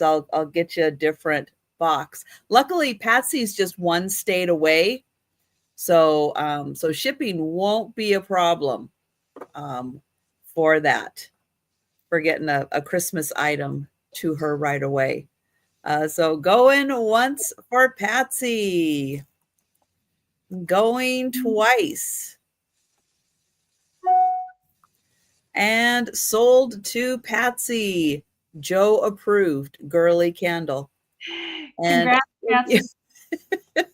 I'll get you a different box. Luckily, Patsy's just one state away, so so shipping won't be a problem um, for that, for getting a Christmas item to her right away. So going once for Patsy, going twice, and sold to Patsy. Joe approved girly candle. And Congrats, Patsy.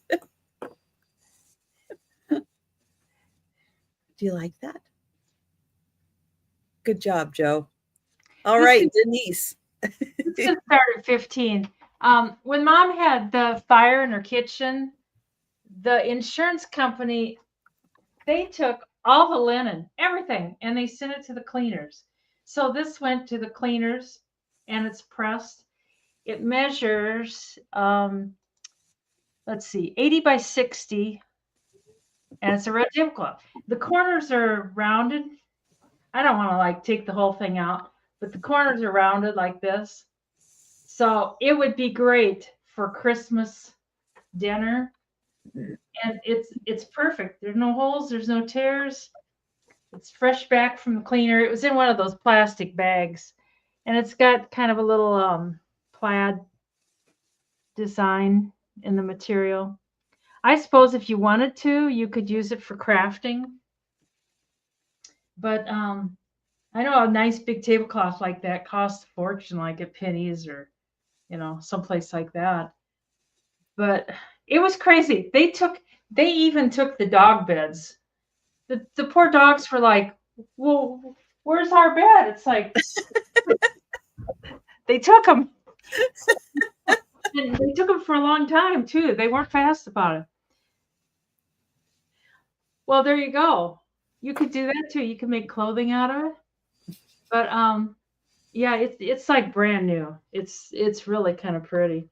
do you like that? Good job, Joe. All right, Denise. It's going to start at 15. When Mom had the fire in her kitchen, the insurance company, they took all the linen, everything, and they sent it to the cleaners. So this went to the cleaners, and it's pressed. It measures, let's see, 80 by 60, and it's a red tablecloth. The corners are rounded. I don't want to like take the whole thing out, but the corners are rounded like this. So it would be great for Christmas dinner. And it's perfect. There's no holes, there's no tears. It's fresh back from the cleaner. It was in one of those plastic bags. And it's got kind of a little plaid design in the material. I suppose if you wanted to, you could use it for crafting. But I know a nice big tablecloth like that costs a fortune, like at Penny's or, someplace like that. But it was crazy. They even took the dog beds. The poor dogs were like, well, where's our bed? It's like, they took them. And they took them for a long time, too. They weren't fast about it. Well, there you go. You could do that, too. You can make clothing out of it. But, yeah, it's like brand new. It's really kind of pretty.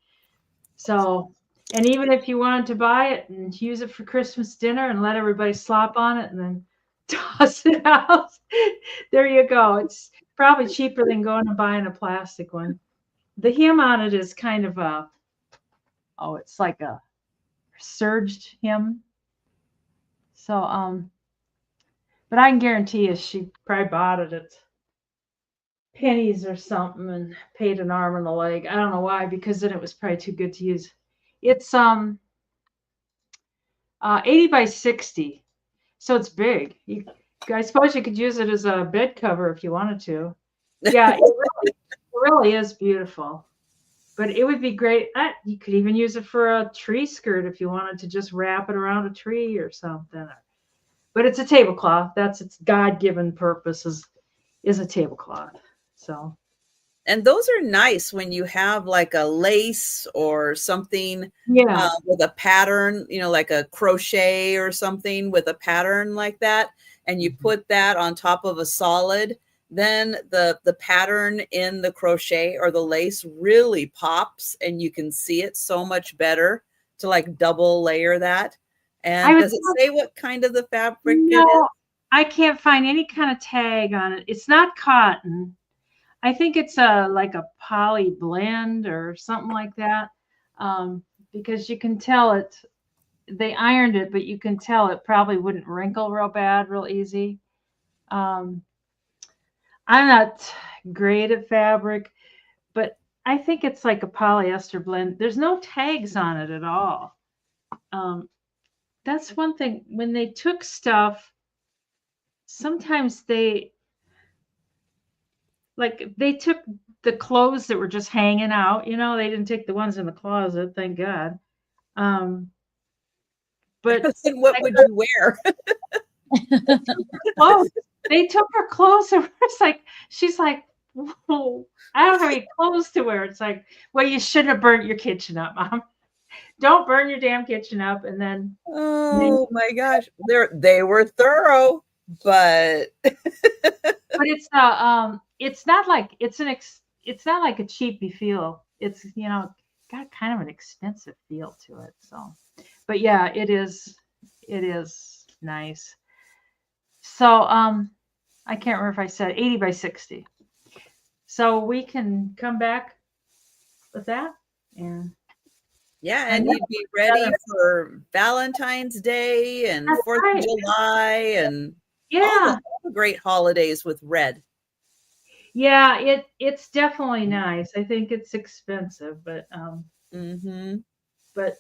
So, and even if you wanted to buy it and use it for Christmas dinner and let everybody slop on it and then toss it out, there you go. It's probably cheaper than going and buying a plastic one. The hem on it is kind of it's like a serged hem. So, but I can guarantee you she probably bought it at Penny's or something and paid an arm and a leg. I don't know why, because then it was probably too good to use. It's 80 by 60, so it's big. I suppose you could use it as a bed cover if you wanted to. Yeah, it really is beautiful. But it would be great. You could even use it for a tree skirt if you wanted to just wrap it around a tree or something. But it's a tablecloth. That's its God-given purpose is a tablecloth. So. And those are nice when you have like a lace or something with a pattern, like a crochet or something with a pattern like that. And you put that on top of a solid, then the pattern in the crochet or the lace really pops and you can see it so much better to like double layer that. And does it say what kind of the fabric it is? I can't find any kind of tag on it. It's not cotton. I think it's like a poly blend or something like that, because you can tell they ironed it, but you can tell it probably wouldn't wrinkle real bad, real easy. I'm not great at fabric, but I think it's like a polyester blend. There's no tags on it at all. That's one thing. When they took stuff, sometimes they took the clothes that were just hanging out, they didn't take the ones in the closet, thank God. But then what would you wear? They took her clothes and it's like, she's like, whoa, I don't have any clothes to wear. It's like, well, you shouldn't have burnt your kitchen up, Mom. Don't burn your damn kitchen up. And then, oh my gosh, they were thorough, but it's not like it's not like a cheapy feel. It's got kind of an expensive feel to it. So, but yeah, it is nice. So I can't remember if I said 80 by 60. So we can come back with that. And Yeah, I and know you'd be ready for Valentine's Day and that's 4th of right. July and Yeah. all the great holidays with red. Yeah, it's definitely nice. I think it's expensive, Mm-hmm. but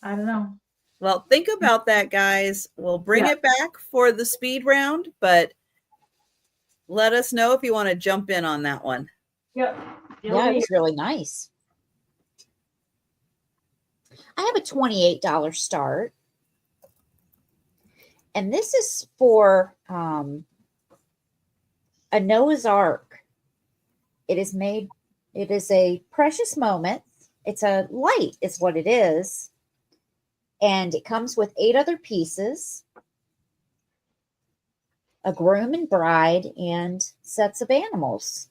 I don't know. Well, think about that, guys. We'll bring Yeah. it back for the speed round, but let us know if you want to jump in on that one. Yep. Yeah, it was really nice. I have a $28 start. And this is for a Noah's Ark. It is a precious moment. It's a light, is what it is. And it comes with 8 other pieces, a groom and bride, and sets of animals.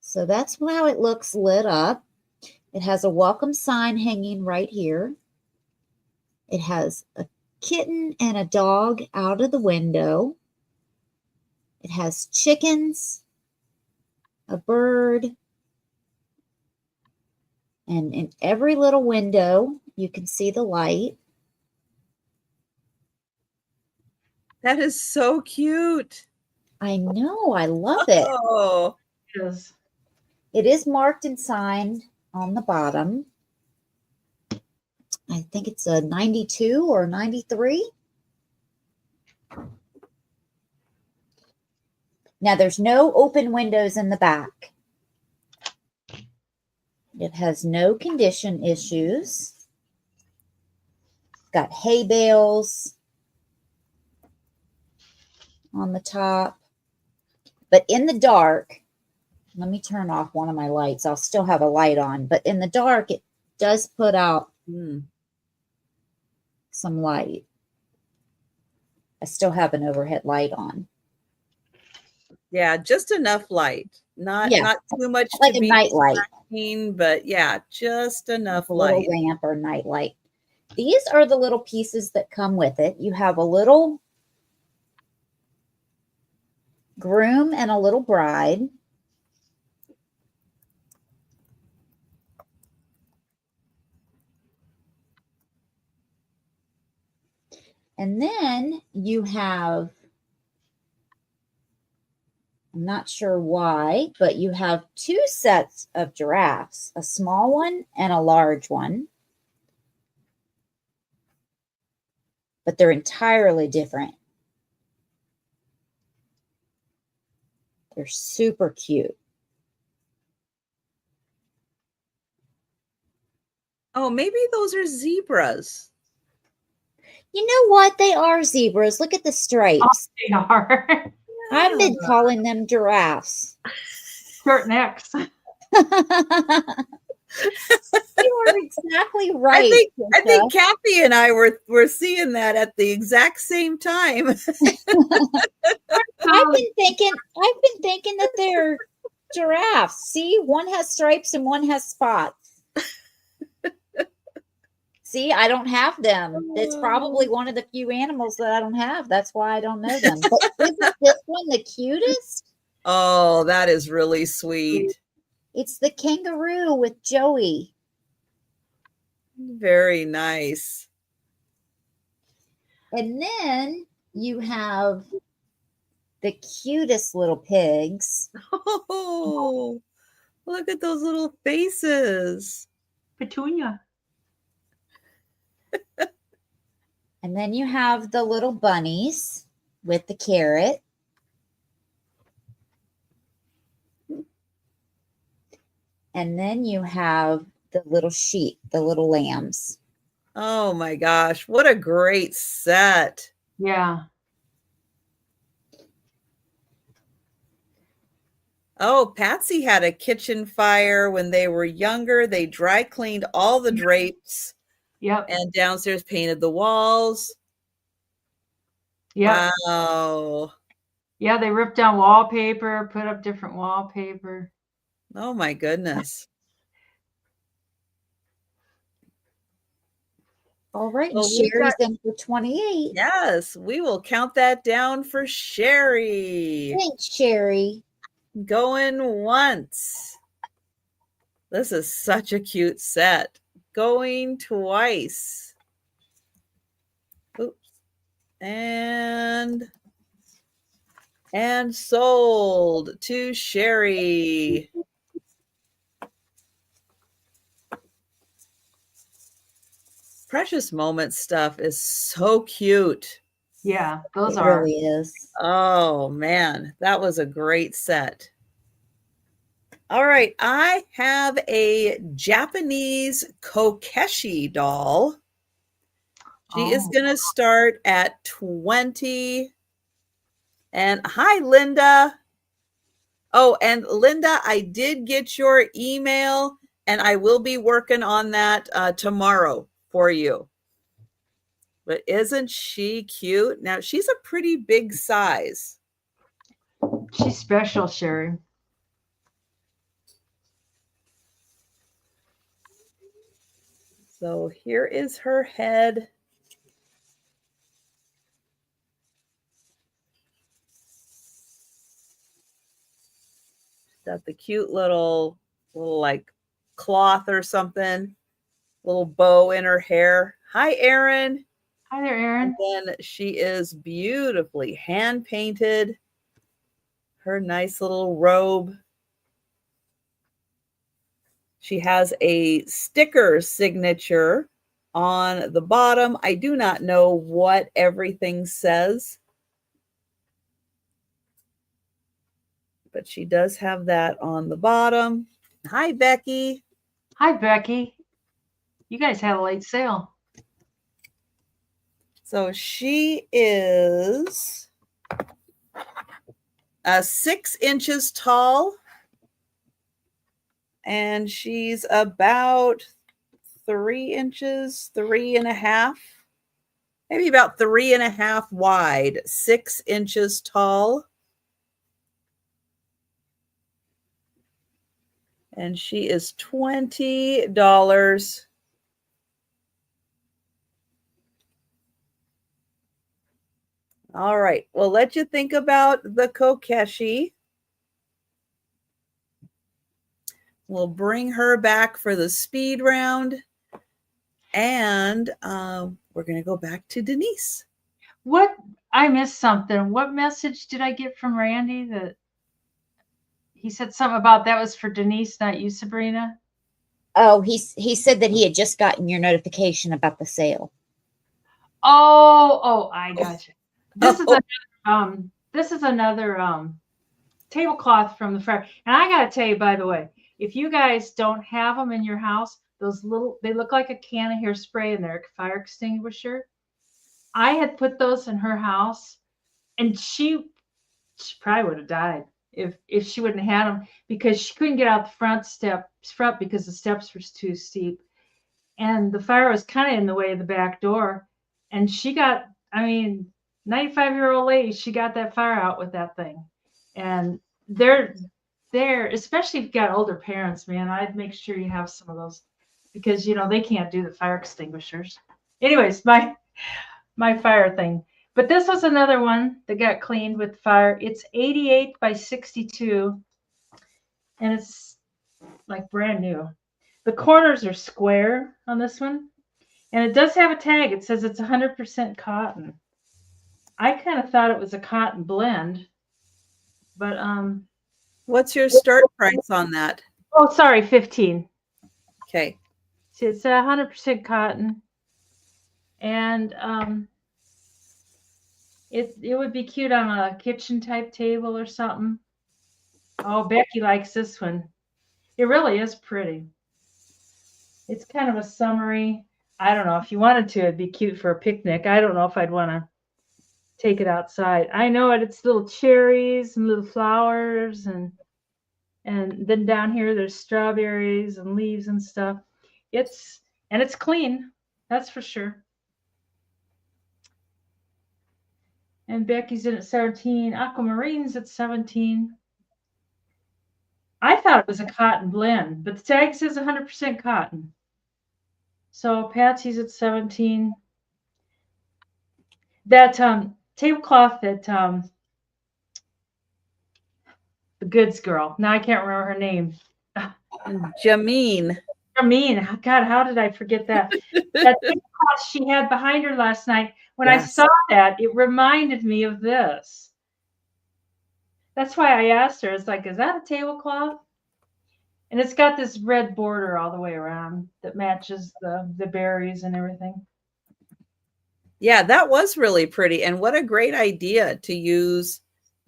So that's how it looks lit up. It has a welcome sign hanging right here. It has a kitten and a dog out of the window. It has chickens, a bird, and in every little window, you can see the light. That is so cute. I know, I love it. Oh, Yes. It is marked and signed on the bottom. I think it's a 92 or 93. Now, there's no open windows in the back. It has no condition issues. Got hay bales on the top. But in the dark, let me turn off one of my lights. I'll still have a light on. But in the dark, it does put out some light. I still have an overhead light on. Yeah, just enough light. Not too much like to a be night light. But yeah, just enough Like a light. little lamp or night light. These are the little pieces that come with it. You have a little groom and a little bride. And then you have, I'm not sure why, but you have 2 sets of giraffes, a small one and a large one. But they're entirely different. They're super cute. Oh, maybe those are zebras. You know what? They are zebras. Look at the stripes. They are. I've been calling them giraffes. Short necks. You are exactly right. I think Kathy and I were seeing that at the exact same time. I've been thinking that they're giraffes. See, one has stripes and one has spots. See, I don't have them. It's probably one of the few animals that I don't have. That's why I don't know them. But isn't this one the cutest? Oh, that is really sweet. It's the kangaroo with Joey. Very nice. And then you have the cutest little pigs. Oh, look at those little faces. Petunia. And then you have the little bunnies with the carrot. And then you have the little sheep, the little lambs. Oh my gosh, what a great set. Yeah. Oh, Patsy had a kitchen fire when they were younger. They dry cleaned all the drapes. Yep. And downstairs painted the walls. Yep. Wow. Yeah, they ripped down wallpaper, put up different wallpaper. Oh my goodness. All right, and Well, we've Sherry's got, in for 28. yes, we will count that down for Sherry. Thanks, Sherry. Going once. This is such a cute set. Going twice. Oops. And sold to Sherry. Precious Moments stuff is so cute. Yeah, those It are. really is. Oh man, that was a great set. All right, I have a Japanese Kokeshi doll. She is going to start at 20. And hi, Linda. Oh, and Linda, I did get your email, and I will be working on that tomorrow for you. But isn't she cute? Now, she's a pretty big size. She's special, Sherry. So here is her head. Got the cute little like cloth or something, little bow in her hair. Hi, Erin. Hi there, Erin. And then she is beautifully hand painted. Her nice little robe. She has a sticker signature on the bottom. I do not know what everything says, but she does have that on the bottom. Hi, Becky. Hi, Becky. You guys had a late sale. So she is 6 inches tall, and she's about 3 inches, 3.5, maybe about 3.5 wide, 6 inches tall. And she is $20. All right, we'll let you think about the Kokeshi. We'll bring her back for the speed round. And we're going to go back to Denise. What? I missed something. What message did I get from Randy that he said something about that was for Denise, not you, Sabrina? Oh, he said that he had just gotten your notification about the sale. Oh, I got you. This is another tablecloth from the fair. And I gotta tell you, by the way, if you guys don't have them in your house, they look like a can of hairspray and they're a fire extinguisher. I had put those in her house, and she probably would have died if she wouldn't have had them, because she couldn't get out the front because the steps were too steep, and the fire was kind of in the way of the back door, and she got, 95-year-old lady, she got that fire out with that thing. And they're especially if you've got older parents, man, I'd make sure you have some of those, because they can't do the fire extinguishers. Anyways, my fire thing. But this was another one that got cleaned with fire. It's 88 by 62, and it's like brand new. The corners are square on this one, and it does have a tag. It says it's 100% cotton. I kind of thought it was a cotton blend, but what's your start price on that? Oh, sorry, 15. Okay. See, it's 100% cotton, and it would be cute on a kitchen type table or something. Oh, Becky likes this one. It really is pretty. It's kind of a summery. I don't know, if you wanted to, it'd be cute for a picnic. I don't know if I'd want to take it outside. I know it. It's little cherries and little flowers, and then down here there's strawberries and leaves and stuff. It's clean, that's for sure. And Becky's in at 17. Aquamarine's at 17. I thought it was a cotton blend, but the tag says 100% cotton. So Patsy's at 17. That tablecloth that the goods girl. Now I can't remember her name. Jameen. Jameen. God, how did I forget that? That tablecloth she had behind her last night. When I Yes. saw that, it reminded me of this. That's why I asked her. It's like, is that a tablecloth? And it's got this red border all the way around that matches the berries and everything. Yeah, that was really pretty. And what a great idea to use,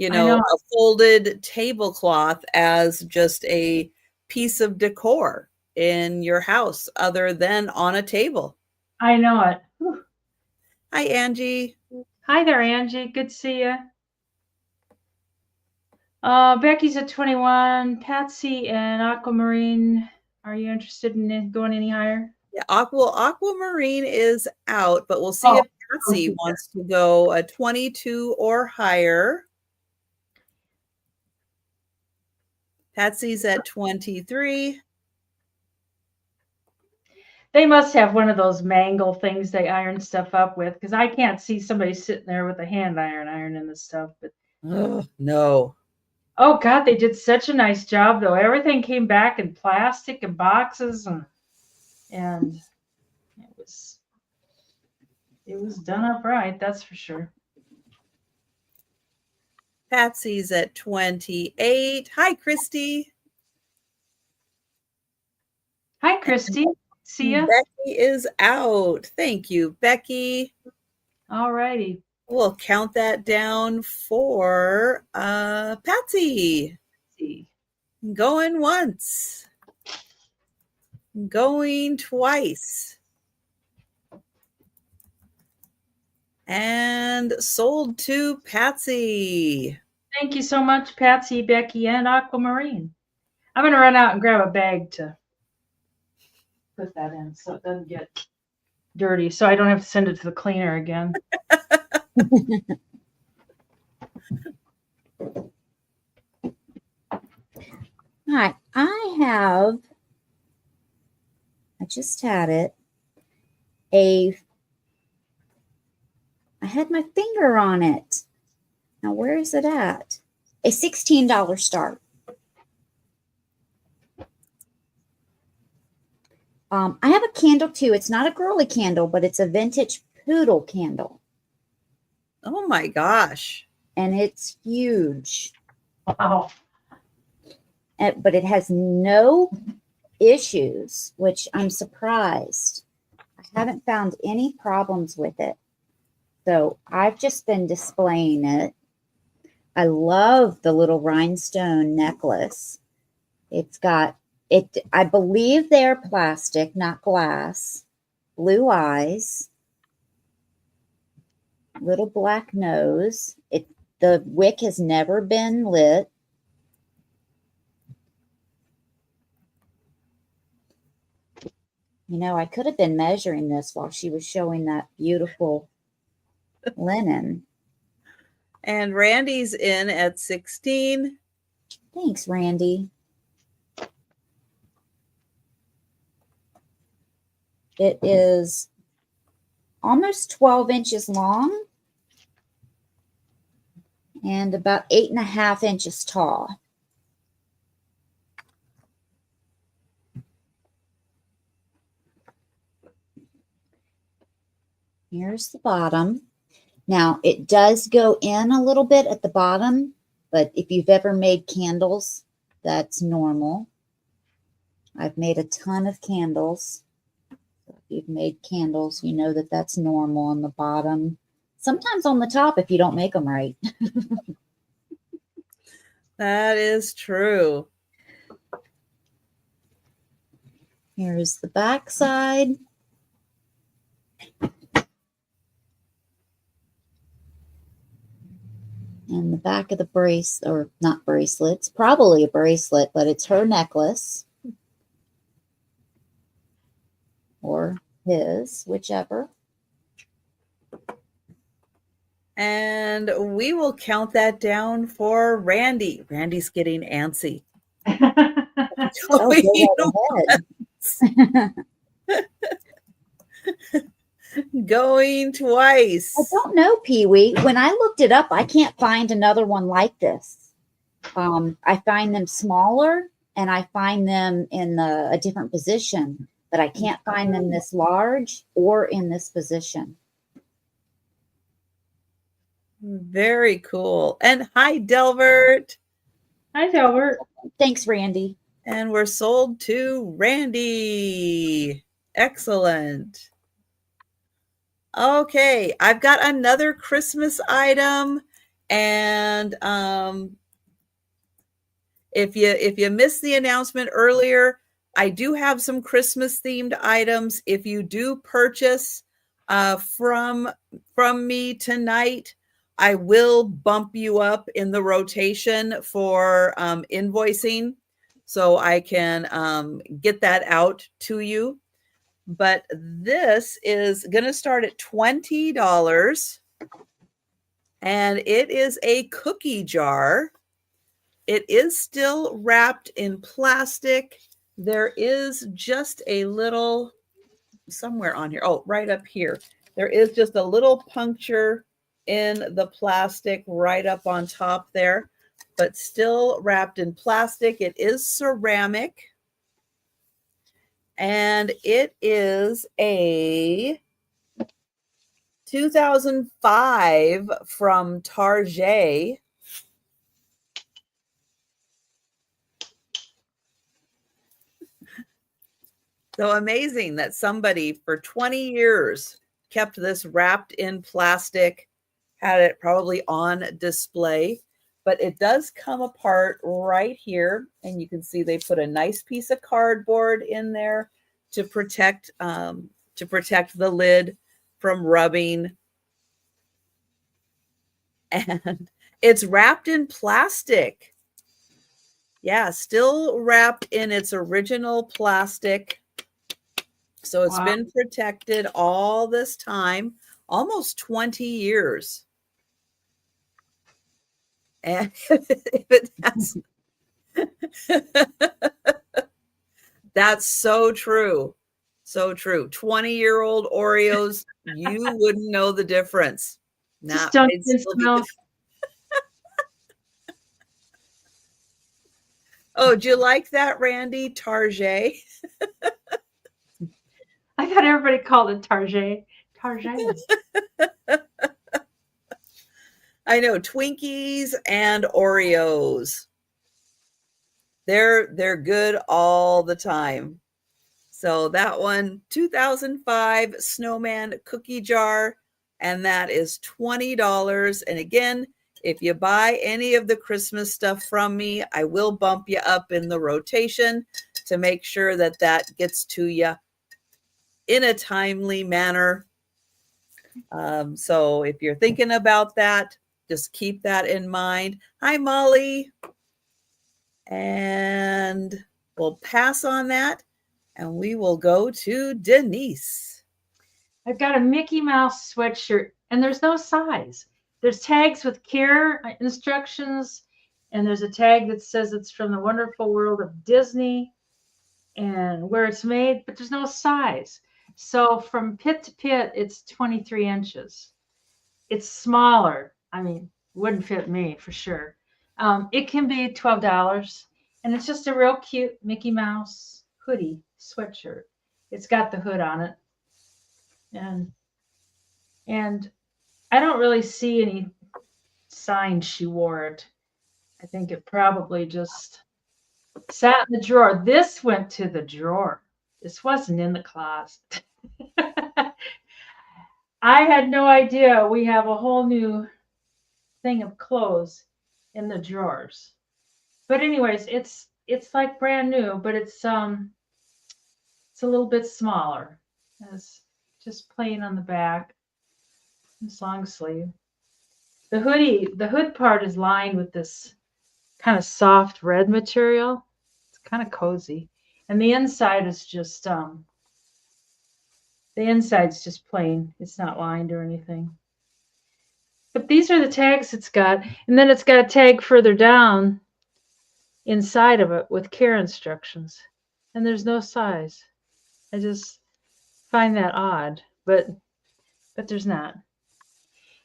I know. a folded tablecloth as just a piece of decor in your house other than on a table. I know it. Whew. Hi, Angie. Hi there, Angie. Good to see you. Becky's at 21. Patsy and Aquamarine. Are you interested in going any higher? Yeah, Aquamarine is out, but we'll see if Patsy wants to go a 22 or higher. Patsy's at 23. They must have one of those mangle things they iron stuff up with, because I can't see somebody sitting there with a hand iron ironing this stuff. But No. Oh God, they did such a nice job though. Everything came back in plastic and boxes, and it was done up right, that's for sure. Patsy's at 28. Hi, Christy. Hi, Christy. See ya. Becky is out. Thank you, Becky. All righty. We'll count that down for Patsy. Going once. Going twice. And sold to Patsy. Thank you so much, Patsy, Becky, and Aquamarine. I'm going to run out and grab a bag to put that in so it doesn't get dirty, so I don't have to send it to the cleaner again. Hi, I just had it. I had my finger on it. Now, where is it at? A $16 start. I have a candle too. It's not a girly candle, but it's a vintage poodle candle. Oh my gosh. And it's huge. Wow. But it has no issues, which I'm surprised. I haven't found any problems with it. So I've just been displaying it. I love the little rhinestone necklace. It's got it. I believe they're plastic, not glass. Blue eyes. Little black nose. The wick has never been lit. I could have been measuring this while she was showing that beautiful linen. And Randy's in at 16. Thanks, Randy. It is almost 12 inches long and about 8.5 inches tall. Here's the bottom. Now, it does go in a little bit at the bottom, but if you've ever made candles, that's normal. I've made a ton of candles. If you've made candles, you know that that's normal on the bottom. Sometimes on the top if you don't make them right. That is true. Here's the back side. And the back of the or not bracelets, probably a bracelet, but it's her necklace. Or his, whichever. And we will count that down for Randy. Randy's getting antsy. Oh, go right ahead. Going twice. I don't know, Pee-wee. When I looked it up, I can't find another one like this. I find them smaller, and I find them in a different position, but I can't find them this large or in this position. Very cool. And hi, Delbert. Hi, Delbert. Thanks, Randy. And we're sold to Randy. Excellent. Okay, I've got another Christmas item, and if you missed the announcement earlier, I do have some Christmas themed items. If you do purchase from me tonight, I will bump you up in the rotation for invoicing, so I can get that out to you. But this is going to start at $20, and it is a cookie jar. It is still wrapped in plastic. There is just a little, somewhere on here, oh, right up here. There is just a little puncture in the plastic right up on top there, but still wrapped in plastic. It is ceramic. And it is a 2005 from Target. So amazing that somebody for 20 years kept this wrapped in plastic, had it probably on display, but it does come apart right here. And you can see they put a nice piece of cardboard in there to protect the lid from rubbing. And it's wrapped in plastic. Yeah, still wrapped in its original plastic. So it's been protected all this time, almost 20 years. And that's so true. So true. 20-year-old Oreos, you wouldn't know the difference. Just don't smell. Oh, do you like that, Randy? Target. I thought everybody called it Target. Target. I know, Twinkies and Oreos. They're good all the time. So that one, 2005 Snowman cookie jar, and that is $20. And again, if you buy any of the Christmas stuff from me, I will bump you up in the rotation to make sure that that gets to you in a timely manner. So if you're thinking about that, just keep that in mind. Hi, Molly. And we'll pass on that, and we will go to Denise. I've got a Mickey Mouse sweatshirt, and there's no size. There's tags with care instructions, and there's a tag that says it's from the wonderful world of Disney and where it's made, but there's no size. So from pit to pit, it's 23 inches. It's smaller. I mean, wouldn't fit me for sure. It can be $12, and it's just a real cute Mickey Mouse hoodie sweatshirt. It's got the hood on it. And I don't really see any signs she wore it. I think it probably just sat in the drawer. This went to the drawer. This wasn't in the closet. I had no idea we have a whole new thing of clothes in the drawers. But anyways, it's like brand new, but it's a little bit smaller. It's just plain on the back. This long sleeve. The hood part is lined with this kind of soft red material. It's kind of cozy. And the inside is just the inside's just plain. It's not lined or anything. But these are the tags it's got. And then it's got a tag further down inside of it with care instructions. And there's no size. find that odd, but there's not.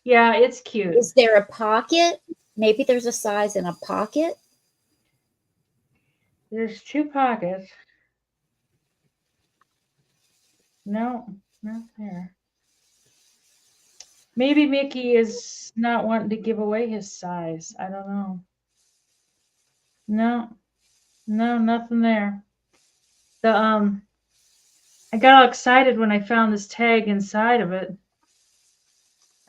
Yeah, it's cute. Is there a pocket? Maybe there's a size in a pocket. There's 2 pockets. No, not there. Maybe Mickey is not wanting to give away his size. I don't know. No, nothing there. I got all excited when I found this tag inside of it.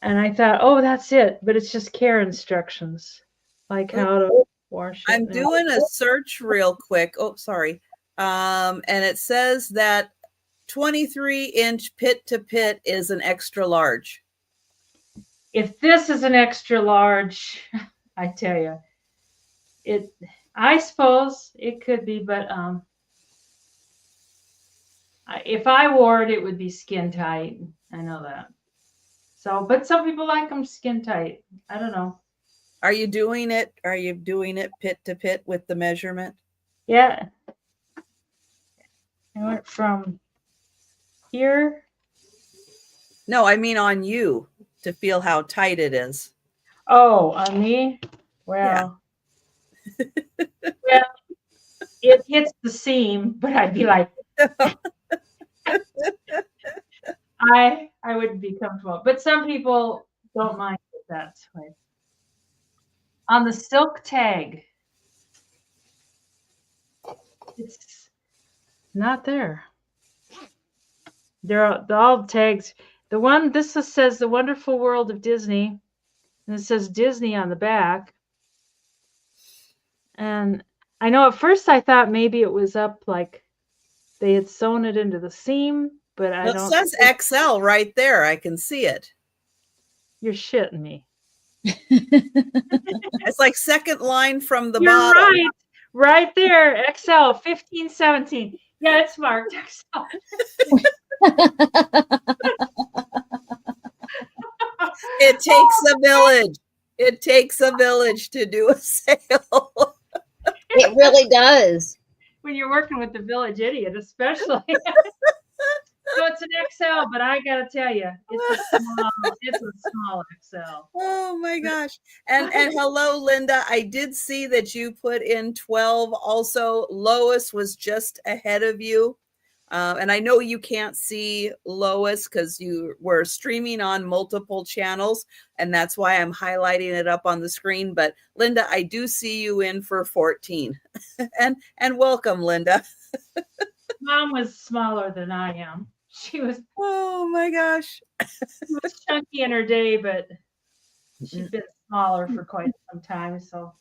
And I thought, oh, that's it. But it's just care instructions, like how to wash it. I'm doing a search real quick. Oh, sorry. And it says that 23-inch pit to pit is an extra large. If this is an extra large, I tell you, I suppose it could be, but if I wore it, it would be skin tight. I know that. So, but some people like them skin tight. I don't know. Are you doing it? Are you doing it pit to pit with the measurement? Yeah. I went from here. No, I mean on you to feel how tight it is. Oh, on me? Well, well, it hits the seam, but I'd be like, I wouldn't be comfortable. But some people don't mind it that way. On the silk tag, it's not there. There are all tags. The one says The Wonderful World of Disney, and it says Disney on the back. And I know at first I thought maybe it was up like they had sewn it into the seam, but I don't. It says XL right there. I can see it. You're shitting me. It's like second line from the bottom. Right. Right there. XL 15, 17. Yeah, it's marked XL. It takes a village. It takes a village to do a sale. It really does. When you're working with the village idiot, especially. So it's an XL, but I gotta tell you, it's a small XL. Oh my gosh. And hello, Linda. I did see that you put in 12 also. Lois was just ahead of you. And I know you can't see Lois because you were streaming on multiple channels, and that's why I'm highlighting it up on the screen. But Linda, I do see you in for 14. and welcome, Linda. Mom was smaller than I am. She was, oh my gosh. She was chunky in her day, but she's been smaller for quite some time. So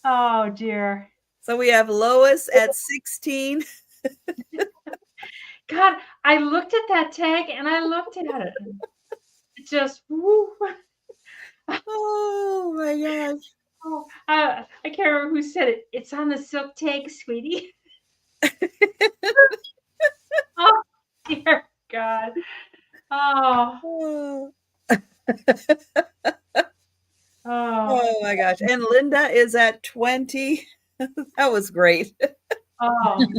oh dear. So we have Lois at 16. God, I looked at that tag and I looked at it. It just, woo. Oh my gosh. Oh, I can't remember who said it. It's on the silk tag, sweetie. Oh, dear God. Oh. Oh my gosh. And Linda is at 20. That was great. Oh, man.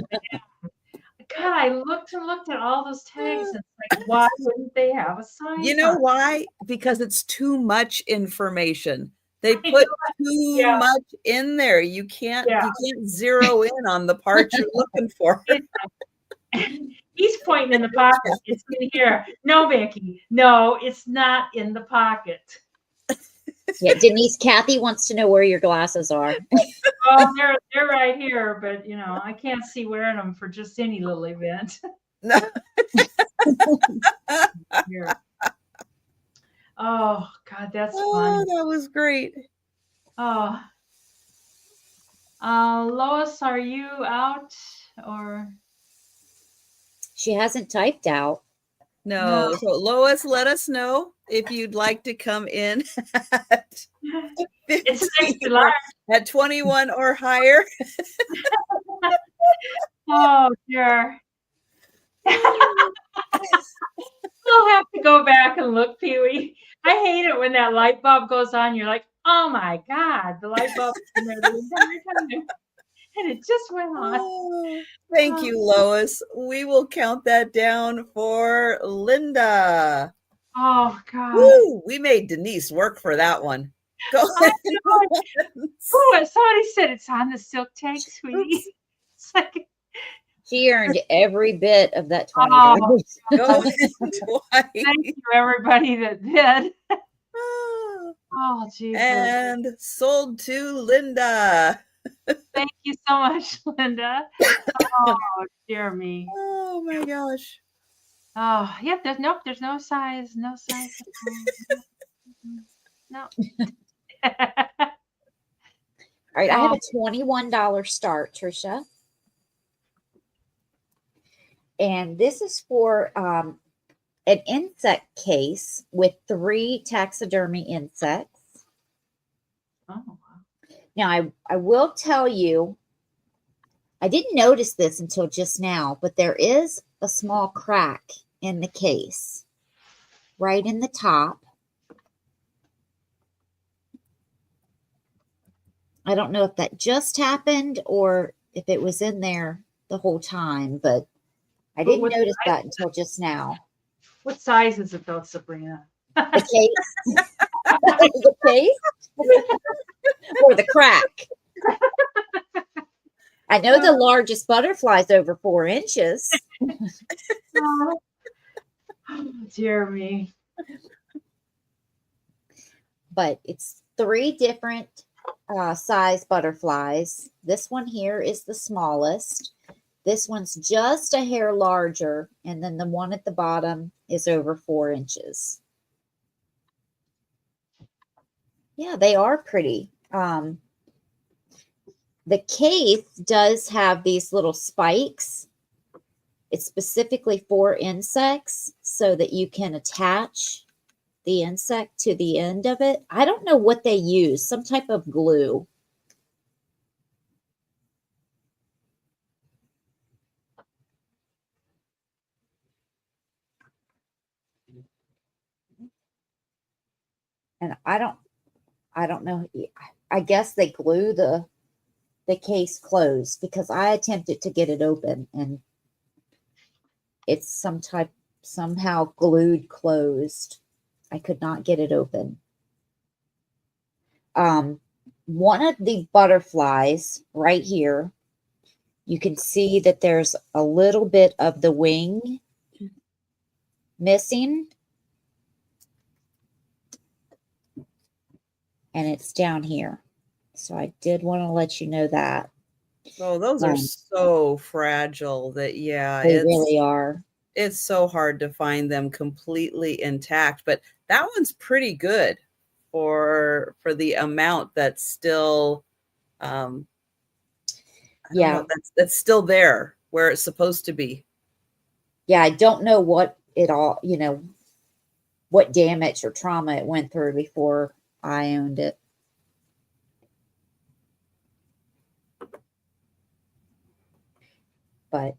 God, I looked and looked at all those tags. And it's like, why wouldn't they have a sign? You know why? Because it's too much information. They put too much in there. You can't zero in on the part you're looking for. He's pointing in the pocket. It's in here. No, Becky. No, it's not in the pocket. Yeah, Denise, Kathy wants to know where your glasses are. Oh, they're right here, but I can't see wearing them for just any little event. No. Here. Oh God, that's fun. That was great. Oh, Lois, are you out or? She hasn't typed out. No. So Lois, let us know if you'd like to come in at 15 at 21 or higher. Oh dear. We'll have to go back and look, Pee-wee. I hate it when that light bulb goes on. You're like, oh my God, the light bulb is in there the entire time. And it just went on. Oh, thank you, Lois. We will count that down for Linda. Oh, God. Woo! We made Denise work for that one. Go ahead. Oh, somebody said it's on the silk tank, sweetie. Oops. It's like, She earned every bit of that $20. Go ahead twice. thank you, everybody that did. Ah. Oh, Jesus. And sold to Linda. Thank you so much, Linda. Oh, dear me. Oh my gosh. Oh, yeah, there's no size. No size. No. All right, I have a $21 start, Trisha. And this is for an insect case with 3 taxidermy insects. Oh. Now, I will tell you, I didn't notice this until just now, but there is a small crack in the case right in the top. I don't know if that just happened or if it was in there the whole time, but I didn't notice that until just now. What size is it though, Sabrina? The case? The case? Or the crack? I know the largest butterfly is over 4 inches. Oh, dear me. But it's 3 different size butterflies. This one here is the smallest. This one's just a hair larger. And then the one at the bottom is over 4 inches. Yeah, they are pretty. The case does have these little spikes. It's specifically for insects so that you can attach the insect to the end of it. I don't know what they use, some type of glue. And I don't know. I guess they glue the case closed because I attempted to get it open and it's somehow glued closed. I could not get it open. One of the butterflies right here, you can see that there's a little bit of the wing missing. And it's down here. So I did want to let you know that. Oh, those are so fragile that, yeah. They really are. It's so hard to find them completely intact. But that one's pretty good for the amount that's still, that's still there where it's supposed to be. Yeah, I don't know what what damage or trauma it went through before I owned it. But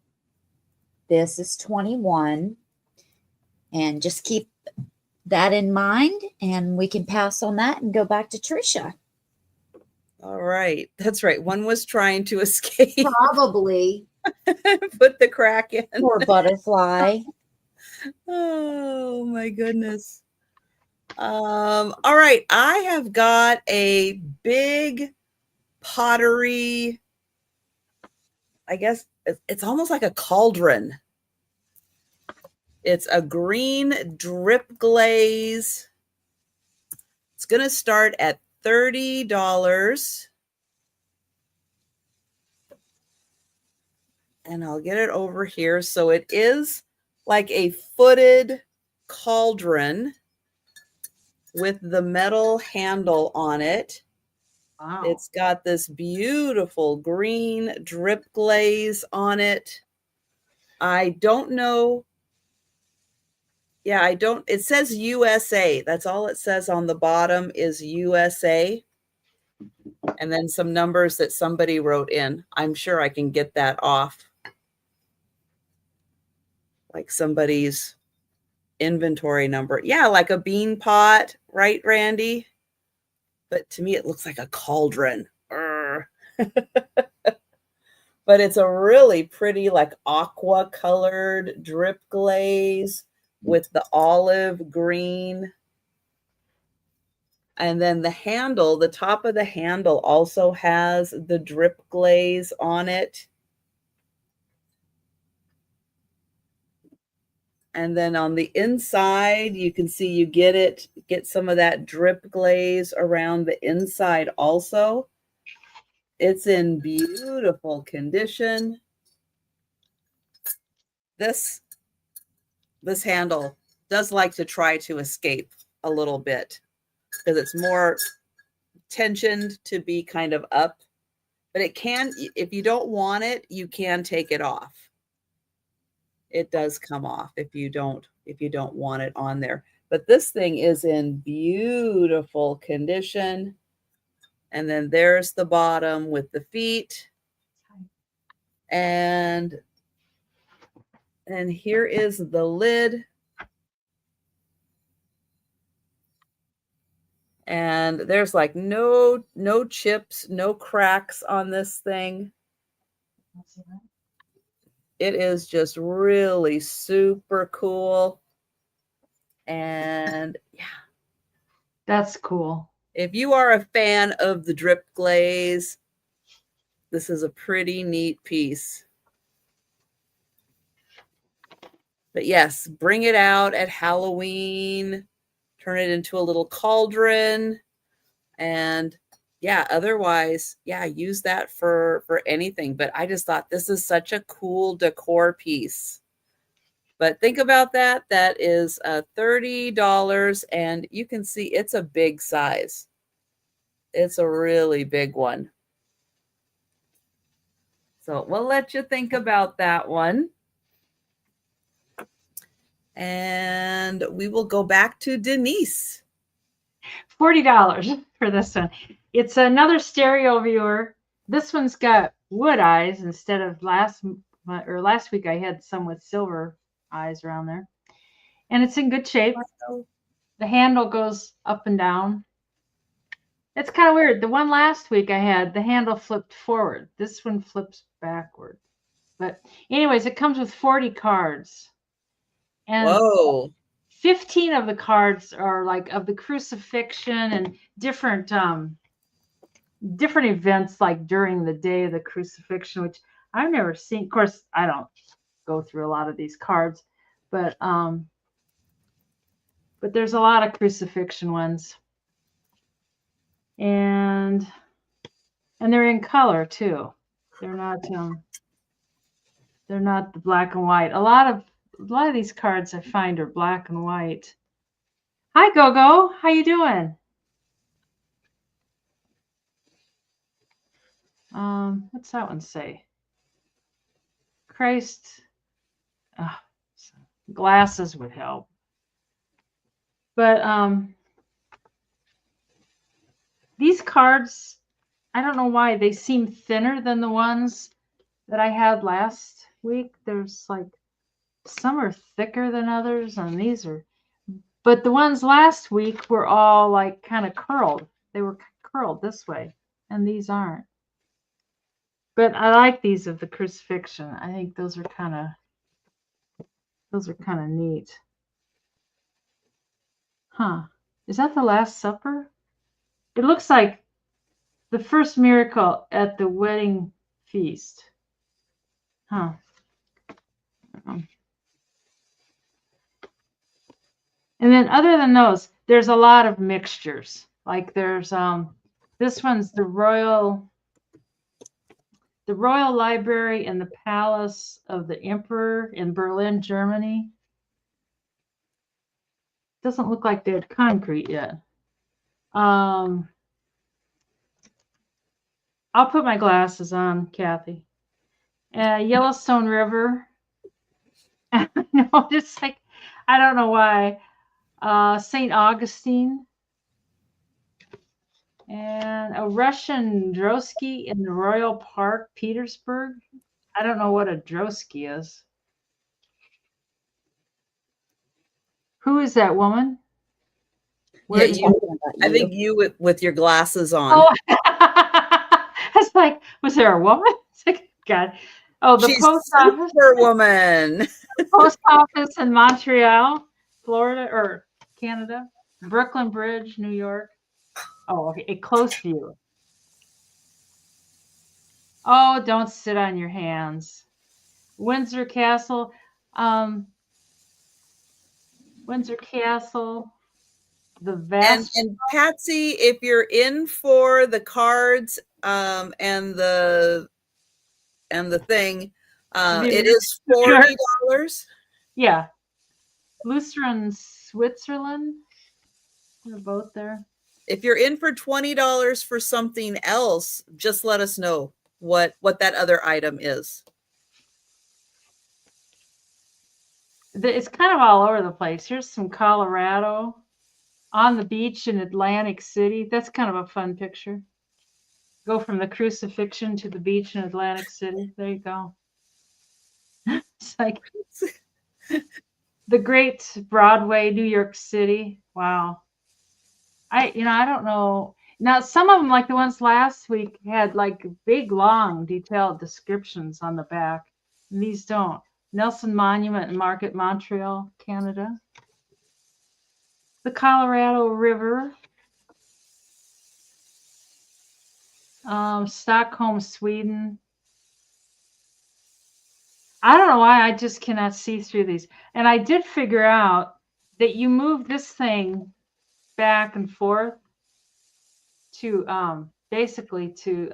this is 21. And just keep that in mind. And we can pass on that and go back to Trisha. All right. That's right. One was trying to escape. Probably. Put the crack in. Poor butterfly. Oh, my goodness. All right. I have got a big pottery. I guess it's almost like a cauldron. It's a green drip glaze. It's going to start at $30. And I'll get it over here. So it is like a footed cauldron with the metal handle on it. Wow. It's got this beautiful green drip glaze on it. I don't know. Yeah, it says USA. That's all it says on the bottom is USA. And then some numbers that somebody wrote in. I'm sure I can get that off. Like somebody's inventory number. Yeah, like a bean pot, right, Randy? But to me, it looks like a cauldron. But it's a really pretty, like aqua colored drip glaze with the olive green. And then the handle, the top of the handle also has the drip glaze on it. And then on the inside, you can see you get some of that drip glaze around the inside also. It's in beautiful condition. This handle does like to try to escape a little bit because it's more tensioned to be kind of up, but it can, if you don't want it, you can take it off. It does come off if you don't want it on there. But this thing is in beautiful condition. And then there's the bottom with the feet. And here is the lid. And there's like no chips, no cracks on this thing. It is just really super cool. And yeah. That's cool. If you are a fan of the drip glaze, this is a pretty neat piece. But yes, bring it out at Halloween, turn it into a little cauldron, and yeah, otherwise, yeah, use that for anything. But I just thought this is such a cool decor piece. But think about that. That is $30, and you can see it's a big size. It's a really big one. So we'll let you think about that one. And we will go back to Denise. $40 for this one. It's another stereo viewer. This one's got wood eyes instead of last week I had some with silver eyes around there. And it's in good shape. The handle goes up and down. It's kind of weird. The one last week I had, the handle flipped forward. This one flips backward. But anyways, it comes with 40 cards. And whoa. 15 of the cards are like of the crucifixion and different events like during the day of the crucifixion, which I've never seen. Of course, I don't go through a lot of these cards, but there's a lot of crucifixion ones. And they're in color too. They're not the black and white. A lot of these cards I find are black and white. Hi, Gogo. How you doing? What's that one say? Christ. Glasses would help. But these cards, I don't know why they seem thinner than the ones that I had last week. There's like some are thicker than others, and these are, but the ones last week were all like kind of curled. They were curled this way, and these aren't. But I like these of the crucifixion. I think those are kind of neat. Huh. Is that the Last Supper? It looks like the first miracle at the wedding feast. Huh. And then other than those, there's a lot of mixtures. Like there's this one's the Royal Library in the Palace of the Emperor in Berlin, Germany. Doesn't look like they had concrete yet. I'll put my glasses on, Kathy. Yellowstone River. No, just like, I don't know why. St. Augustine. And a Russian Drosky in the Royal Park, Petersburg. I don't know what a Drosky is. Who is that woman? Where I think you with your glasses on. Oh. I was like, was there a woman? It's like, God. Oh, the She's post office. Superwoman. Post office in Montreal, Florida, or Canada. Brooklyn Bridge, New York. Oh, okay. A close view. Oh, don't sit on your hands. Windsor Castle. Windsor Castle. The vast. And Patsy, if you're in for the cards and the thing, it is $40. Yeah. Lucerne, Switzerland. They're both there. If you're in for $20 for something else, just let us know what that other item is. It's kind of all over the place. Here's some Colorado on the beach in Atlantic City. That's kind of a fun picture. Go from the crucifixion to the beach in Atlantic City. There you go. It's like the great Broadway, New York City. Wow. I don't know. Now, some of them, like the ones last week, had like big, long, detailed descriptions on the back. And these don't. Nelson Monument and Market, Montreal, Canada. The Colorado River. Stockholm, Sweden. I don't know why I just cannot see through these. And I did figure out that you move this thing back and forth to basically to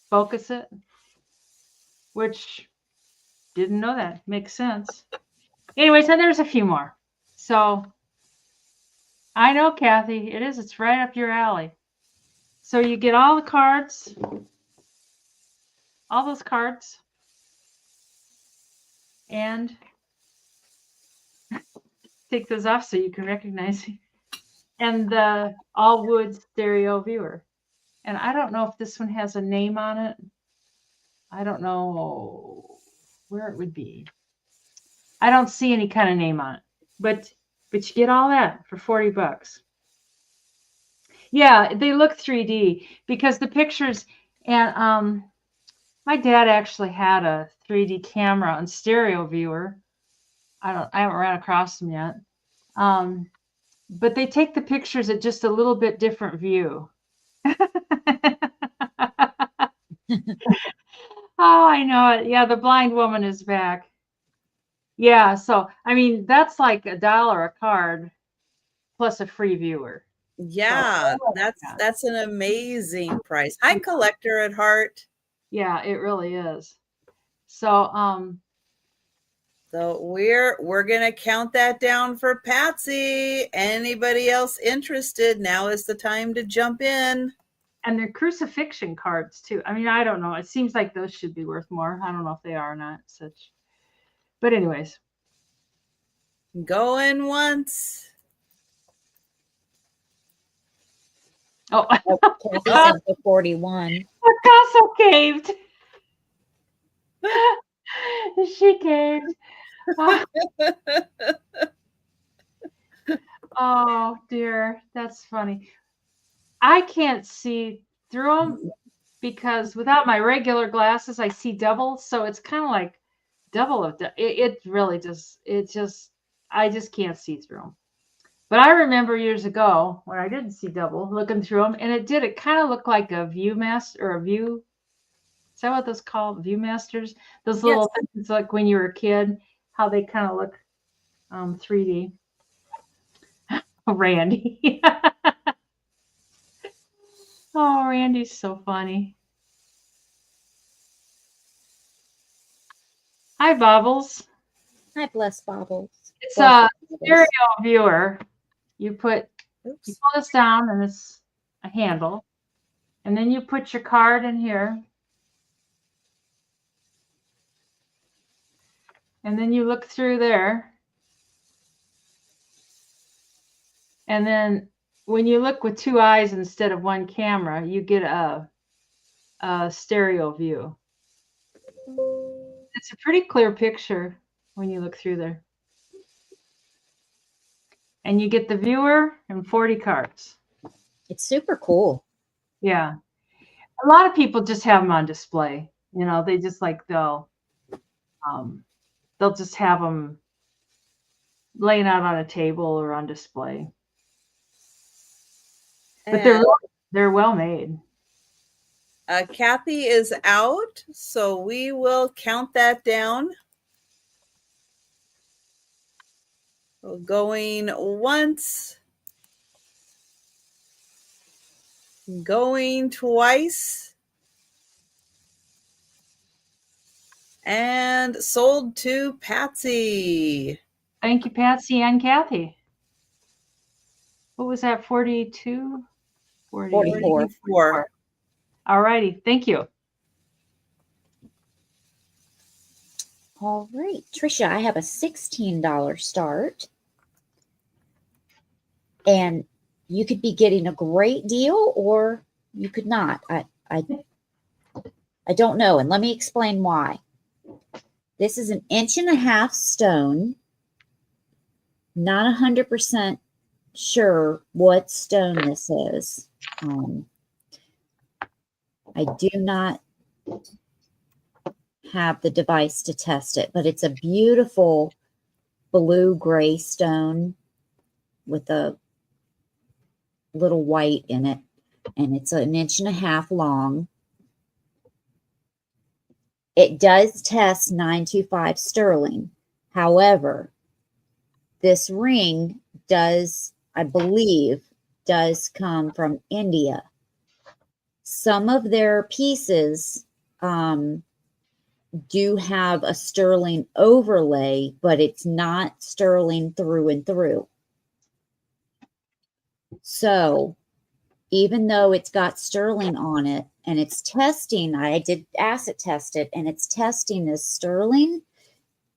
focus it, which didn't know that. Makes sense. Anyways, and there's a few more. So I know, Kathy, it is. It's right up your alley. So you get all the cards, all those cards, and take those off so you can recognize it. And the all wood stereo viewer. And I don't know if this one has a name on it. I don't know where it would be. I don't see any kind of name on it. But you get all that for $40. Yeah, they look 3D because the pictures, and my dad actually had a 3D camera and stereo viewer. I haven't ran across them yet. But they take the pictures at just a little bit different view. Oh, I know it. Yeah, the blind woman is back. Yeah, so I mean that's like $1 a card plus a free viewer. Yeah, So, that's an amazing price. Hi, collector at heart. Yeah, it really is. So So we're gonna count that down for Patsy. Anybody else interested? Now is the time to jump in. and they're crucifixion cards too. I mean, I don't know. It seems like those should be worth more. I don't know if they are or not. Such, but anyways, Going once. oh, Kathy said for 41. Picasso caved. She caved. Oh dear, that's funny. I can't see through them because without my regular glasses, I see double. So it's kind of like double of it really just I just can't see through them. But I remember years ago when I didn't see double looking through them, and it kind of looked like a Viewmaster or a View. Is that what those called? Viewmasters? Those little things like when you were a kid, how they kind of look 3D. Oh, Randy. Oh, Randy's so funny. Hi, Bubbles. Hi, bless Bobbles. It's a stereo viewer. You pull this down, and it's a handle, and then you put your card in here, and then you look through there, and then when you look with two eyes instead of one camera, you get a stereo view. It's a pretty clear picture when you look through there. And you get the viewer and 40 cards. It's super cool. Yeah. a lot of people just have them on display. You know, they just like they'll just have them laying out on a table or on display. But they're well made. Kathy is out, so we will count that down. We're going once, going twice, and sold to Patsy. Thank you, Patsy and Kathy. What was that, 42? 44. All righty. Thank you. All right, Tricia, I have a $16 start. And you could be getting a great deal or you could not. I don't know. And let me explain why. This is an 1.5 inch stone. Not 100% sure what stone this is. I do not have the device to test it, but it's a beautiful blue gray stone with a little white in it, and it's 1.5 inches long. It does test 925 sterling. However, this ring does, I believe, does come from India. Some of their pieces do have a sterling overlay, but it's not sterling through and through. So even though it's got sterling on it and it's testing, I did acid test it, and it's testing as sterling.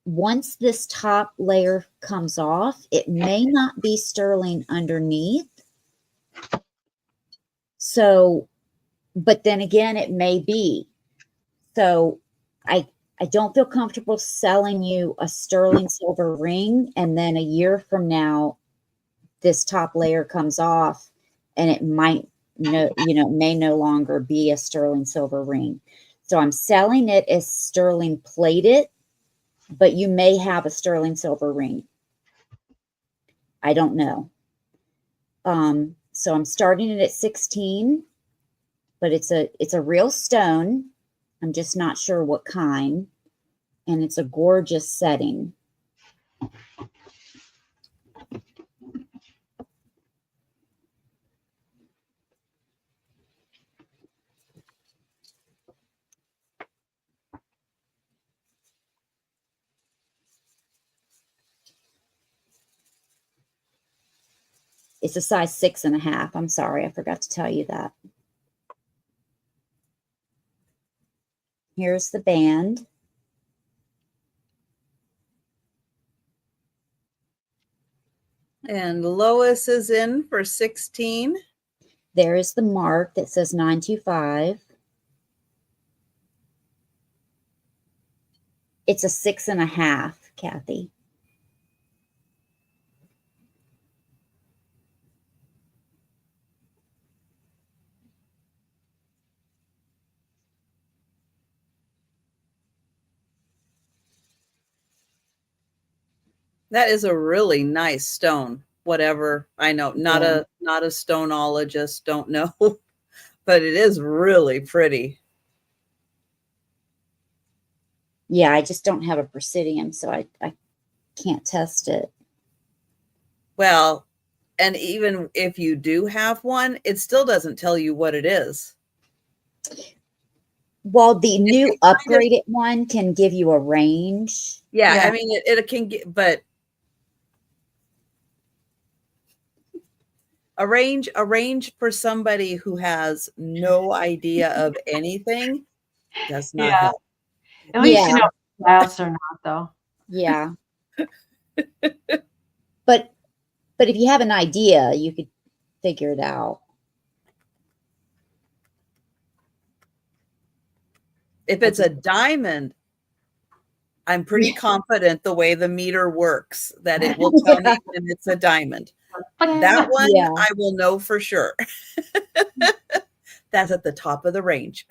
Once this top layer comes off, it may not be sterling underneath. So, but then again, it may be. So I don't feel comfortable selling you a sterling silver ring, and then a year from now, this top layer comes off, and it might may no longer be a sterling silver ring. So I'm selling it as sterling plated, but you may have a sterling silver ring. I don't know. So I'm starting it at 16, but it's a real stone. I'm just not sure what kind, and it's a gorgeous setting. It's a size 6.5. I'm sorry, I forgot to tell you that. Here's the band. And Lois is in for 16. There is the mark that says 925. It's a 6.5, Kathy. That is a really nice stone. Whatever, I know, not a stoneologist, don't know, but it is really pretty. Yeah, I just don't have a Presidium, so I can't test it. Well, and even if you do have one, it still doesn't tell you what it is. Well, the new upgraded one can give you a range. Yeah. I mean, it can get, but a range for somebody who has no idea of anything does not help. At least you know if it's glass or not, though. Yeah. But if you have an idea, you could figure it out. If it's a diamond, I'm pretty confident the way the meter works that it will tell me when it's a diamond. That one, I will know for sure. That's at the top of the range.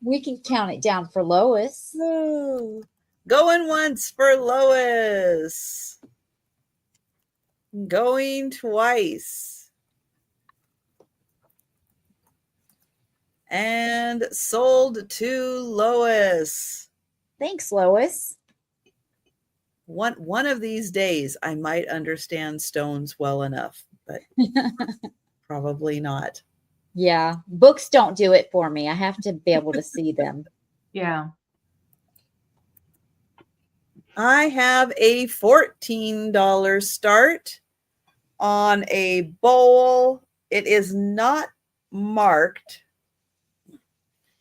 We can count it down for Lois. Oh, going once for Lois. Going twice. And sold to Lois. Thanks, Lois. One of these days, I might understand stones well enough, but probably not. Yeah, books don't do it for me. I have to be able to see them. Yeah. I have a $14 start on a bowl. It is not marked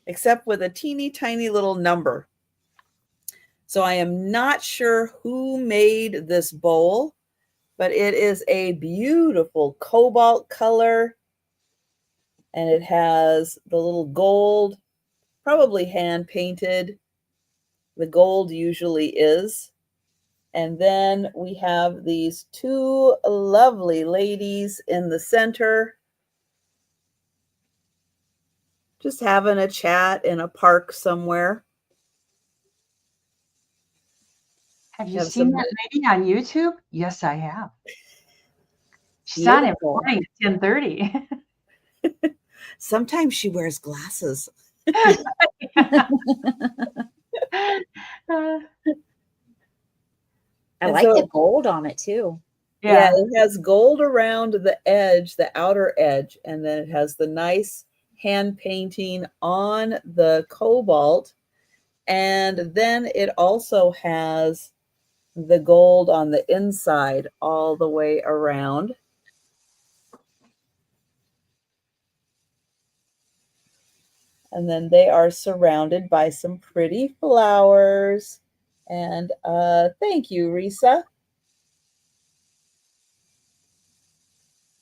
except with a teeny tiny little number. So I am not sure who made this bowl, but it is a beautiful cobalt color. And it has the little gold, probably hand painted. The gold usually is. And then we have these two lovely ladies in the center, just having a chat in a park somewhere. Have you seen that lady on YouTube? Yes, I have. She's on every morning at 10:30. Sometimes she wears glasses. I like the gold on it too. Yeah, it has gold around the edge, the outer edge, and then it has the nice hand painting on the cobalt. And then it also has the gold on the inside all the way around. And then they are surrounded by some pretty flowers. And thank you, Risa.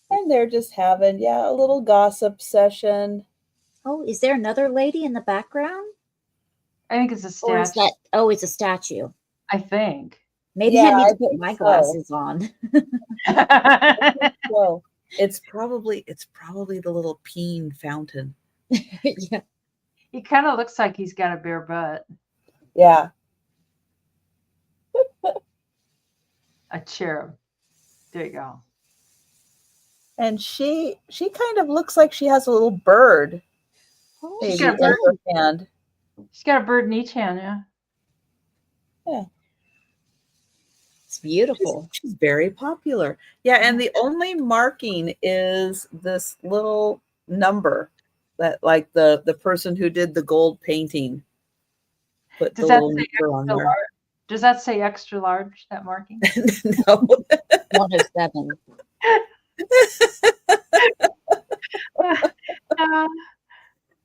And they're just having, a little gossip session. Oh, is there another lady in the background? I think it's a statue. Or is that, it's a statue. I think. Maybe I need to put my glasses on. Well, it's probably the little peen fountain. Yeah. He kind of looks like he's got a bare butt. Yeah. A cherub. There you go. And she kind of looks like she has a little bird. She's got a bird in her hand. She's got a bird in each hand, yeah. Yeah. It's beautiful. She's very popular. Yeah, and the only marking is this little number that, like, the person who did the gold painting put the little number on there. Does that say extra large, that marking? No. 107.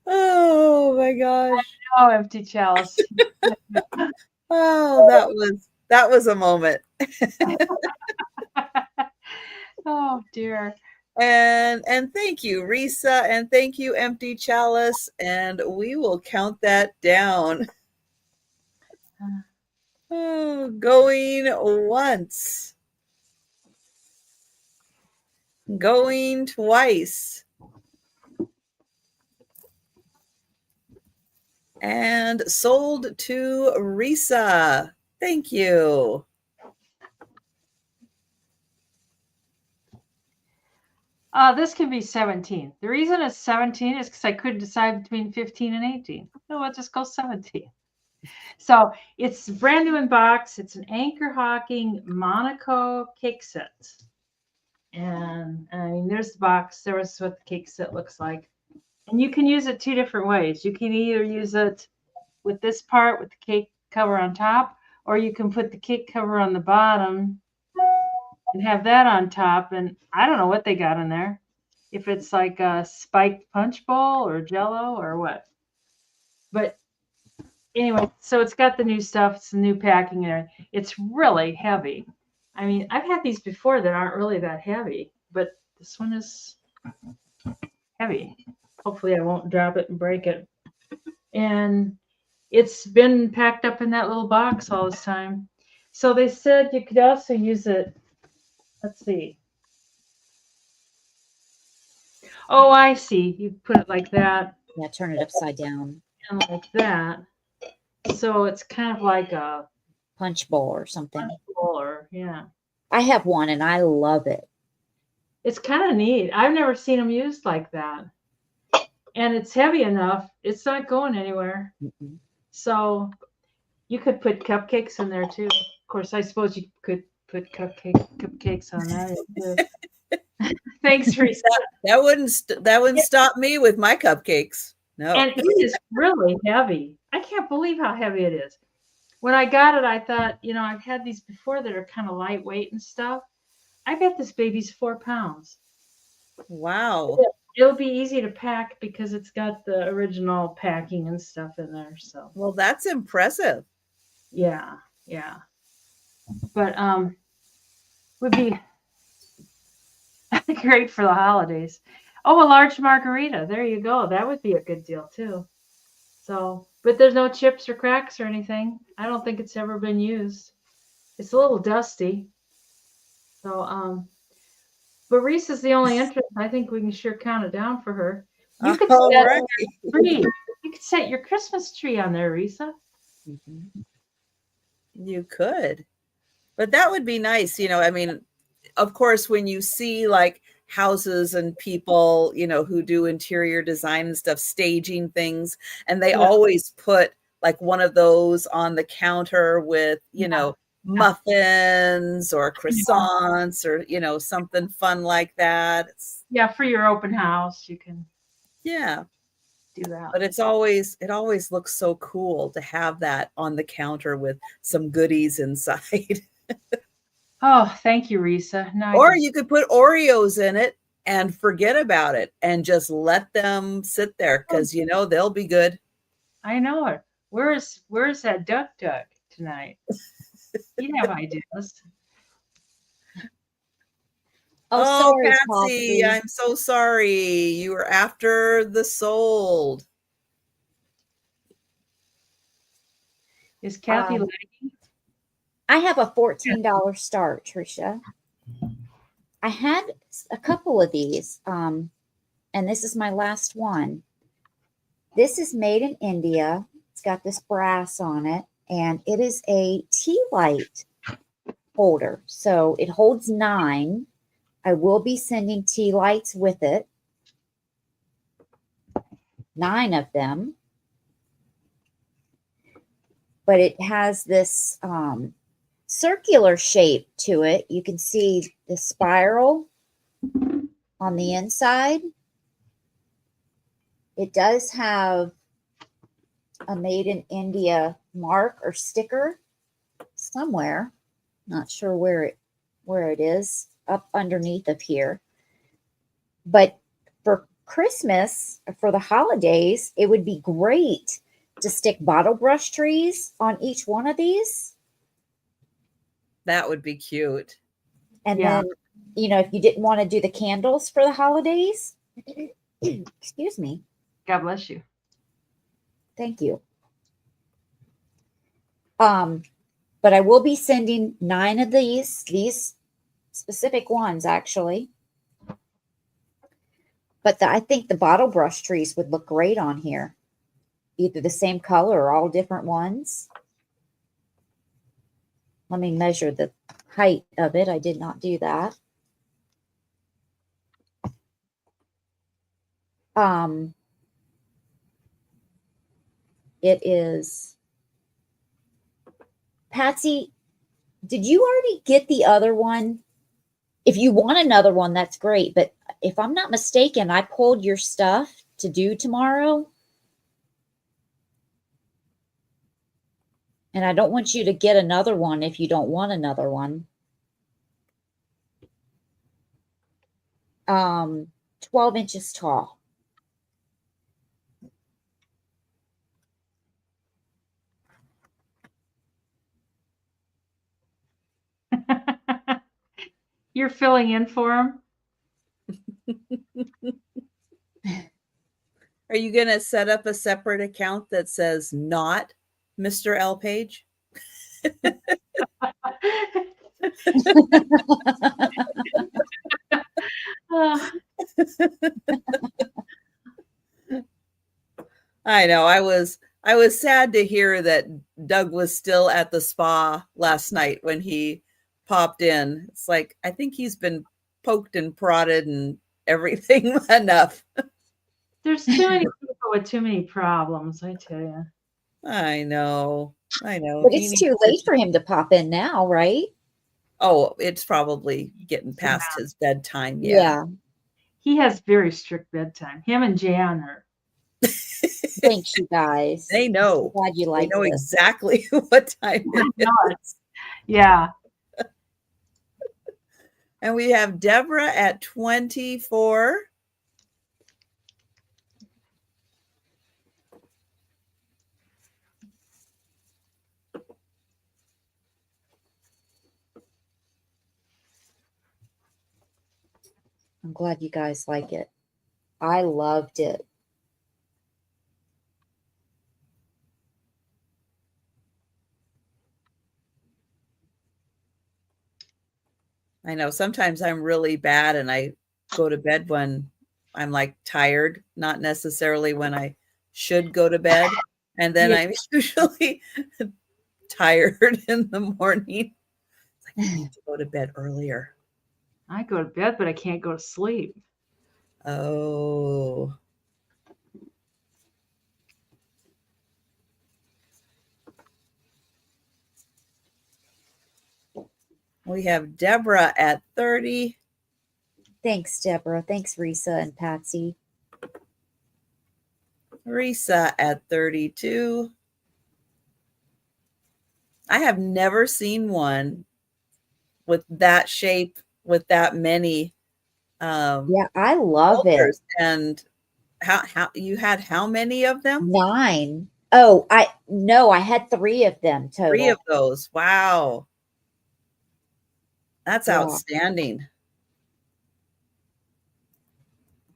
Oh my gosh. Oh, empty chalice. Oh, that was a moment. Oh dear. And thank you, Risa, and thank you, Empty Chalice, and we will count that down. Oh, going once. Going twice. And sold to Risa. Thank you. This can be 17. The reason it's 17 is because I couldn't decide between 15 and 18. No, I'll just go 17. So it's brand new in box. It's an Anchor Hawking Monaco cake set. And I mean, there's the box. There's what the cake set looks like. And you can use it two different ways. You can either use it with this part with the cake cover on top, or you can put the cake cover on the bottom and have that on top. And I don't know what they got in there. If it's like a spiked punch bowl or Jello or what. But anyway, so it's got the new stuff. It's the new packing and everything. It's really heavy. I mean, I've had these before that aren't really that heavy, but this one is heavy. Hopefully I won't drop it and break it. And it's been packed up in that little box all this time. So they said you could also use it. Let's see. Oh, I see. You put it like that. Yeah, turn it upside down. And like that. So it's kind of like a punch bowl or something. Or yeah. I have one and I love it. It's kind of neat. I've never seen them used like that. And it's heavy enough. It's not going anywhere. Mm-mm. So you could put cupcakes in there too. Of course, I suppose you could put cupcakes on that too. Thanks, Risa. That wouldn't stop me with my cupcakes. No. And it is really heavy. I can't believe how heavy it is. When I got it, I thought, I've had these before that are kind of lightweight and stuff. I bet this baby's 4 pounds. Wow. It'll be easy to pack because it's got the original packing and stuff in there. So, well, that's impressive. Yeah. But would be great for the holidays. Oh, a large margarita. There you go. That would be a good deal too. So, but there's no chips or cracks or anything. I don't think it's ever been used. It's a little dusty. So, but Reese is the only entrant. I think we can sure count it down for her. You could set right. tree. You could set your Christmas tree on there, Risa. Mm-hmm. You could. But that would be nice. I mean, of course, when you see like houses and people, who do interior design and stuff, staging things, and they always put like one of those on the counter with, muffins or croissants or, something fun like that. For your open house, you can do that. But it always looks so cool to have that on the counter with some goodies inside. Oh, thank you, Risa. Or you could put Oreos in it and forget about it and just let them sit there because they'll be good. I know it. Where's that duck tonight? You have ideas. Oh, sorry, Patsy, Poppy. I'm so sorry. You were after the sold. Is Kathy lagging? I have a $14 start, Tricia. I had a couple of these, and this is my last one. This is made in India. It's got this brass on it, and it is a tea light holder. So it holds 9. I will be sending tea lights with it. 9 of them. But it has this circular shape to it. You can see the spiral on the inside. It does have a made in India mark or sticker somewhere. Not sure where it is, up underneath of here. But for Christmas, for the holidays, it would be great to stick bottle brush trees on each one of these. That would be cute. And then, if you didn't want to do the candles for the holidays, excuse me. God bless you. Thank you. But I will be sending 9 of these specific ones, actually. But I think the bottle brush trees would look great on here. Either the same color or all different ones. Let me measure the height of it. I did not do that. It is... Patsy, did you already get the other one? If you want another one, that's great. But if I'm not mistaken, I pulled your stuff to do tomorrow. And I don't want you to get another one if you don't want another one. 12 inches tall. You're filling in for him? Are you going to set up a separate account that says not Mr. L. Page? I know. I was sad to hear that Doug was still at the spa last night when he popped in. It's like I think he's been poked and prodded and everything enough. There's too many people with too many problems, I tell you. I know. I know. But it's too late for him to pop in now, right? Oh, it's probably getting past his bedtime. Yeah. Yeah. He has very strict bedtime. Him and Jan are. Thanks, you guys. They know. I'm glad you like They know this. exactly what time it is. Yeah. And we have Deborah at 24. I'm glad you guys like it. I loved it. I know sometimes I'm really bad and I go to bed when I'm like tired, not necessarily when I should go to bed. And then I'm usually tired in the morning. It's like I need to go to bed earlier. I go to bed, but I can't go to sleep. Oh. We have Deborah at 30. Thanks, Deborah. Thanks, Risa and Patsy. Risa at 32. I have never seen one with that shape, with that many. Yeah, I love it. And how you had how many of them? 9. Oh, I had 3 of them total. 3 of those. Wow. That's outstanding.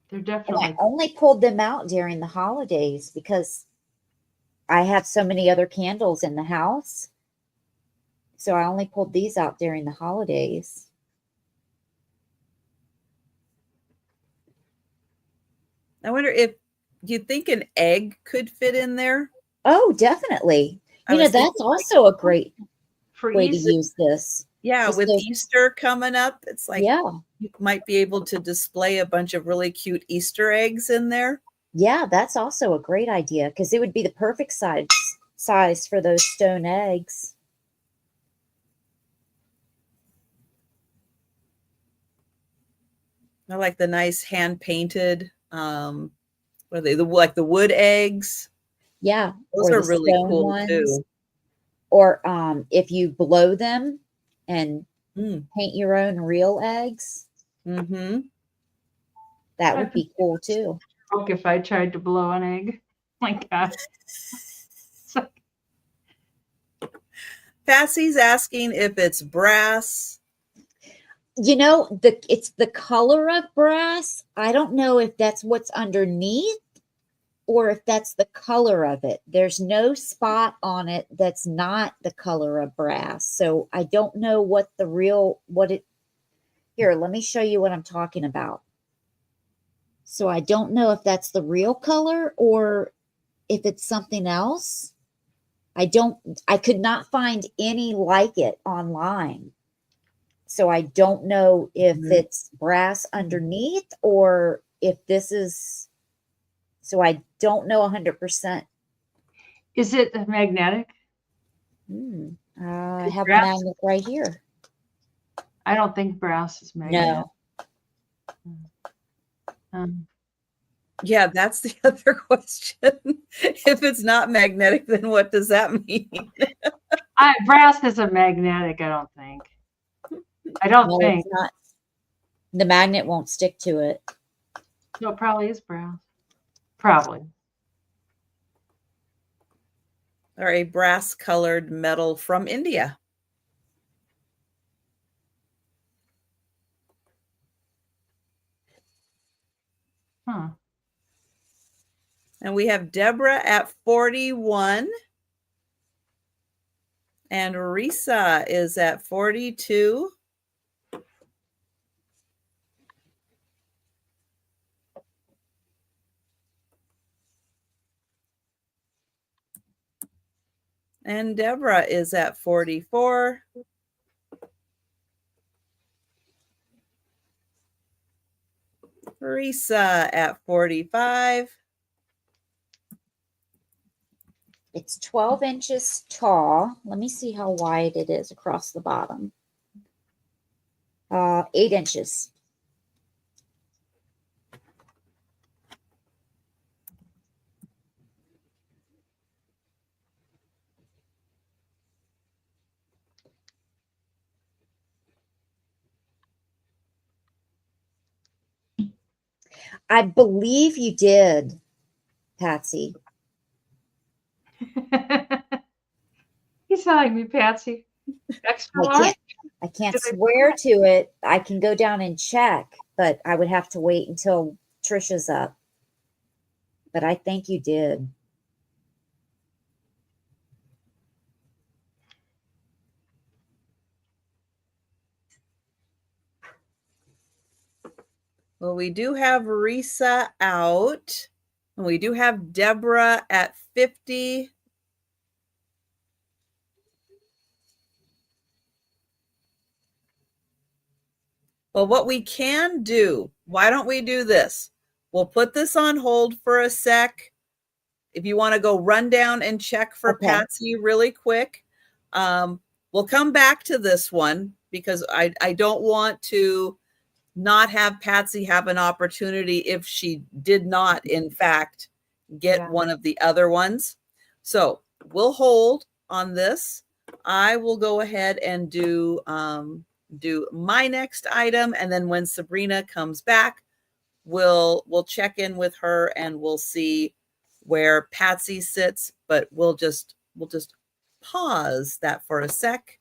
They're definitely. And I only pulled them out during the holidays because I have so many other candles in the house. So I only pulled these out during the holidays. I wonder if you think an egg could fit in there? Oh, definitely. You know, that's also a great way to use this. Yeah, Just with Easter coming up, it's like you might be able to display a bunch of really cute Easter eggs in there. Yeah, that's also a great idea because it would be the perfect size for those stone eggs. I like the nice hand painted, what are they? Like the wood eggs. Yeah, those are really cool too. Or if you blow them and paint your own real eggs, that would be cool too. If I tried to blow an egg, my God. Patsy's asking if it's brass. You know, it's the color of brass. I don't know if that's what's underneath or if that's the color of it. There's no spot on it that's not the color of brass. So I don't know what here, let me show you what I'm talking about. So I don't know if that's the real color or if it's something else. I could not find any like it online. So I don't know if it's brass underneath or if this is, so I don't know 100%. Is it magnetic? I have a magnet right here. I don't think brass is magnetic. No. Yeah, that's the other question. If it's not magnetic, then what does that mean? Brass isn't magnetic, I don't think. I don't think. It's not. The magnet won't stick to it. No, it probably is brass. Probably. Or a brass colored metal from India. And we have Deborah at 41. And Risa is at 42. And Deborah is at 44. Risa at 45. It's 12 inches tall. Let me see how wide it is across the bottom. 8 inches. I believe you did, Patsy. He's telling me, Patsy. Extra large? I can't swear to it. I can go down and check, but I would have to wait until Trisha's up. But I think you did. Well, we do have Risa out. And we do have Deborah at 50. Well, what we can do, why don't we do this? We'll put this on hold for a sec. If you want to go run down and check for Patsy really quick. We'll come back to this one because I don't want to not have Patsy have an opportunity if she did not, in fact, get one of the other ones. So we'll hold on this. I will go ahead and do my next item, and then when Sabrina comes back, we'll check in with her and we'll see where Patsy sits. But we'll just pause that for a sec.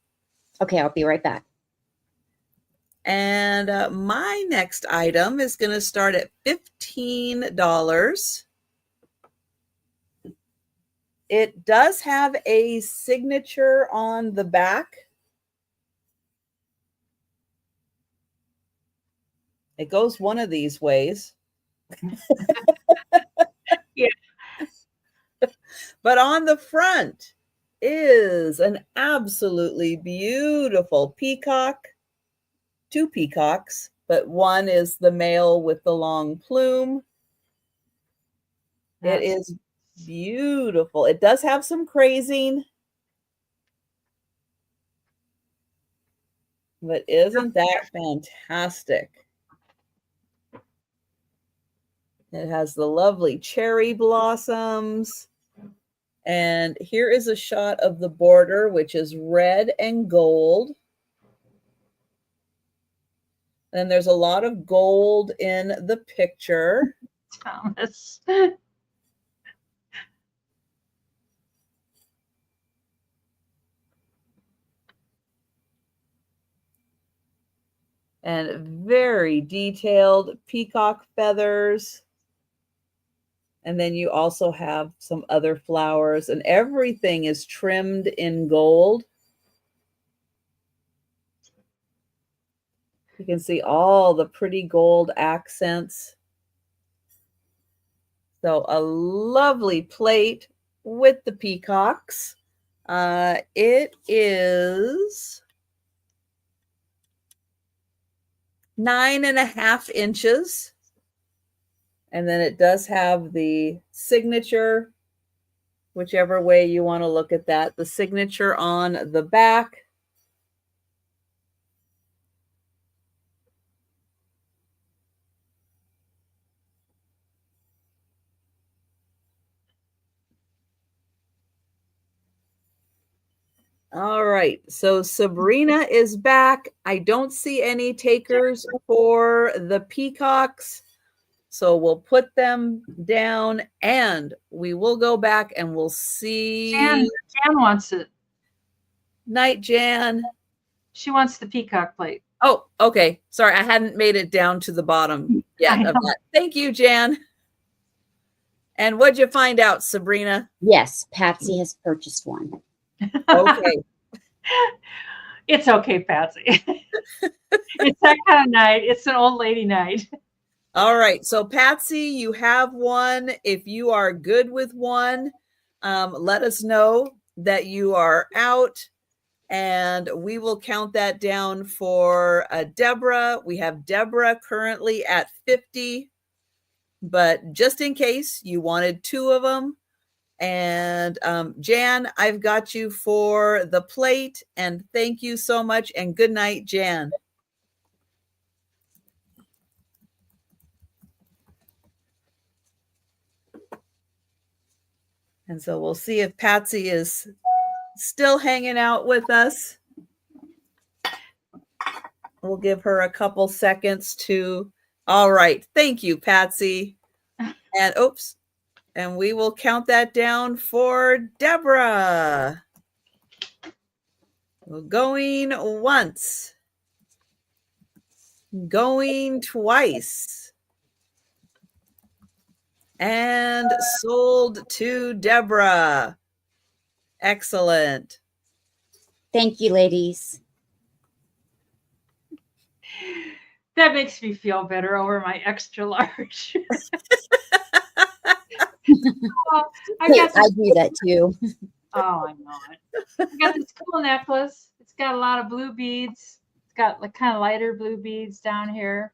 Okay, I'll be right back. And my next item is going to start at $15. It does have a signature on the back. It goes one of these ways. Yeah. But on the front is an absolutely beautiful peacock. 2 peacocks, but one is the male with the long plume. It is beautiful. It does have some crazing, but isn't that fantastic? It has the lovely cherry blossoms. And here is a shot of the border, which is red and gold. And there's a lot of gold in the picture. Thomas. And very detailed peacock feathers. And then you also have some other flowers, and everything is trimmed in gold. You can see all the pretty gold accents. So a lovely plate with the peacocks. It is 9.5 inches. And then it does have the signature, whichever way you want to look at that, the signature on the back. All right, so Sabrina is back. I don't see any takers for the peacocks, so we'll put them down and we will go back and we'll see. Jan wants it. Night, Jan. She wants the peacock plate. Oh, okay. Sorry, I hadn't made it down to the bottom yet of that. Thank you, Jan. And what'd you find out, Sabrina? Yes, Patsy has purchased one. Okay. It's okay, Patsy. It's that kind of night. It's an old lady night. All right. So, Patsy, you have one. If you are good with one, let us know. that you are out, and we will count that down for Deborah. We have Deborah currently at 50, but just in case you wanted 2 of them. And Jan, I've got you for the plate, and thank you so much, and good night, Jan. And so we'll see if Patsy is still hanging out with us. We'll give her a couple seconds to. All right. Thank you, Patsy. And oops. And we will count that down for Deborah. Going once. Going twice. And sold to Deborah. Excellent. Thank you, ladies. That makes me feel better over my extra large. I do that too. Oh, I know it. I got this cool necklace. It's got a lot of blue beads. It's got like kind of lighter blue beads down here.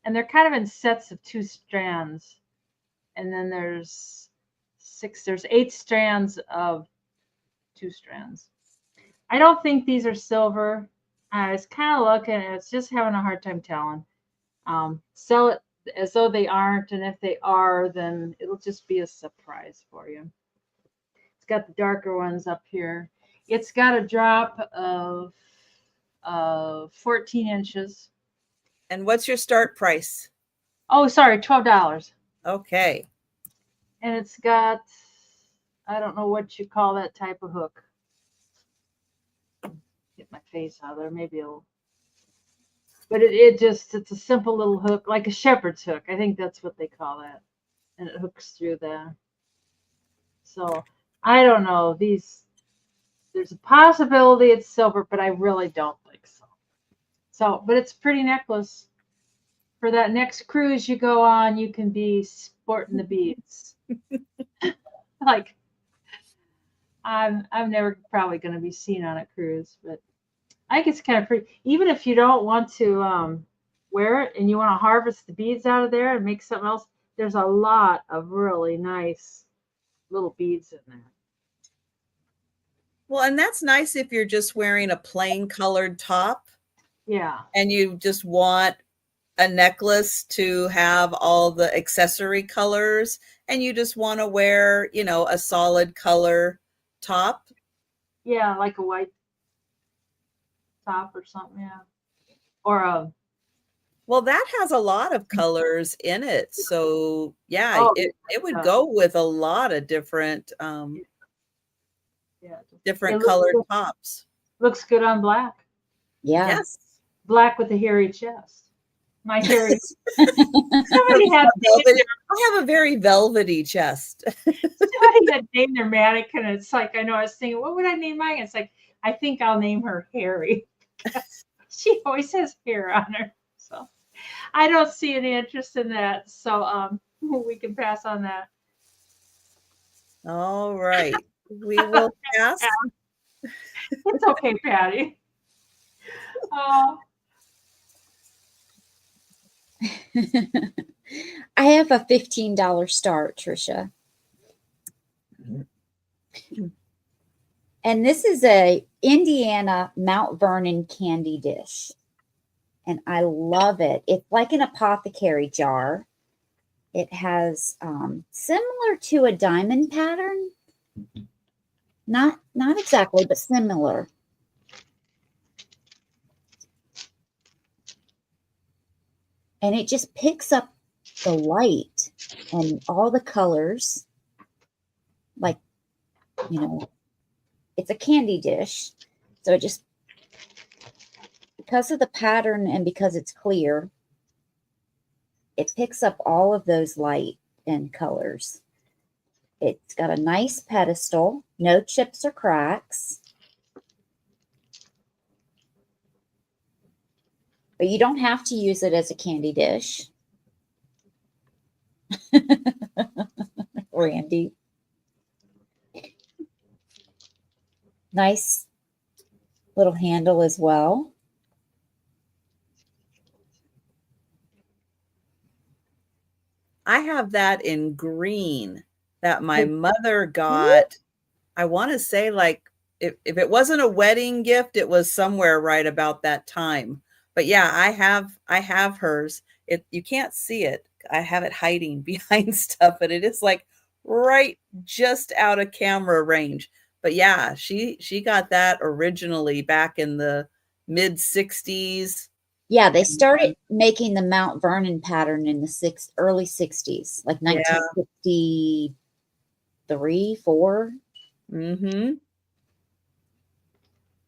And they're kind of in sets of 2 strands. And then there's 8 strands of 2 strands. I don't think these are silver. I was kind of looking and it's just having a hard time telling. Sell it as though they aren't, and if they are, then it'll just be a surprise for you. It's got the darker ones up here. It's got a drop of 14 inches. And what's your start price? Oh, sorry, $12. Okay. And it's got, I don't know what you call that type of hook. Get my face out of there, maybe it'll. But it's a simple little hook, like a shepherd's hook. I think that's what they call that. And it hooks through there. So I don't know. There's a possibility it's silver, but I really don't think so. So, but it's a pretty necklace. For that next cruise you go on, you can be sporting the beads. Like, I'm never probably going to be seen on a cruise, but I think it's kind of pretty. Even if you don't want to wear it and you want to harvest the beads out of there and make something else, there's a lot of really nice little beads in there. Well, and that's nice if you're just wearing a plain colored top. Yeah. And you just want a necklace to have all the accessory colors, and you just want to wear, a solid color top. Yeah, like a white top or something, yeah. Or a. Well, that has a lot of colors in it. So yeah, it would go with a lot of different different colored tops. Looks good on black. Yeah. Yes. Black with a hairy chest. My hairy. Somebody had I have a very velvety chest. Somebody had named their mannequin, and it's like, I know I was thinking, what would I name mine? It's like, I think I'll name her Harry. She always has hair on her. So I don't see any interest in that. So we can pass on that. All right. We will pass. It's okay, Patty. I have a $15 start, Tricia. And this is a Indiana Mount Vernon candy dish. And I love it. It's like an apothecary jar. It has similar to a diamond pattern. Not exactly, but similar. And it just picks up the light and all the colors. Like, it's a candy dish. So it just, because of the pattern and because it's clear, it picks up all of those light and colors. It's got a nice pedestal, no chips or cracks. But you don't have to use it as a candy dish. Randy. Nice little handle as well. I have that in green that my mother got. I want to say like if it wasn't a wedding gift, it was somewhere right about that time. But yeah, I have hers. You can't see it. I have it hiding behind stuff, but it is like right just out of camera range. But yeah, she got that originally back in the mid 60s. Yeah, they started making the Mount Vernon pattern in the early 60s, like Yeah. 1963, 4. Mm-hmm.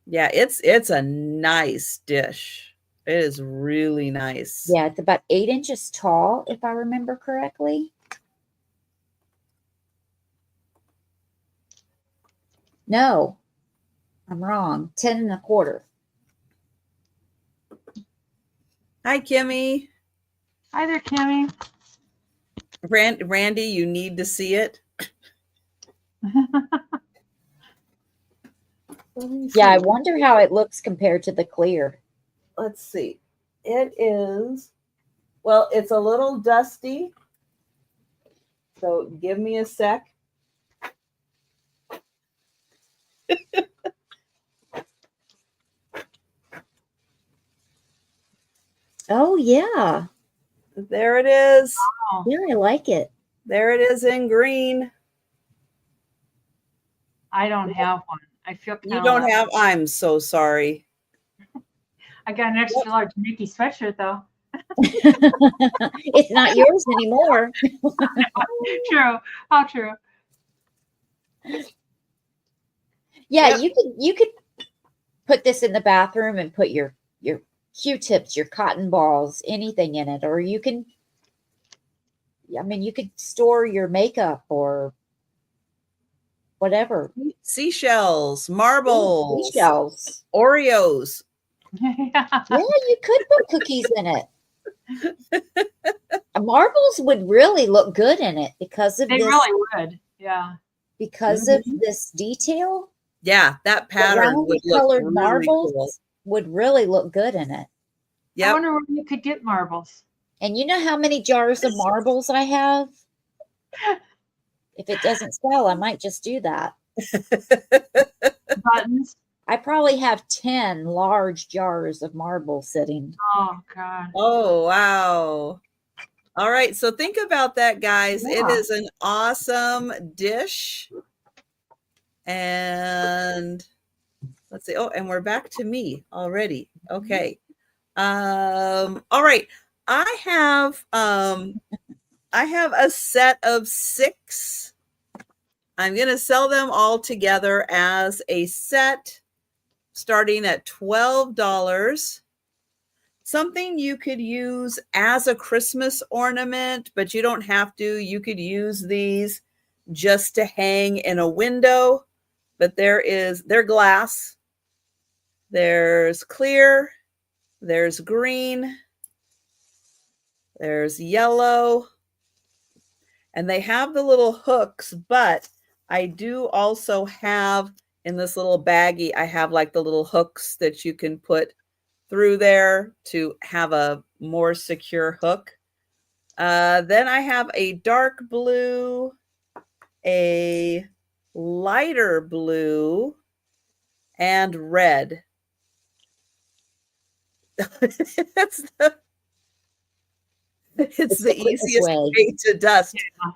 Yeah, it's a nice dish. It is really nice. Yeah, it's about 8 inches tall, if I remember correctly. No, I'm wrong. 10 1/4. Hi, Kimmy. Hi there, Kimmy. Randy, you need to see it. Yeah, I wonder how it looks compared to the clear. Let's see. It is, well, it's a little dusty. So give me a sec. Oh, yeah. There it is. Oh, Yeah, I like it. There it is in green. I don't have one. I feel kind You of don't left. have, I'm so sorry. I got an extra large Mickey sweatshirt though. It's not yours anymore. True. How true. Yeah, Yep. you could put this in the bathroom and put your Q-tips, your cotton balls, anything in it, or you can, I mean, you could store your makeup or whatever. Seashells, marbles, Seashells. Oreos. Yeah. Yeah, you could put cookies in it. Marbles would really look good in it because of They this. really would. Yeah. Because of this detail. Yeah, that pattern would look colored really marbles cool. would really look good in it. I Yep. wonder where you could get marbles. And you know how many jars of marbles I have? If it doesn't sell, I might just do that. Buttons. I probably have 10 large jars of marble sitting. Oh God. Oh, wow. All right. So think about that, guys. Yeah. It is an awesome dish. And let's see. Oh, and we're back to me already. Okay. All right. I have a set of 6. I'm going to sell them all together as a set starting at $12. Something you could use as a Christmas ornament, but you don't have to. You could use these just to hang in a window, but they're glass. There's clear, there's green, there's yellow, and they have the little hooks, but I do also have in this little baggie, I have like the little hooks that you can put through there to have a more secure hook. Then I have a dark blue, a lighter blue, and red. It's the easiest way to dust. Yeah.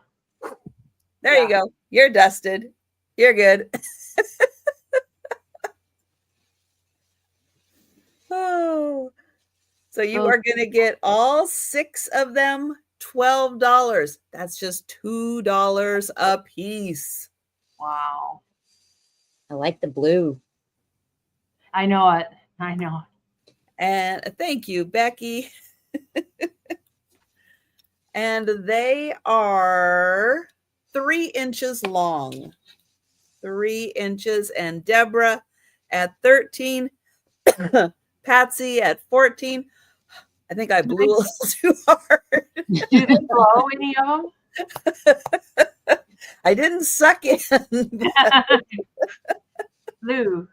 There you go. You're dusted. You're good. Oh, so you are going to get all 6 of them, $12. That's just $2 a piece. Wow. I like the blue. I know it. I know. And thank you, Becky. And they are 3 inches long. 3 inches. And Deborah at 13. Patsy at 14. I think I blew a little too hard. Do they blow any of them? I didn't suck in. blue.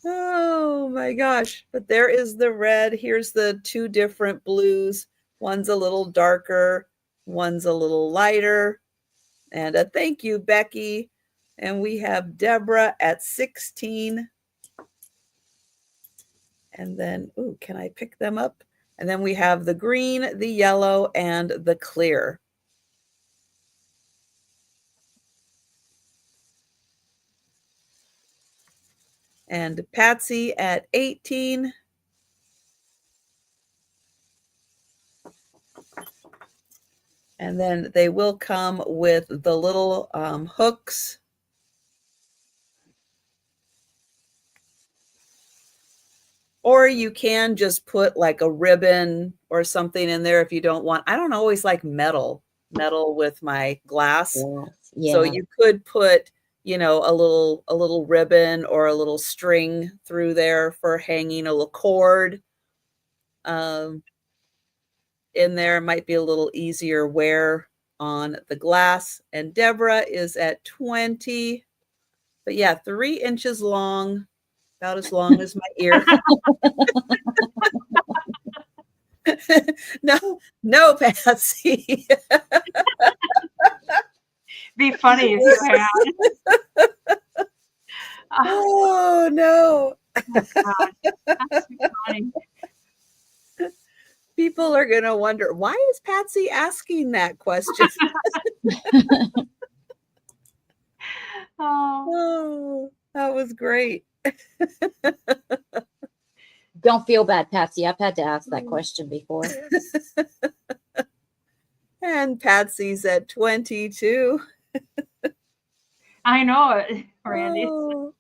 Oh my gosh. But there is the red. Here's the two different blues. One's a little darker, one's a little lighter. And a thank you, Becky. And we have Deborah at 16. And then, ooh, can I pick them up? And then we have the green, the yellow, and the clear. And Patsy at 18. And then they will come with the little hooks. Or you can just put like a ribbon or something in there if you don't want. I don't always like metal with my glass. Yeah. So you could put, you know, a little ribbon or a little string through there for hanging, a little cord in there. It might be a little easier wear on the glass. And Deborah is at 20. But yeah, 3 inches long, about as long as my ear. No, Patsy. Be funny if you had. Oh no. Oh, that's funny. People are going to wonder, why is Patsy asking that question? Oh, that was great. Don't feel bad, Patsy. I've had to ask that question before. And Patsy's at 22. I know it, Randy. Oh.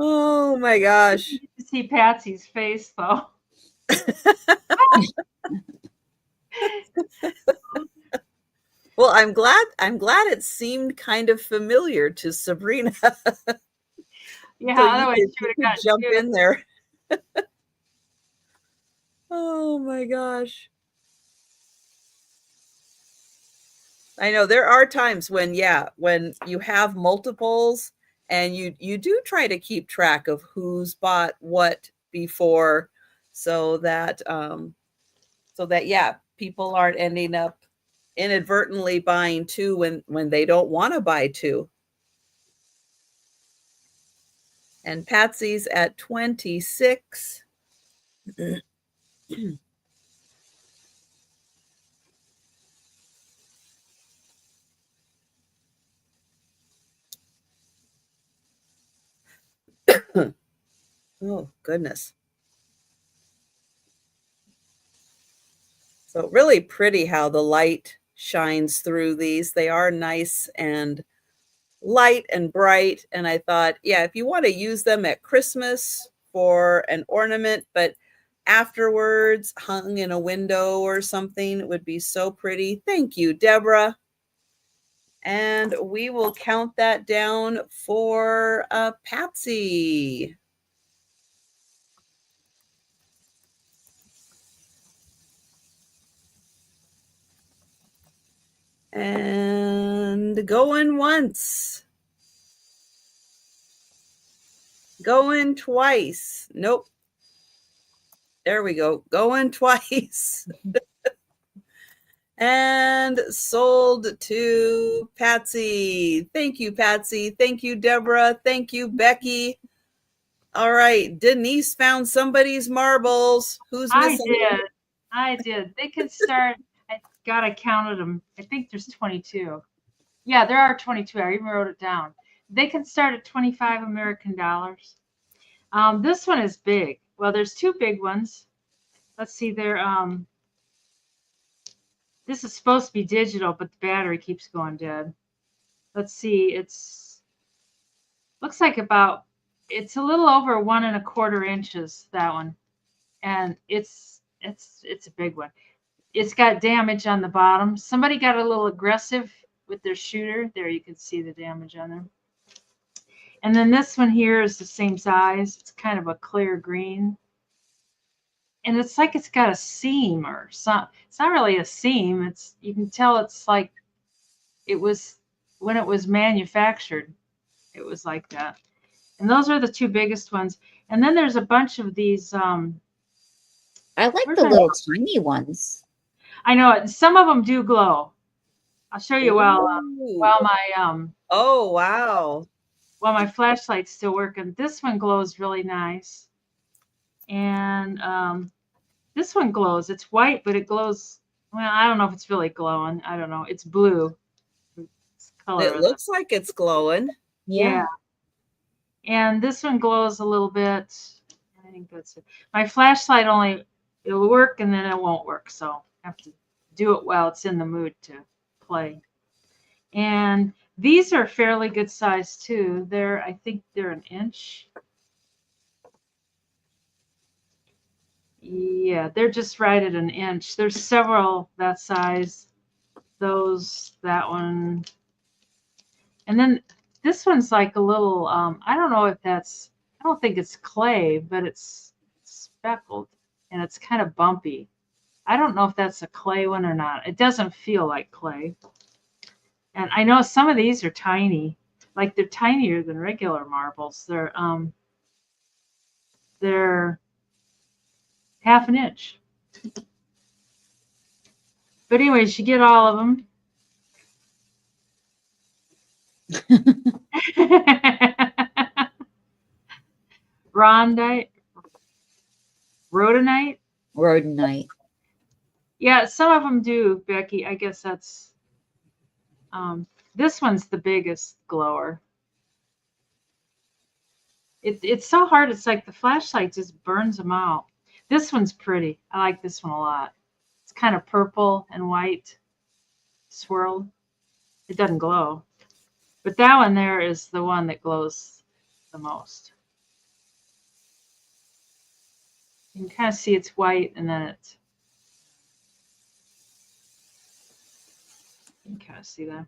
Oh my gosh. You can see Patsy's face though. Well, I'm glad it seemed kind of familiar to Sabrina. Yeah, so otherwise you she would could have jump in there. Oh my gosh. I know there are times when you have multiples and you do try to keep track of who's bought what before so that people aren't ending up inadvertently buying two when they don't want to buy two. And Patsy's at 26. Oh, goodness. So really pretty how the light shines through these. They are nice and light and bright. And I thought, yeah, if you want to use them at Christmas for an ornament, but afterwards hung in a window or something, it would be so pretty. Thank you, Deborah. And we will count that down for Patsy. And going once. Going twice. Nope. There we go. Going twice. And sold to Patsy. Thank you, Patsy. Thank you, Deborah. Thank you, Becky. All right. Denise found somebody's marbles. Who's missing? I did. They can start. I counted them. I think there's 22. Yeah, there are 22. I even wrote it down. They can start at 25 American dollars. This one is big. Well, there's two big ones. Let's see. This is supposed to be digital, but the battery keeps going dead. Let's see. Looks like it's a little over 1¼ inches, that one. And it's a big one. It's got damage on the bottom. Somebody got a little aggressive with their shooter. There you can see the damage on them. And then this one here is the same size. It's kind of a clear green. And it's like it's got a seam or something. It's not really a seam. You can tell it's like it was when it was manufactured, it was like that. And those are the two biggest ones. And then there's a bunch of these. I like the little tiny ones. I know it. Some of them do glow. I'll show you while my Oh wow. While my flashlight's still working. This one glows really nice. And this one glows. It's white, but it glows. Well, I don't know if it's really glowing. I don't know. It's blue. It's color it looks like it's glowing. Yeah. And this one glows a little bit. I think that's it. My flashlight it'll work and then it won't work. So I have to do it while it's in the mood to play. And these are fairly good size too. I think they're an inch. Yeah, they're just right at an inch. There's several that size. That one. And then this one's like a little, I don't know if I don't think it's clay, but it's speckled and it's kind of bumpy. I don't know if that's a clay one or not. It doesn't feel like clay. And I know some of these are tiny, like they're tinier than regular marbles. They're half an inch. But anyways, you get all of them. Rhodonite. Yeah, some of them do, Becky. I guess that's this one's the biggest glower. It's so hard. It's like the flashlight just burns them out. This one's pretty. I like this one a lot. It's kind of purple and white swirled. It doesn't glow. But that one there is the one that glows the most. You can kind of see it's white and then you can kind of see that.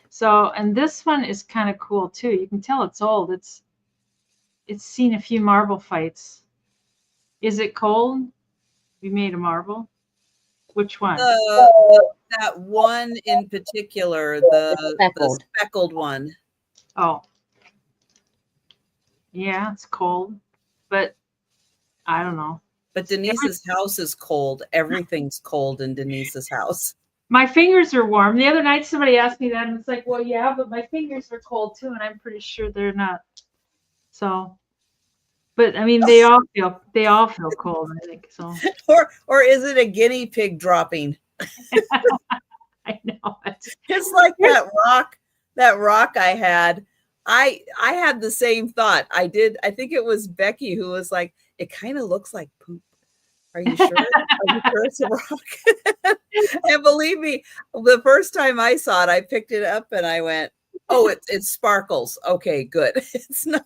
So, and this one is kind of cool too. You can tell it's old. It's seen a few marble fights. Is it cold? We made a marble. Which one? That one in particular, the speckled one. Oh. Yeah, it's cold, but I don't know. But Denise's house is cold. Everything's cold in Denise's house. My fingers are warm. The other night somebody asked me that and it's like, well, yeah, but my fingers are cold too, and I'm pretty sure they're not. So, but I mean, they all feel cold, I think. So, or is it a guinea pig dropping? I know it. It's like that rock I had. I had the same thought. I think it was Becky who was like, it kind of looks like poop. Are you sure? Are you sure it's a rock? And believe me, the first time I saw it, I picked it up and I went, oh, it sparkles. Okay, good. It's not.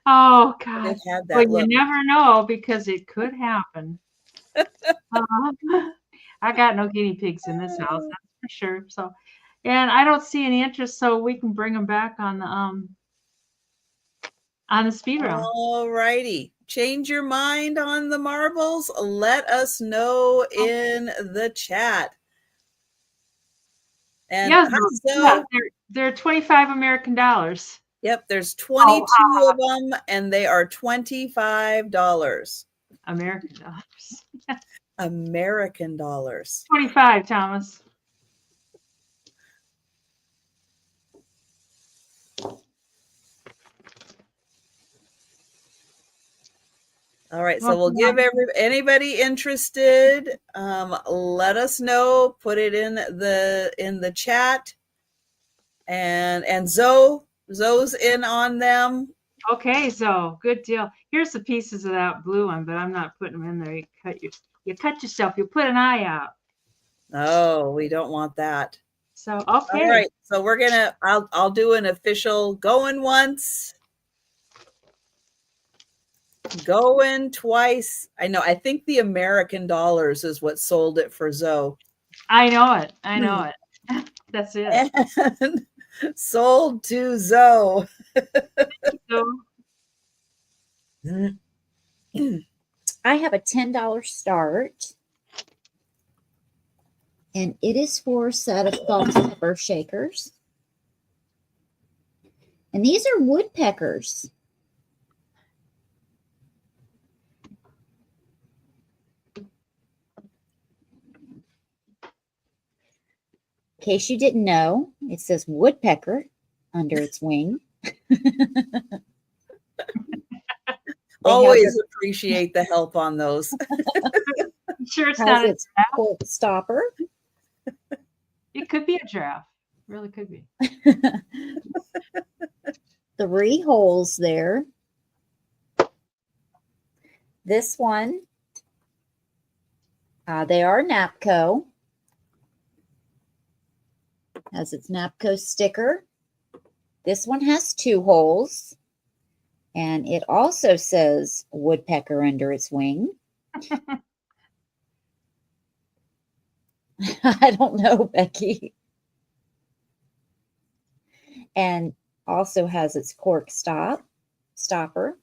Oh, God. It had that well, look. You never know because it could happen. I got no guinea pigs in this house, that's for sure. So, and I don't see any interest, so we can bring them back on the speed round. All righty. Change your mind on the marbles. Let us know in the chat. And yeah, they're 25 American dollars. Yep, there's 22 of them, and they are $25. American dollars. American dollars. 25, Thomas. All right, so we'll give anybody interested, let us know, put it in the chat, and Zoe's in on them. Okay, Zoe, good deal. Here's the pieces of that blue one, but I'm not putting them in there. You cut yourself. You put an eye out. Oh, we don't want that. So okay. All right, so I'll do an official going once. Going twice. I know. I think the American dollars is what sold it for Zoe. I know it. That's it. And sold to Zoe. I have a $10 start. And it is for a set of salt and pepper shakers. And these are woodpeckers. In case you didn't know, it says woodpecker under its wing. Always appreciate the help on those. Sure it's not a its cork stopper. It could be a giraffe. Really could be. 3 holes there. This one, they are NAPCO. Has its NAPCO sticker. This one has 2 holes. And it also says woodpecker under its wing. I don't know, Becky. And also has its cork stopper.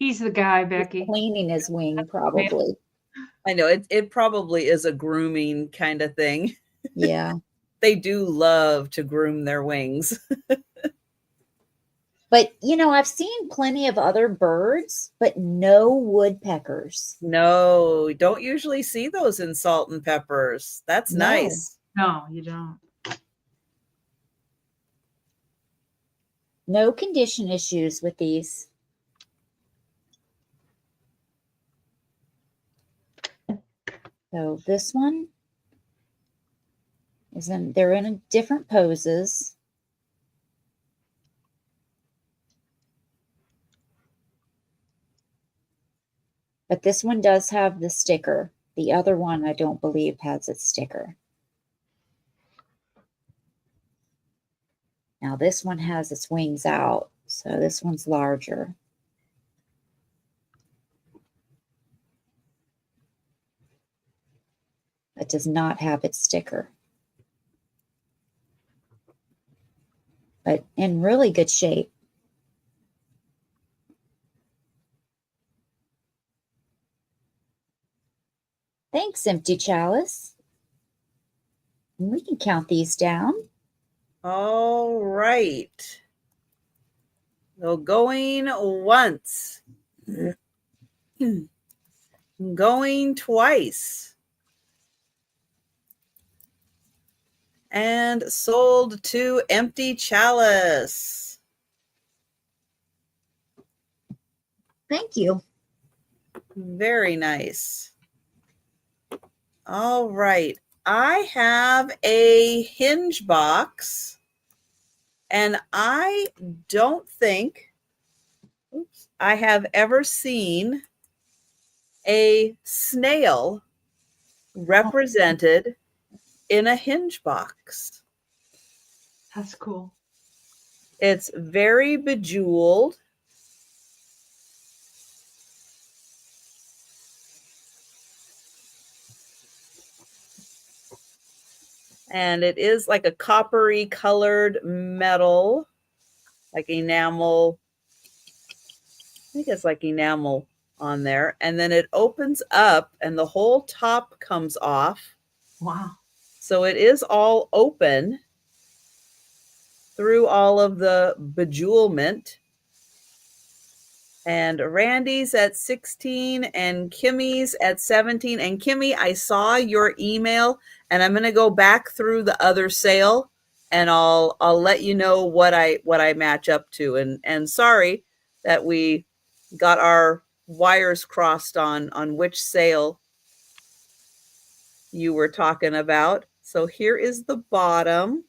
He's the guy, Becky. He's cleaning his wing, probably. I know it probably is a grooming kind of thing. Yeah. They do love to groom their wings. But, you know, I've seen plenty of other birds, but no woodpeckers. No, don't usually see those in salt and peppers. That's nice. No, you don't. No condition issues with these. So this one they're in different poses. But this one does have the sticker. The other one, I don't believe, has its sticker. Now this one has its wings out, so this one's larger. It does not have its sticker. But in really good shape. Thanks, Empty Chalice. And we can count these down. All right. So going once. Going twice. And sold to Empty Chalice. Thank you. Very nice. All right. I have a hinge box, and I don't think I have ever seen a snail represented in a hinge box. That's cool. It's very bejeweled. And it is like a coppery colored metal, like enamel. I think it's like enamel on there. And then it opens up and the whole top comes off. Wow. So it is all open through all of the bejewelment. And Randy's at 16 and Kimmy's at 17. And Kimmy, I saw your email and I'm going to go back through the other sale and I'll let you know what I match up to. And sorry that we got our wires crossed on which sale you were talking about. So here is the bottom.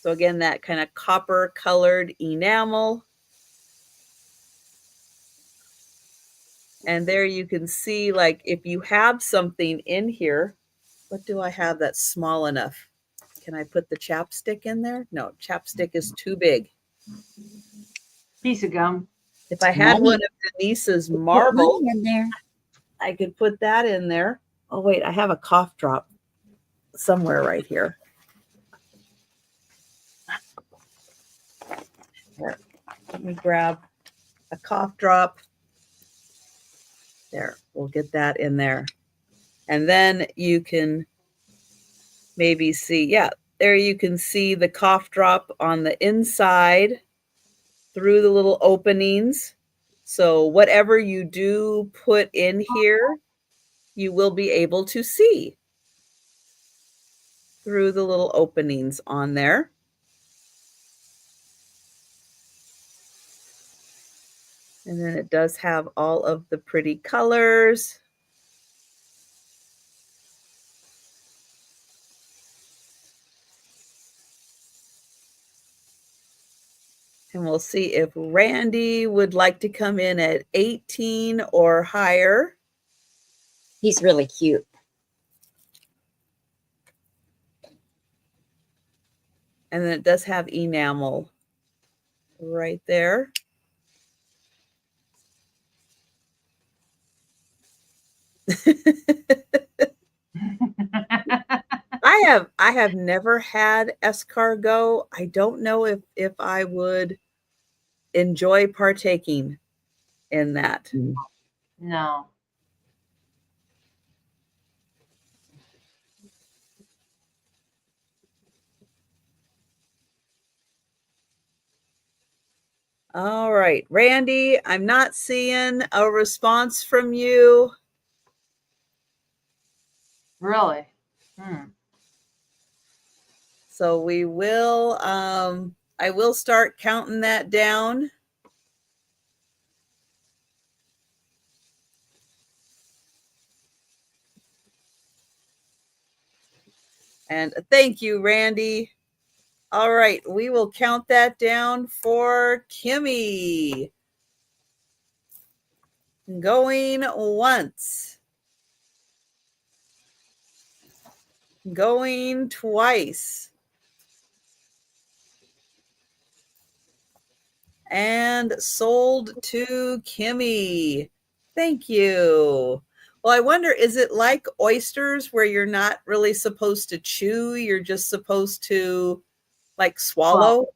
So again, that kind of copper colored enamel. And there you can see, like, if you have something in here, what do I have that's small enough? Can I put the chapstick in there? No, chapstick is too big. Piece of gum. If I had one of Denise's marble, in there, I could put that in there. Oh, wait, I have a cough drop somewhere right here. Here, let me grab a cough drop. There, we'll get that in there. And then you can maybe see, yeah, There you can see the cough drop on the inside through the little openings. So whatever you do put in here, you will be able to see through the little openings on there. And then it does have all of the pretty colors. And we'll see if Randy would like to come in at 18 or higher. He's really cute. And then it does have enamel right there. I have never had escargot. I don't know if I would enjoy partaking in that. No. All right, Randy, I'm not seeing a response from you. Really? So we will, I will start counting that down. And thank you, Randy. All right, we will count that down for Kimmy. Going once. Going twice. And sold to Kimmy. Thank you. Well, I wonder, is it like oysters where you're not really supposed to chew? You're just supposed to like swallow? Well,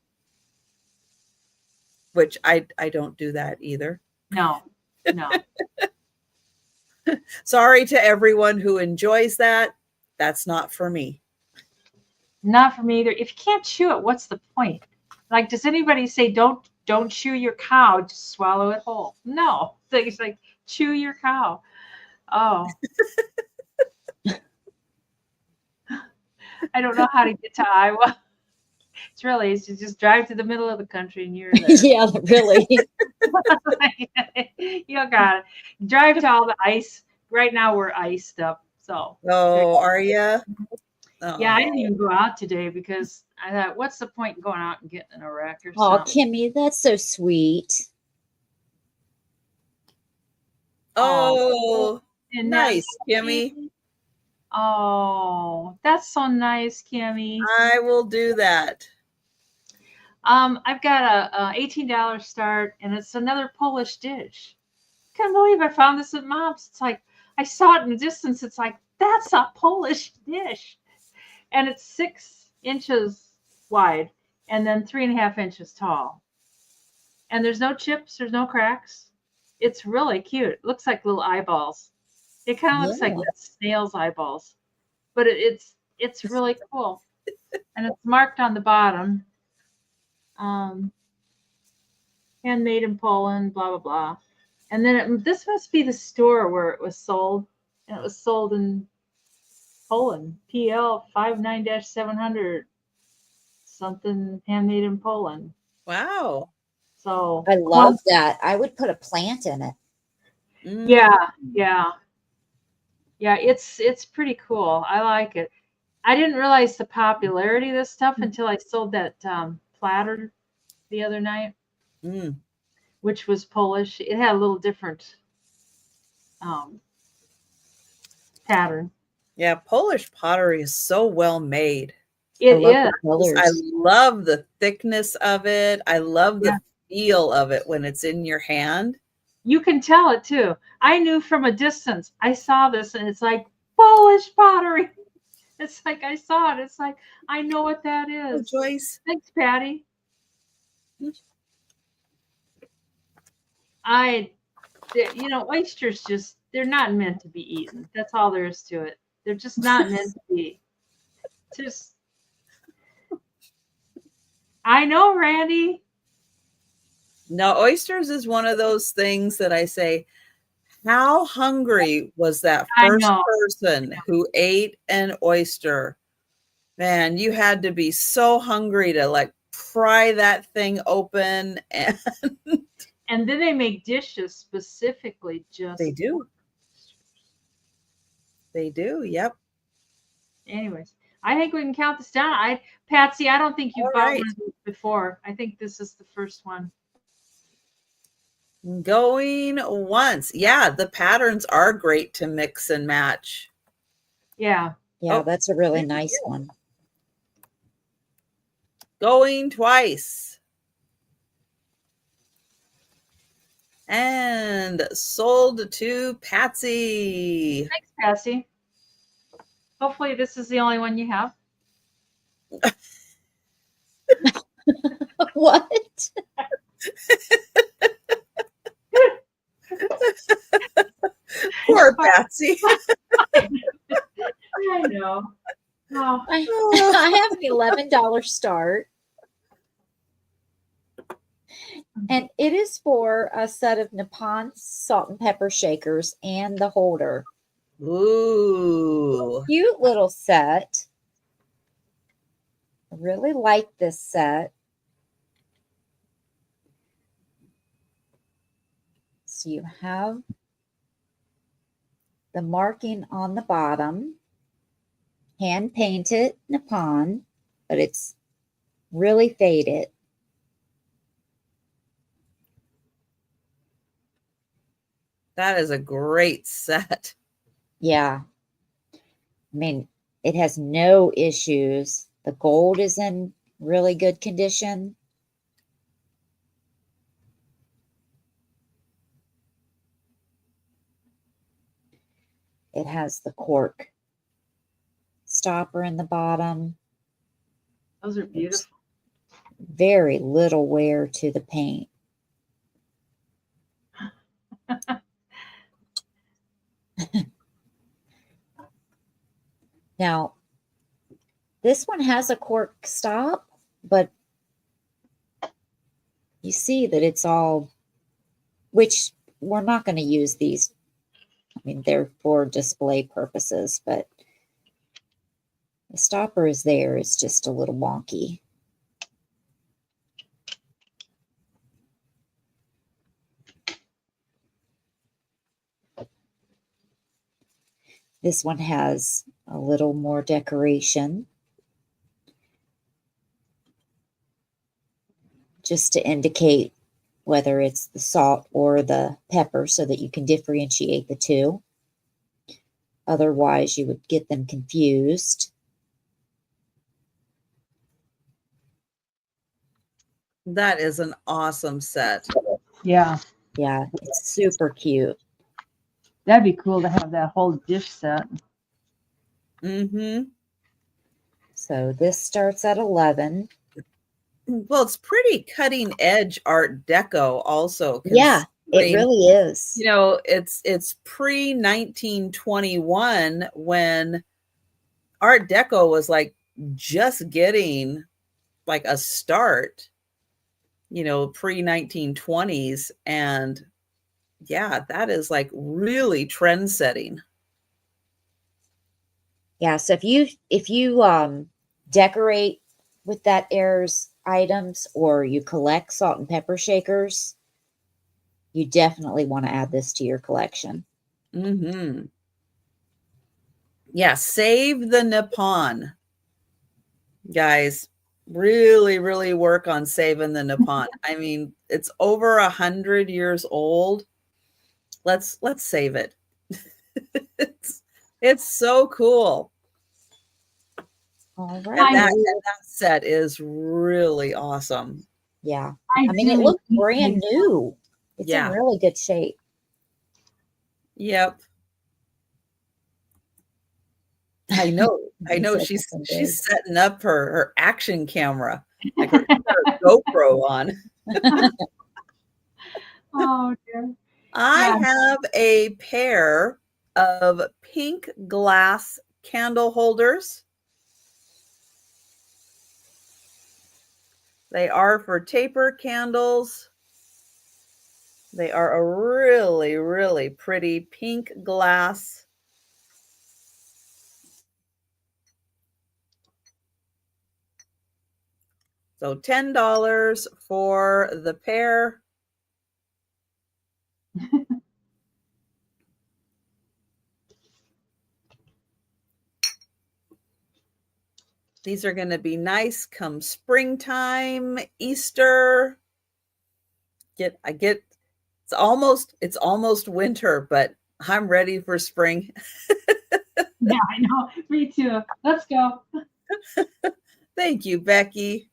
which I don't do that either. No. Sorry to everyone who enjoys that. That's not for me. Not for me either. If you can't chew it, what's the point? Like, does anybody say don't chew your cow, just swallow it whole? No. It's like chew your cow. Oh. I don't know how to get to Iowa. It's just drive to the middle of the country and you're there. Yeah, really. You got it. Drive to all the ice. Right now we're iced up. So. Oh, are you? Oh. Yeah, I didn't even go out today because I thought, what's the point in going out and getting in a wreck or Oh, something? Kimmy, that's so sweet. Oh, and nice, Kimmy. Oh, that's so nice, Kimmy. I will do that. I've got a $18 start, and it's another Polish dish. Can't believe I found this at Mom's. It's like I saw it in the distance. It's like that's a Polish dish, and it's 6 inches wide and then 3.5 inches tall. And there's no chips. There's no cracks. It's really cute. It looks like little eyeballs. It kind of looks like snail's eyeballs, but it's really cool, and it's marked on the bottom. Handmade in Poland, blah blah blah. And then this must be the store where it was sold, and it was sold in Poland. PL 59-700 something, handmade in Poland. Wow. So I love that. I would put a plant in it. Yeah. It's pretty cool. I like it. I didn't realize the popularity of this stuff until I sold that platter the other night, which was Polish. It had a little different pattern. Yeah, Polish pottery is so well made. It is. I love the thickness of it. I love the feel of it when it's in your hand. You can tell it too. I knew from a distance. I saw this and it's like Polish pottery. It's like I saw it. It's like I know what that is. Oh, Joyce. Thanks, Patty. Oysters they're not meant to be eaten. That's all there is to it. They're just not meant to be. I know, Randy. Now, oysters is one of those things that I say, how hungry was that I first know. person who ate an oyster? Man, you had to be so hungry to like pry that thing open. And And then they make dishes specifically just they do. They do. Yep. anyways. I think we can count this down. Patsy, I don't think you've All bought right. one of these before. I think this is the first one. Going once. Yeah, the patterns are great to mix and match. Yeah. Yeah, Oh, that's a really nice one. Going twice. And sold to Patsy. Thanks, Patsy. Hopefully this is the only one you have. What? Poor Patsy. I know. Oh. I have an $11 start. And it is for a set of Nippon salt and pepper shakers and the holder. Ooh. Cute little set. I really like this set. So you have the marking on the bottom, hand painted Nippon, but it's really faded. That is a great set. Yeah. I mean, it has no issues. The gold is in really good condition. It has the cork stopper in the bottom. Those are beautiful. Very little wear to the paint. Now, this one has a cork stop, but you see that it's all, which we're not going to use these. I mean, they're for display purposes, but the stopper is there. It's just a little wonky. This one has a little more decoration, just to indicate whether it's the salt or the pepper so that you can differentiate the two. Otherwise, you would get them confused. That is an awesome set. Yeah. Yeah, it's super cute. That'd be cool to have that whole dish set. Mm-hmm. So this starts at 11. Well, it's pretty cutting edge Art Deco also. Yeah, it really is. You know, it's pre 1921 when Art Deco was like just getting like a start, you know, pre 1920s. And yeah, that is like really trend setting. Yeah, so if you decorate with that era's items or you collect salt and pepper shakers, you definitely want to add this to your collection. Mm-hmm. Yeah, save the Nippon. Guys, really, really work on saving the Nippon. I mean, it's over 100 years old. Let's save it. it's so cool. All right. And that set is really awesome. Yeah. I mean, it looks brand new. It's in really good shape. Yep. I know. She's setting up her action camera, like her GoPro on. Oh dear. I have a pair of pink glass candle holders. They are for taper candles. They are a really, really pretty pink glass. So $10 for the pair. These are going to be nice come springtime, Easter. It's almost winter, but I'm ready for spring. Yeah, I know. Me too. Let's go. Thank you, Becky.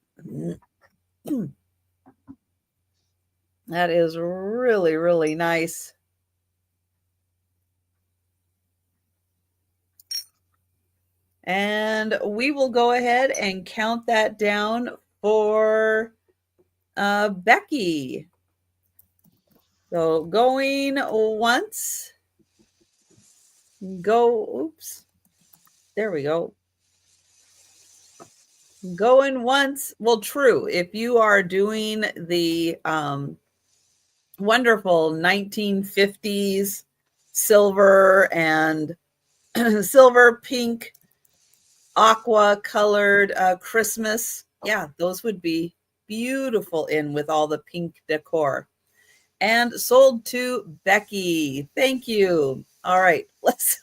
That is really, really nice. And we will go ahead and count that down for Becky. So going once, oops, there we go. Going once, well, true. If you are doing the wonderful 1950s silver and silver, pink, aqua colored Christmas, yeah, those would be beautiful in with all the pink decor. And sold to Becky. Thank you. All right, let's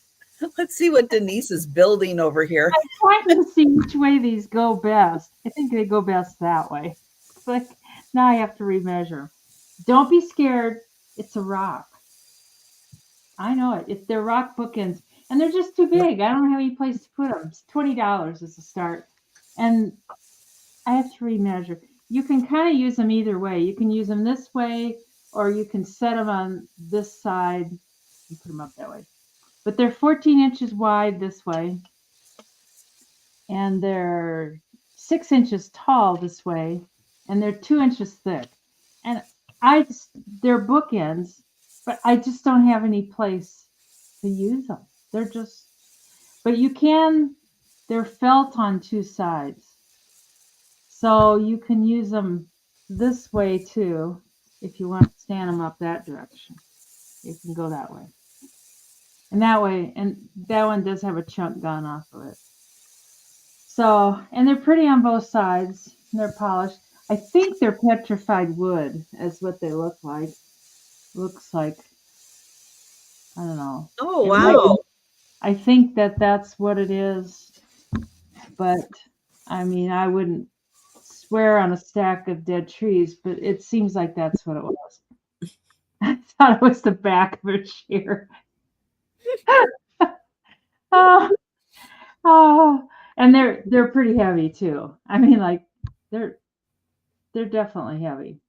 see what Denise is building over here. I'm trying to see which way these go best. I think they go best that way. It's like now I have to remeasure. Don't be scared. It's a rock. I know it. They're rock bookends, and they're just too big. I don't have any place to put them. It's $20 is the start, and I have to remeasure. You can kind of use them either way. You can use them this way, or you can set them on this side and put them up that way. But they're 14 inches wide this way, and they're 6 inches tall this way, and they're 2 inches thick. And they're bookends, but I just don't have any place to use them. But they're felt on two sides. So you can use them this way too. If you want to stand them up that direction, you can go that way. And that one does have a chunk gone off of it. So, and they're pretty on both sides. And they're polished. I think they're petrified wood is what they look like. Looks like, I don't know. Oh, wow. I think that's what it is. But, I mean, I wouldn't swear on a stack of dead trees, but it seems like that's what it was. I thought it was the back of a chair. Oh, and they're pretty heavy too. I mean, like they're definitely heavy,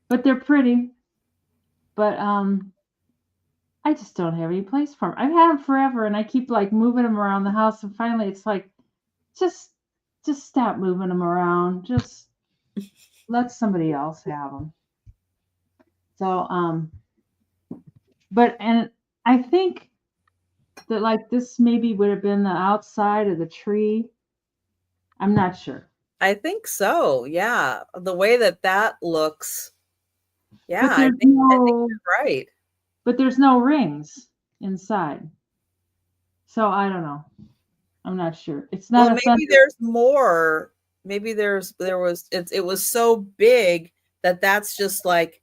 but they're pretty. But I just don't have any place for them. I've had them forever, and I keep like moving them around the house, and finally it's like, just stop moving them around. Just let somebody else have them. So and I think that like this maybe would have been the outside of the tree. I'm not sure. I think so. Yeah. The way that looks. Yeah, I think you're right. But there's no rings inside. So I don't know. I'm not sure. It's not maybe there's more. Maybe it was so big that's just like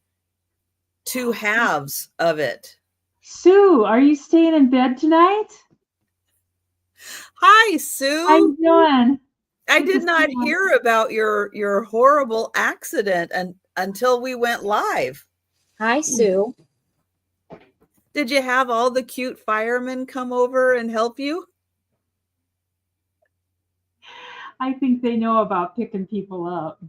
two halves of it. Sue, are you staying in bed tonight? Hi, Sue. How you doing? I did not hear about your horrible accident until we went live. Hi, Sue. Did you have all the cute firemen come over and help you? I think they know about picking people up.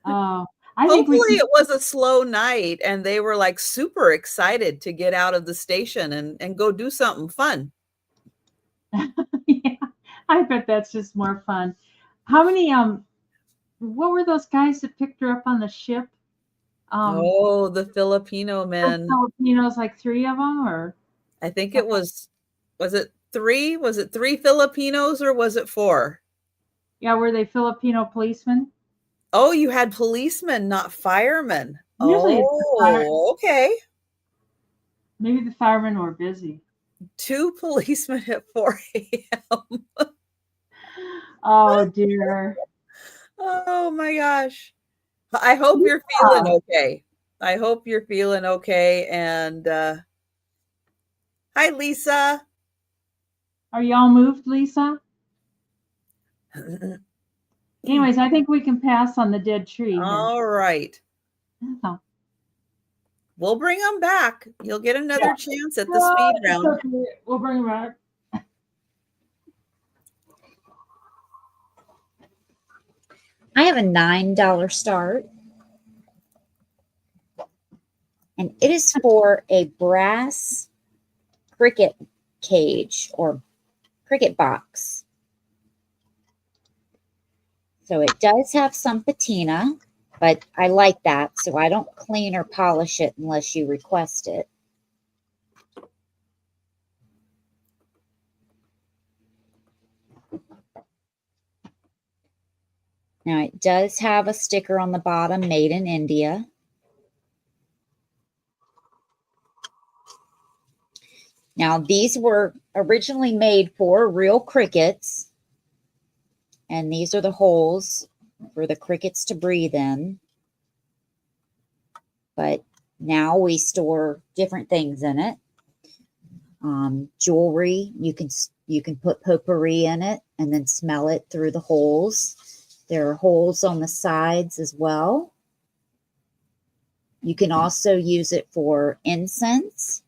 Hopefully it was a slow night and they were like super excited to get out of the station and go do something fun. Yeah, I bet that's just more fun. How many what were those guys that picked her up on the ship? The Filipino men. The Filipinos, like 3 of them, or I think it was it 3? Was it 3 Filipinos or was it 4? Yeah, were they Filipino policemen? Oh, you had policemen, not firemen. Usually it's the fire. Oh, okay. Maybe the firemen were busy. 2 policemen at 4 a.m. Oh dear. Oh my gosh. I hope you're feeling okay. I hope you're feeling okay. And hi, Lisa. Are y'all moved, Lisa? Anyways, I think we can pass on the dead tree here. All right. Oh. We'll bring them back. You'll get another chance at the speed round. Okay. We'll bring them back. I have a $9 start. And it is for a brass cricket cage or cricket box. So it does have some patina, but I like that. So I don't clean or polish it unless you request it. Now it does have a sticker on the bottom, made in India. Now these were originally made for real crickets. And these are the holes for the crickets to breathe in. But now we store different things in it. Jewelry, you can put potpourri in it and then smell it through the holes. There are holes on the sides as well. You can also use it for incense.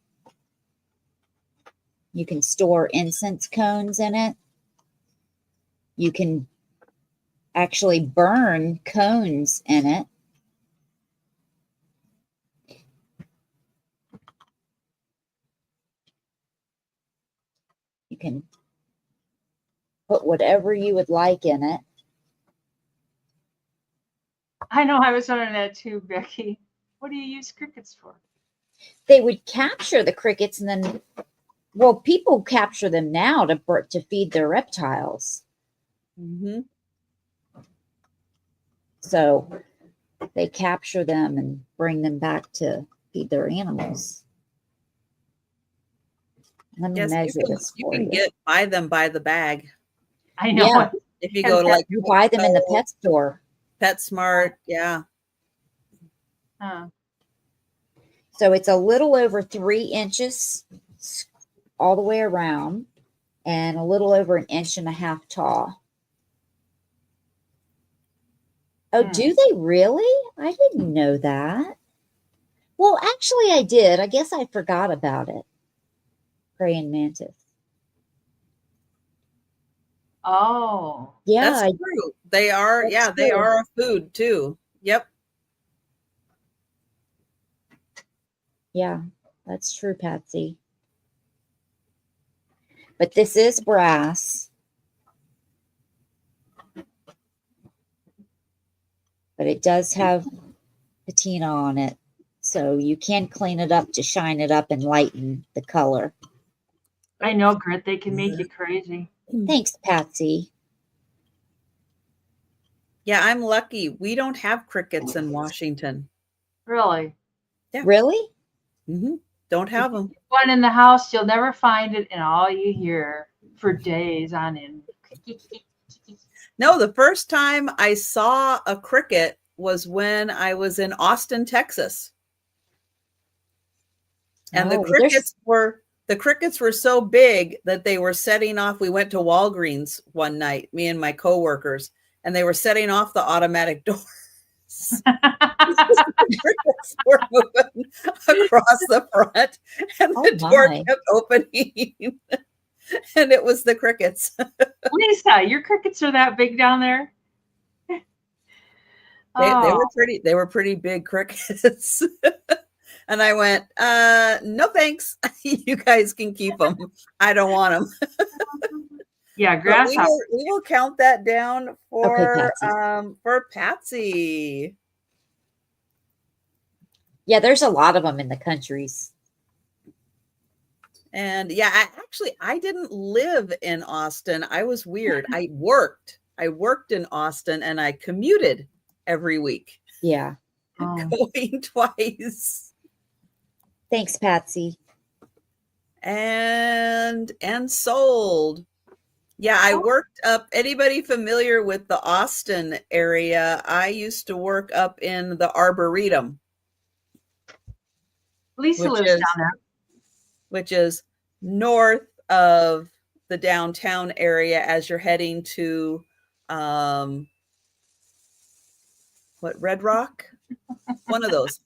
You can store incense cones in it. You can actually burn cones in it. You can put whatever you would like in it. I know, I was wondering that too, Becky. What do you use crickets for? They would capture the crickets and then, well, people capture them now to feed their reptiles. Mm-hmm. So they capture them and bring them back to feed their animals. Let me measure this for you. You can buy them by the bag. I know. Yeah. If you go to like you buy them in the pet store. PetSmart, yeah. So it's a little over 3 inches all the way around and a little over 1.5 inches tall. Oh, do they really? I didn't know that. Well, actually I did. I guess I forgot about it. Praying mantis. Oh. Yeah. That's true. They are, they are a food too. Yep. Yeah, that's true, Patsy. But this is brass. But it does have patina on it. So you can clean it up to shine it up and lighten the color. I know, Grit. They can make you crazy. Thanks, Patsy. Yeah, I'm lucky. We don't have crickets in Washington. Really? Yeah. Really? Mm-hmm. Don't have them. One in the house, you'll never find it, and all you hear for days on end. No, the first time I saw a cricket was when I was in Austin, Texas. And the crickets were so big that they were setting off. We went to Walgreens one night, me and my coworkers, and they were setting off the automatic doors. The crickets were moving across the front, and the door kept opening. And it was the crickets. Lisa, your crickets are that big down there? They were pretty big crickets. And I went, no thanks. You guys can keep them. I don't want them. Yeah, grasshopper. We will count that down for Patsy. Yeah, there's a lot of them in the countries. And yeah, I didn't live in Austin. I was weird. I worked I worked in Austin and I commuted every week. Yeah. Going twice. Thanks, Patsy. And sold. Yeah, I worked up. Anybody familiar with the Austin area? I used to work up in the Arboretum. Lisa lives down there. Which is north of the downtown area as you're heading to Red Rock? One of those.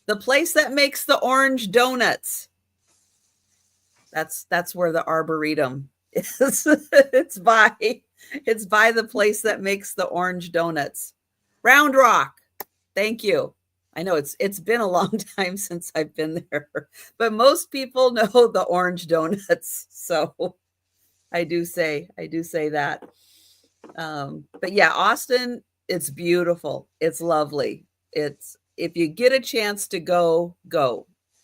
The place that makes the orange donuts. That's where the Arboretum is. It's by the place that makes the orange donuts. Round Rock. Thank you. I know it's been a long time since I've been there, but most people know the orange donuts. So I do say that. But yeah, Austin, it's beautiful. It's lovely. If you get a chance to go.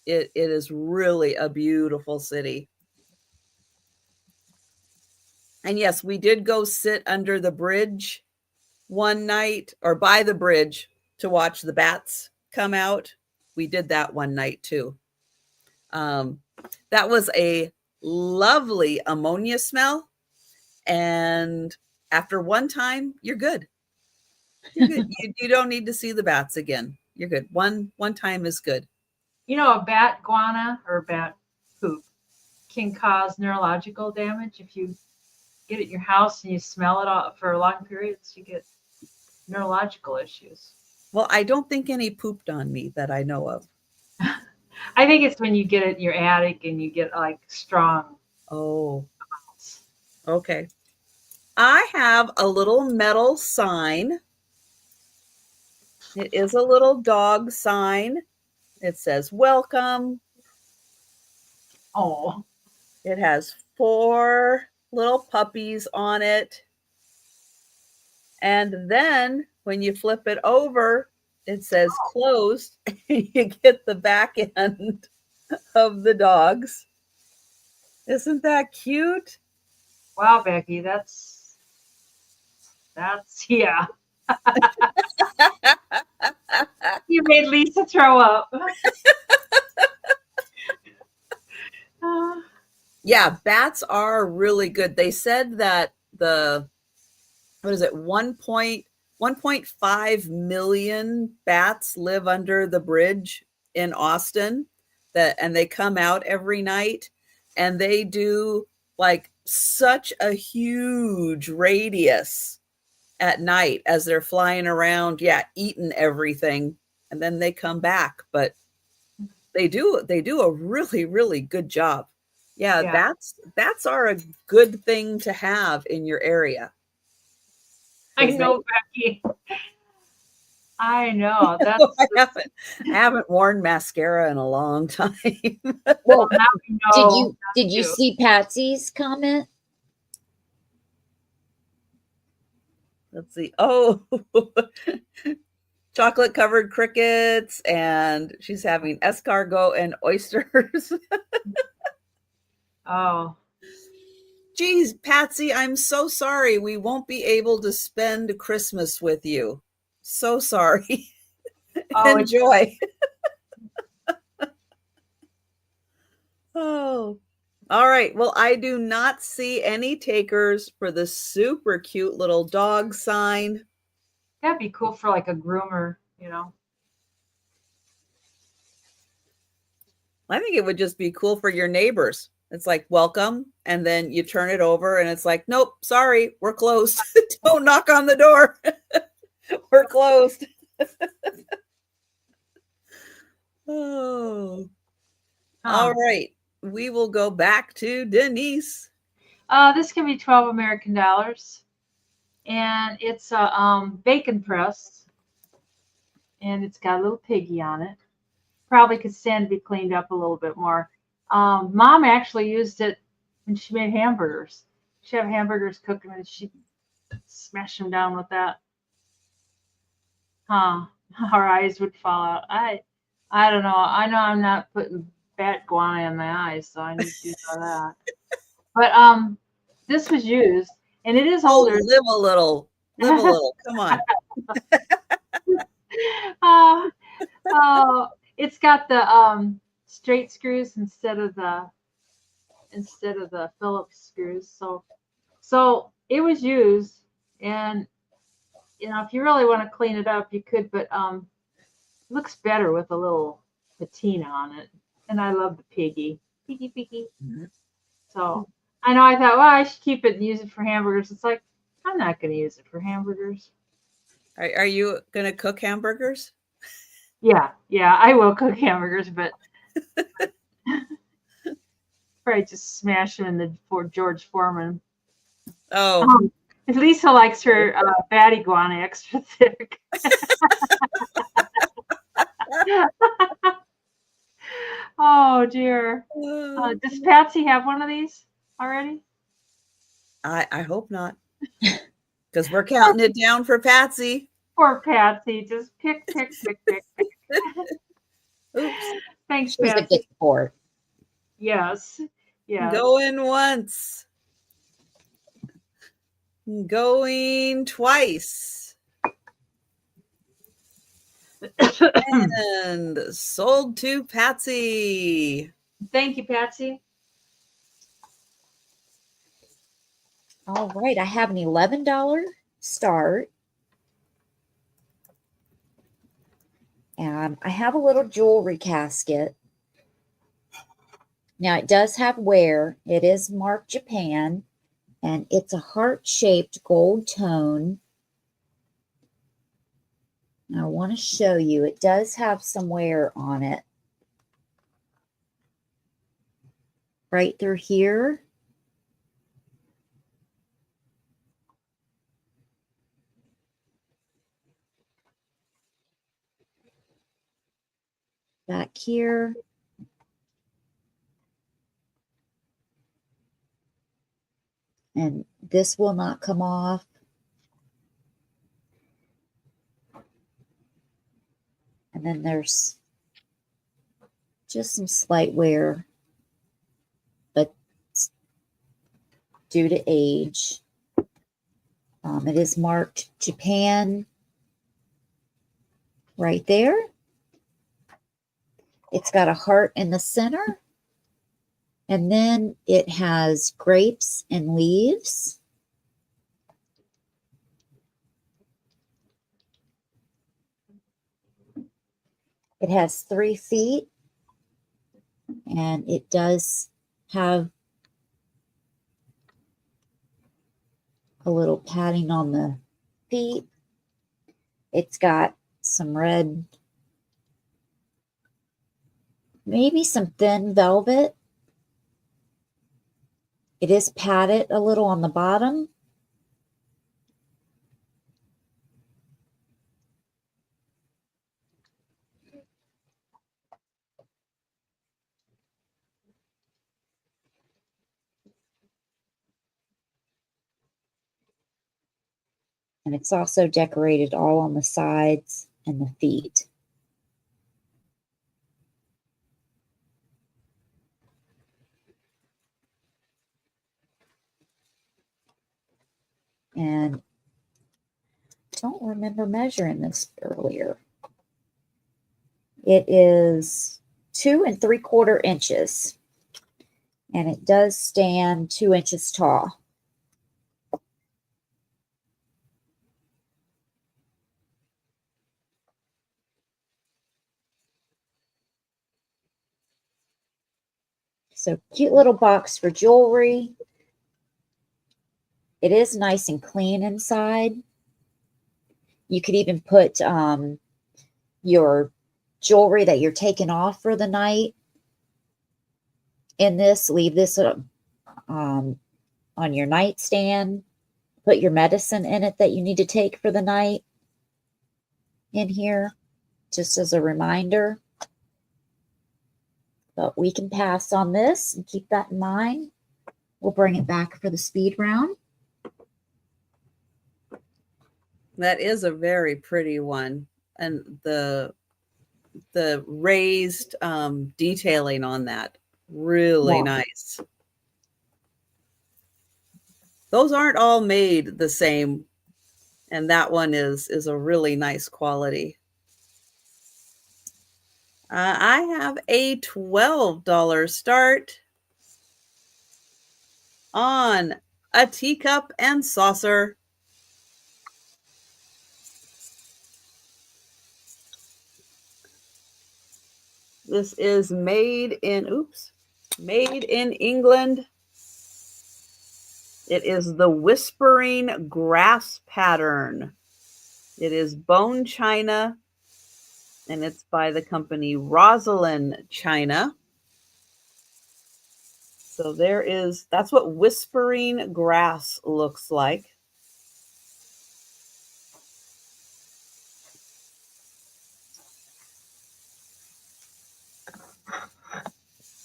It is really a beautiful city. And yes, we did go sit under the bridge one night, or by the bridge, to watch the bats come out. We did that one night too. That was a lovely ammonia smell. And after one time, you're good. You're good. You don't need to see the bats again. You're good. One time is good. You know, a bat guana or bat poop can cause neurological damage. If you get it in your house and you smell it all for long periods, you get neurological issues. Well, I don't think any pooped on me that I know of. I think it's when you get it in your attic and you get like strong. Oh, okay. I have a little metal sign. It is a little dog sign. It says welcome. Oh. It has 4 little puppies on it. And then when you flip it over, it says closed. You get the back end of the dogs. Isn't that cute? Wow, Becky, that's yeah. You made Lisa throw up. Yeah, bats are really good. They said that 1.5 million bats live under the bridge in Austin, and they come out every night, and they do like such a huge radius at night as they're flying around, eating everything, and then they come back. But they do a really, really good job. Yeah. Bats are a good thing to have in your area. I know, Becky. I know. That's I haven't worn mascara in a long time. Well, now we know. Did you see Patsy's comment? Let's see. Oh, chocolate covered crickets, and she's having escargot and oysters. Oh. Geez, Patsy, I'm so sorry. We won't be able to spend Christmas with you. So sorry. Oh, enjoy. Oh, all right. Well, I do not see any takers for the super cute little dog sign. That'd be cool for like a groomer, you know. I think it would just be cool for your neighbors. It's like, welcome. And then you turn it over and it's like, nope, sorry, we're closed. Don't knock on the door. We're closed. Oh. All right. We will go back to Denise. This can be 12 American dollars. And it's a bacon press. And it's got a little piggy on it. Probably could stand to be cleaned up a little bit more. Mom actually used it when she made hamburgers. She'd have hamburgers cooked and she'd smash them down with that. Her eyes would fall out. I don't know. I know I'm not putting bat guano in my eyes, so I need to do that. But this was used, and it is older. Live a little. Live a little. Come on. Oh, it's got the straight screws instead of the Phillips screws. So it was used, and if you really want to clean it up, you could, but it looks better with a little patina on it. And I love the piggy. Mm-hmm. So I know I thought, well, I should keep it and use it for hamburgers. It's like, I'm not going to use it for hamburgers. Are you going to cook hamburgers? Yeah, I will cook hamburgers, but probably just smash them in the George Foreman. Oh. Lisa likes her bad iguana extra thick. Oh dear. Does Patsy have one of these already? I hope not. Because we're counting it down for Patsy. Poor Patsy. Just pick. Oops. Thanks, She's Patsy. a good sport. Yes. Going once. Going twice. And sold to Patsy. Thank you, Patsy. All right, I have an $11 start. And I have a little jewelry casket. Now, it does have wear. It is marked Japan, and it's a heart-shaped gold tone. I want to show you. It does have some wear on it. Right through here. Back here. And this will not come off. And then there's just some slight wear, but due to age. It is marked Japan right there. It's got a heart in the center. And then it has grapes and leaves. It has 3 feet. And it does have a little padding on the feet. It's got some red, maybe some thin velvet. It is padded a little on the bottom. And it's also decorated all on the sides and the feet. And I don't remember measuring this earlier. It is 2 3/4 inches. And it does stand 2 inches tall. So cute little box for jewelry. It is nice and clean inside. You could even put your jewelry that you're taking off for the night in this. Leave this on your nightstand. Put your medicine in it that you need to take for the night in here, just as a reminder. But we can pass on this and keep that in mind. We'll bring it back for the speed round. That is a very pretty one. And the raised detailing on that, really nice. Those aren't all made the same And that one is a really nice quality. I have a $12 start on a teacup and saucer. This is made in England. It is the Whispering Grass pattern. It is bone china, and it's by the company Rosalind China. So that's what Whispering Grass looks like.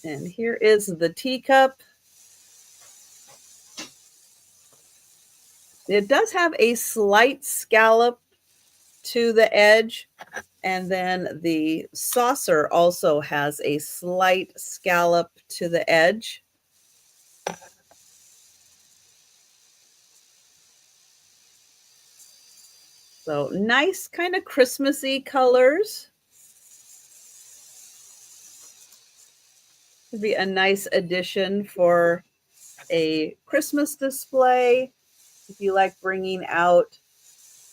And here is the teacup. It does have a slight scallop to the edge, and then the saucer also has a slight scallop to the edge. So nice kind of Christmassy colors. Would be a nice addition for a Christmas display. If you like bringing out,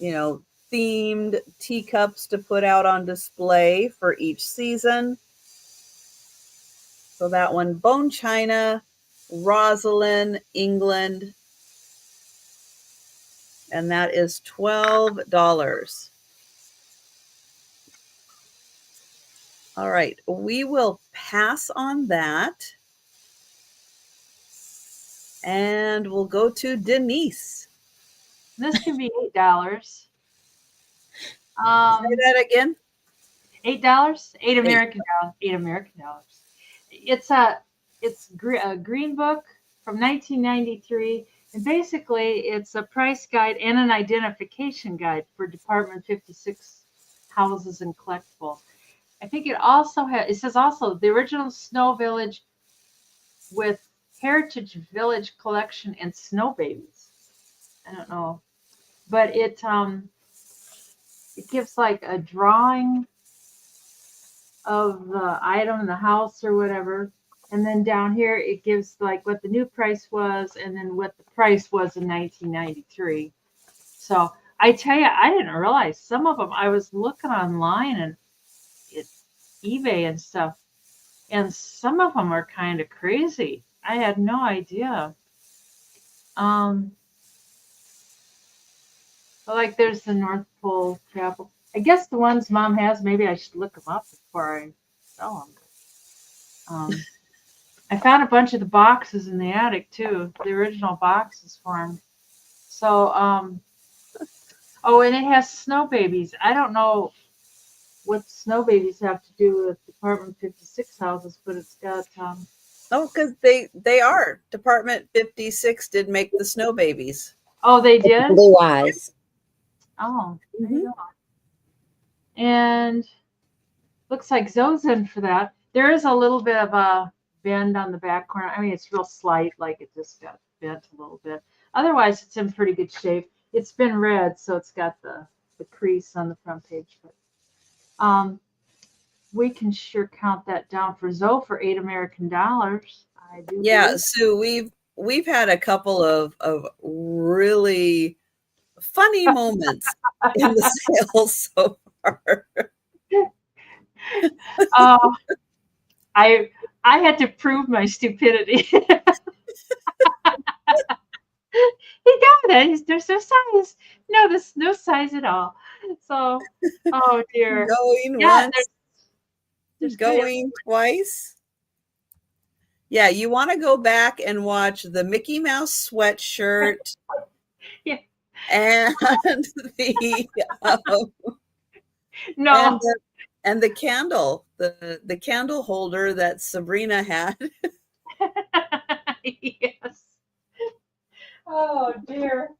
themed teacups to put out on display for each season. So that one, bone china, Rosalind, England. And that is $12. All right, we will pass on that. And we'll go to Denise. This can be $8. Say that again. $8. $8 American dollars. $8 American dollars. It's a green book from 1993, and basically it's a price guide and an identification guide for Department 56 houses and collectibles. I think it also says also the original Snow Village with Heritage Village Collection and Snow Babies. I don't know, but it gives like a drawing of the item in the house or whatever, and then down here it gives like what the new price was and then what the price was in 1993. So I tell you, I didn't realize some of them. I was looking online and eBay and stuff, and some of them are kind of crazy. I had no idea. Like there's the North Pole Chapel. I guess the ones Mom has, maybe I should look them up before I sell them. I found a bunch of the boxes in the attic too, the original boxes for them. So, and it has snow babies. I don't know what snow babies have to do with Department 56 houses, but it's got. Because they are. Department 56 did make the snow babies. Oh, they did? Blue eyes. Oh, there you go. And looks like Zoe's in for that. There is a little bit of a bend on the back corner. I mean, it's real slight, like it just got bent a little bit. Otherwise, it's in pretty good shape. It's been read, so it's got the crease on the front page. But we can sure count that down for Zoe for $8 American dollars. I do. Yeah, so we've had a couple of really funny moments in the sale so far. I had to prove my stupidity. He got it. There's no size. No, there's no size at all. So, oh dear. Going once, there's going twice. Yeah, you want to go back and watch the Mickey Mouse sweatshirt. Yeah. And the no. And the candle, the candle holder that Sabrina had. Yes. Oh dear.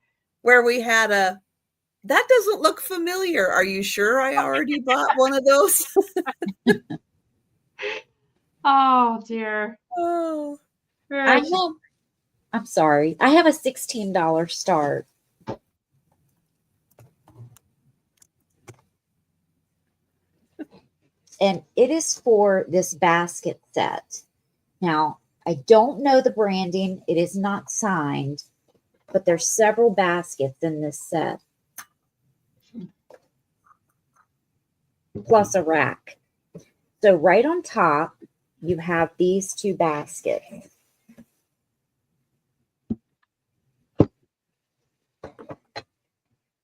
Where we had that doesn't look familiar. Are you sure I already bought one of those? Oh dear. Oh. Right. I'm sorry. I have a $16 start. And it is for this basket set. Now, I don't know the branding. It is not signed, but there's several baskets in this set. Plus a rack. So right on top, you have these two baskets.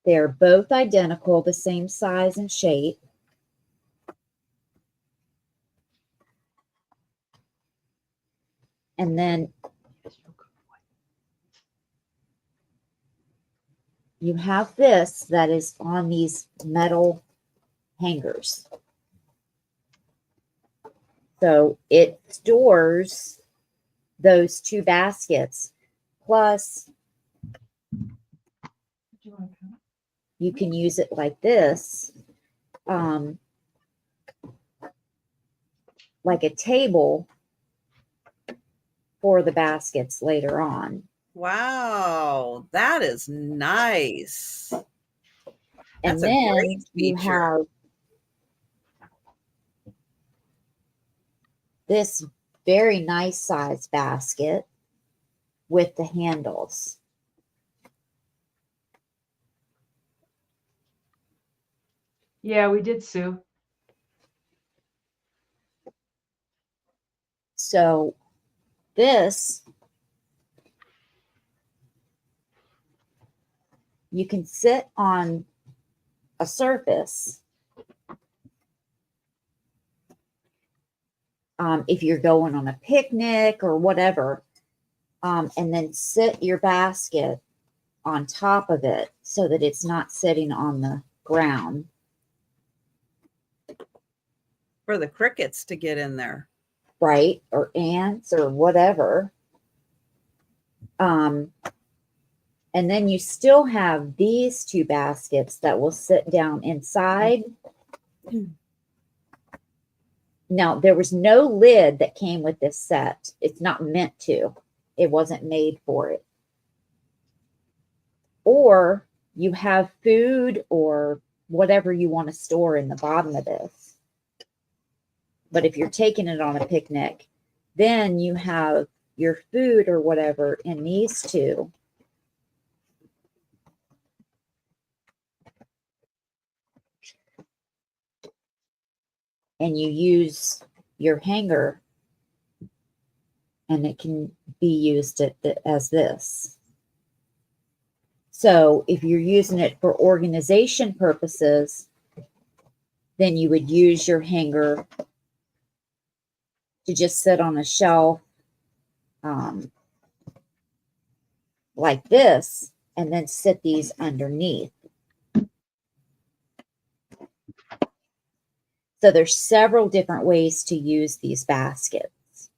They're both identical, the same size and shape. And then you have this that is on these metal hangers. So it stores those two baskets. Plus, you can use it like this, like a table for the baskets later on. Wow, that is nice. And then you have this very nice size basket with the handles. Yeah, we did, Sue. So this, you can sit on a surface if you're going on a picnic or whatever, and then sit your basket on top of it so that it's not sitting on the ground. For the crickets to get in there. Right, or ants or whatever. And then you still have these two baskets that will sit down inside. Now, there was no lid that came with this set. It's not meant to. It wasn't made for it. Or you have food or whatever you want to store in the bottom of this. But if you're taking it on a picnic, then you have your food or whatever in these two. And you use your hanger, and it can be used as this. So if you're using it for organization purposes, then you would use your hanger to just sit on a shelf like this, and then sit these underneath. So there's several different ways to use these baskets.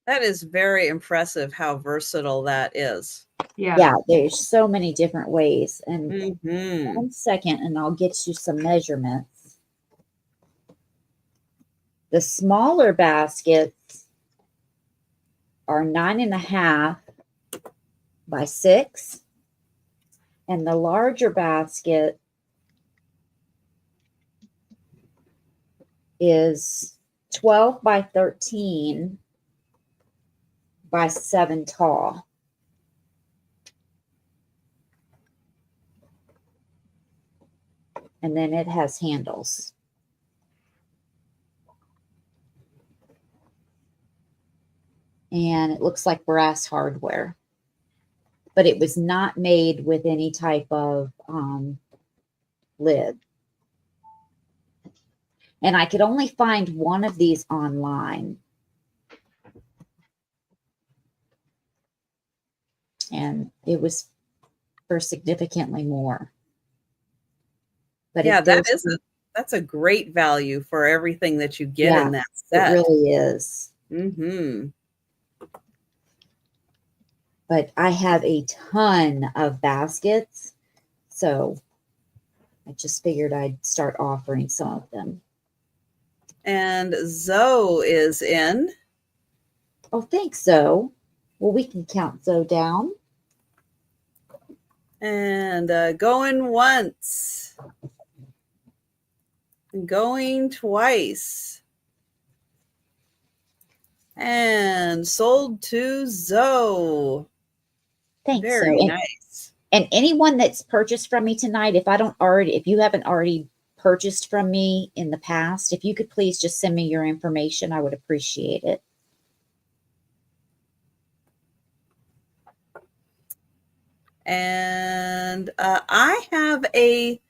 That is very impressive how versatile that is. Yeah, there's so many different ways. And 1 second, and I'll get you some measurements. The smaller baskets are 9.5 by 6. And the larger basket is 12 by 13 by 7 tall. And then it has handles. And it looks like brass hardware. But it was not made with any type of lid. And I could only find one of these online. And it was for significantly more. But yeah, that's a great value for everything that you get in that set. It really is. But I have a ton of baskets, so I just figured I'd start offering some of them. And Zoe is in. Oh, thanks, Zoe. Well, we can count Zoe down. And going once. Going twice. And sold to Zoe. Thanks. Very So, nice. And anyone that's purchased from me tonight, if you haven't already purchased from me in the past, if you could please just send me your information, I would appreciate it. And I have a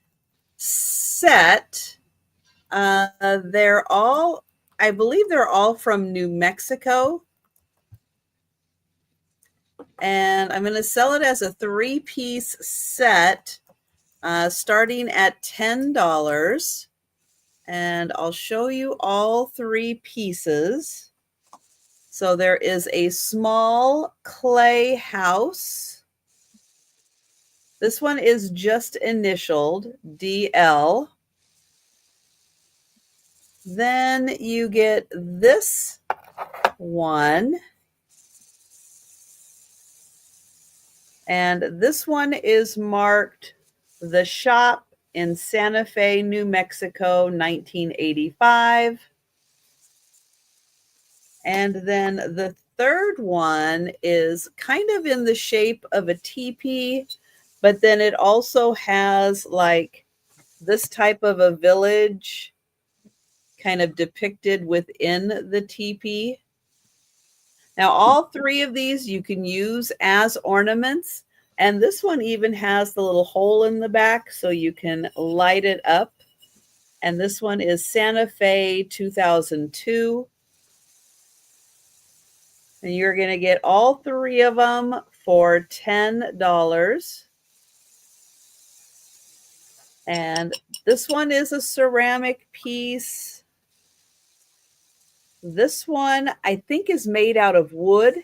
set. They're all, I believe they're all from New Mexico. And I'm going to sell it as a 3-piece set, starting at $10. And I'll show you all 3 pieces. So there is a small clay house. This one is just initialed DL. Then you get this one. And this one is marked The Shop in Santa Fe, New Mexico, 1985. And then the third one is kind of in the shape of a teepee, but then it also has like this type of a village kind of depicted within the teepee. Now, all 3 of these you can use as ornaments. And this one even has the little hole in the back so you can light it up. And this one is Santa Fe 2002. And you're going to get all 3 of them for $10. And this one is a ceramic piece. This one, I think, is made out of wood.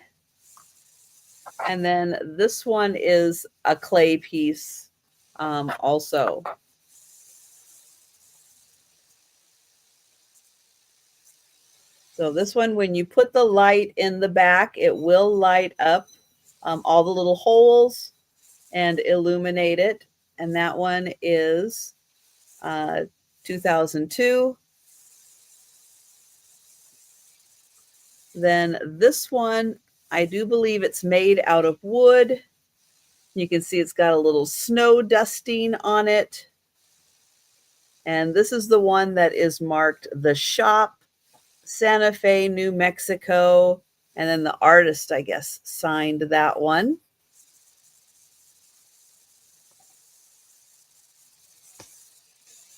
And then this one is a clay piece also. So this one, when you put the light in the back, it will light up all the little holes and illuminate it. And that one is 2002. Then this one, I do believe it's made out of wood. You can see it's got a little snow dusting on it. And this is the one that is marked The Shop, Santa Fe, New Mexico. And then the artist, I guess, signed that one.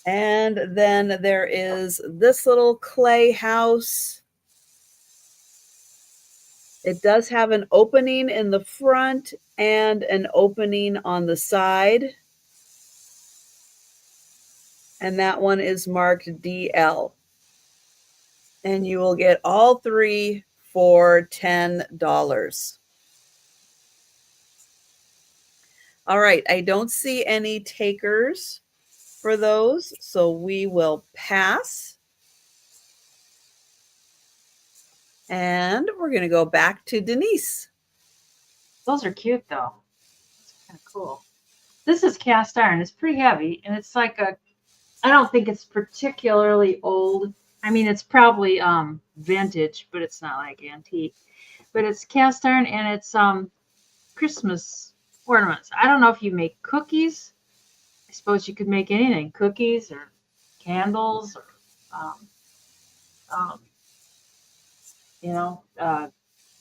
And then there is this little clay house. It does have an opening in the front and an opening on the side. And that one is marked DL. And you will get all 3 for $10. All right, I don't see any takers for those, so we will pass. And we're going to go back to Denise. Those are cute, though. It's kind of cool. This is cast iron. It's pretty heavy, and it's like I don't think it's particularly old. I mean, it's probably vintage, but it's not like antique. But it's cast iron, and it's Christmas ornaments. I don't know if you make cookies. I suppose you could make anything, cookies or candles or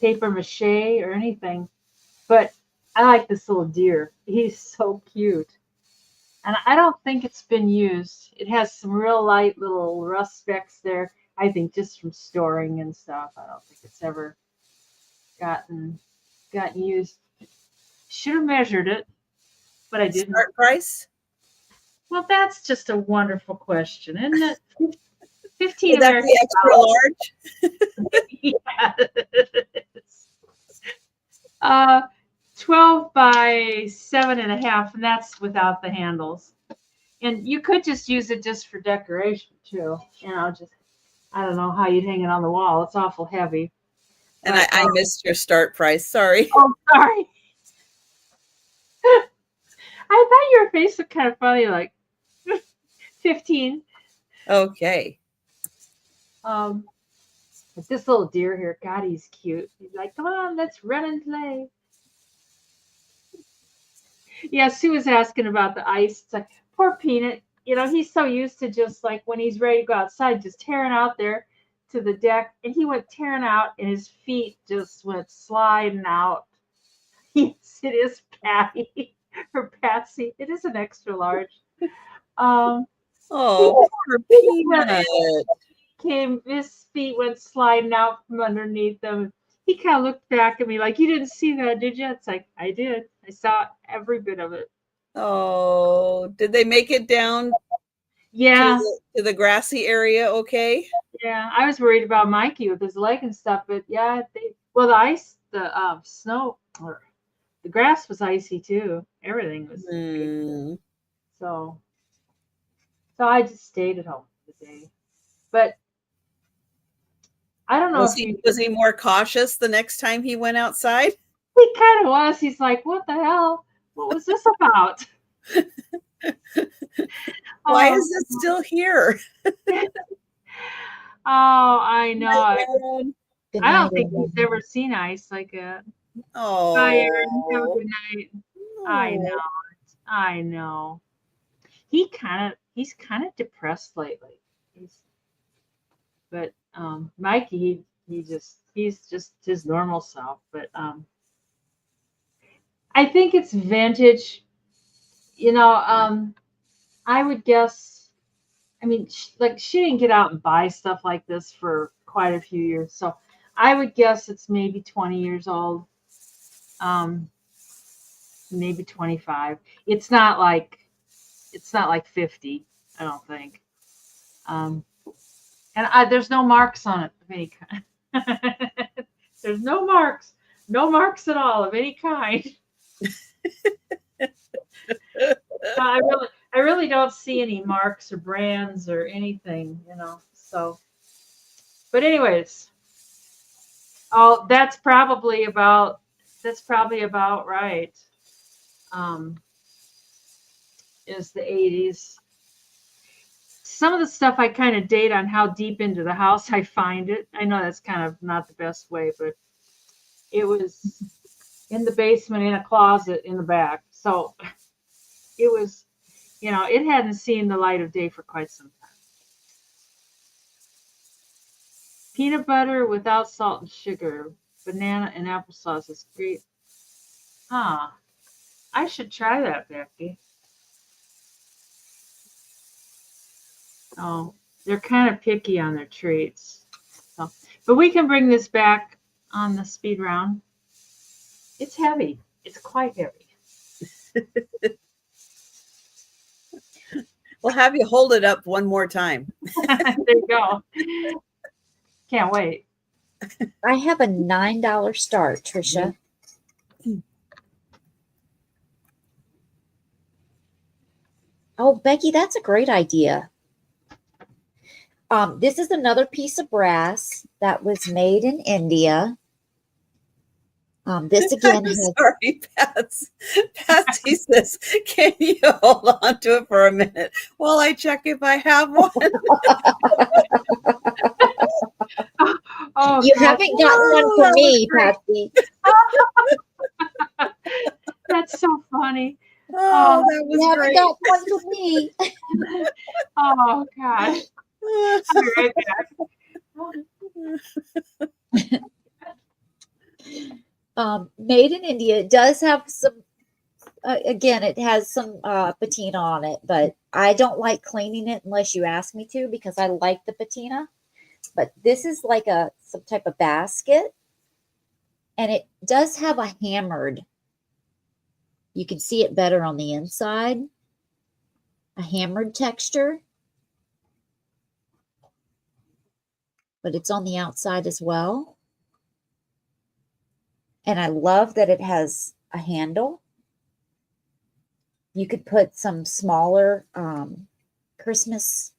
paper mache or anything. But I like this little deer. He's so cute. And I don't think it's been used. It has some real light little rust specks there, I think, just from storing and stuff. I don't think it's ever gotten used. Should have measured it, but I didn't. Start price? Well, that's just a wonderful question, isn't it? 15 Would that American be extra large? Yes. 12 by 7.5, and that's without the handles. And you could just use it just for decoration too. I don't know how you'd hang it on the wall. It's awful heavy. And I missed your start price. Sorry. Oh, sorry. I thought your face looked kind of funny, like 15. Okay. But this little deer here, God, he's cute. He's like, come on, let's run and play. Yeah, Sue was asking about the ice. It's like, poor Peanut. You know, he's so used to just like when he's ready to go outside, just tearing out there to the deck. And he went tearing out and his feet just went sliding out. Yes, it is Patty or Patsy. It is an extra large. Oh, poor Peanut Peanut. his feet went sliding out from underneath them. He kind of looked back at me like, you didn't see that, did you? It's like, I did. I saw every bit of it. Oh, did they make it down Yeah. to the grassy area okay? Yeah. I was worried about Mikey with his leg and stuff, but yeah, the ice, the snow, or the grass was icy too. Everything was icy. So I just stayed at home for the day. But I don't know Was he more cautious the next time he went outside? He kind of was. He's like, what the hell? What was this about? Why is it still here? I know. Good I night, don't think everyone. he's ever seen ice like that. Oh. Bye, Aaron. Have a good night. I know. I know. He's kind of depressed lately. But Mikey, he's just his normal self. But I think it's vintage. You know, I would guess. I mean, she didn't get out and buy stuff like this for quite a few years. So I would guess it's maybe 20 years old, maybe 25. It's not like 50, I don't think. And there's no marks on it of any kind. There's no marks at all of any kind. I really don't see any marks or brands or anything, you know. So, but anyways, that's probably about right. Is the 80s. Some of the stuff I kind of date on how deep into the house I find it. I know that's kind of not the best way, but it was in the basement in a closet in the back. So it was, you know, it hadn't seen the light of day for quite some time. Peanut butter without salt and sugar, banana and applesauce is great. Huh. I should try that, Becky. Oh, they're kind of picky on their treats. So, but we can bring this back on the speed round. It's heavy. It's quite heavy. We'll have you hold it up one more time. There you go. Can't wait. I have a $9 start, Tricia. Oh, Becky, that's a great idea. This is another piece of brass that was made in India. This again has... Sorry, Patsy says, can you hold on to it for a minute while I check if I have one? You haven't gotten one for me, Patsy. That's so funny. Oh, that was you great. haven't got one for me. Oh, gosh. I'll be right back. Made in India. It does have some, again, it has some patina on it, but I don't like cleaning it unless you ask me to because I like the patina. But this is like some type of basket, and it does have a hammered. You can see it better on the inside. A hammered texture. But it's on the outside as well. And I love that it has a handle. You could put some smaller Christmas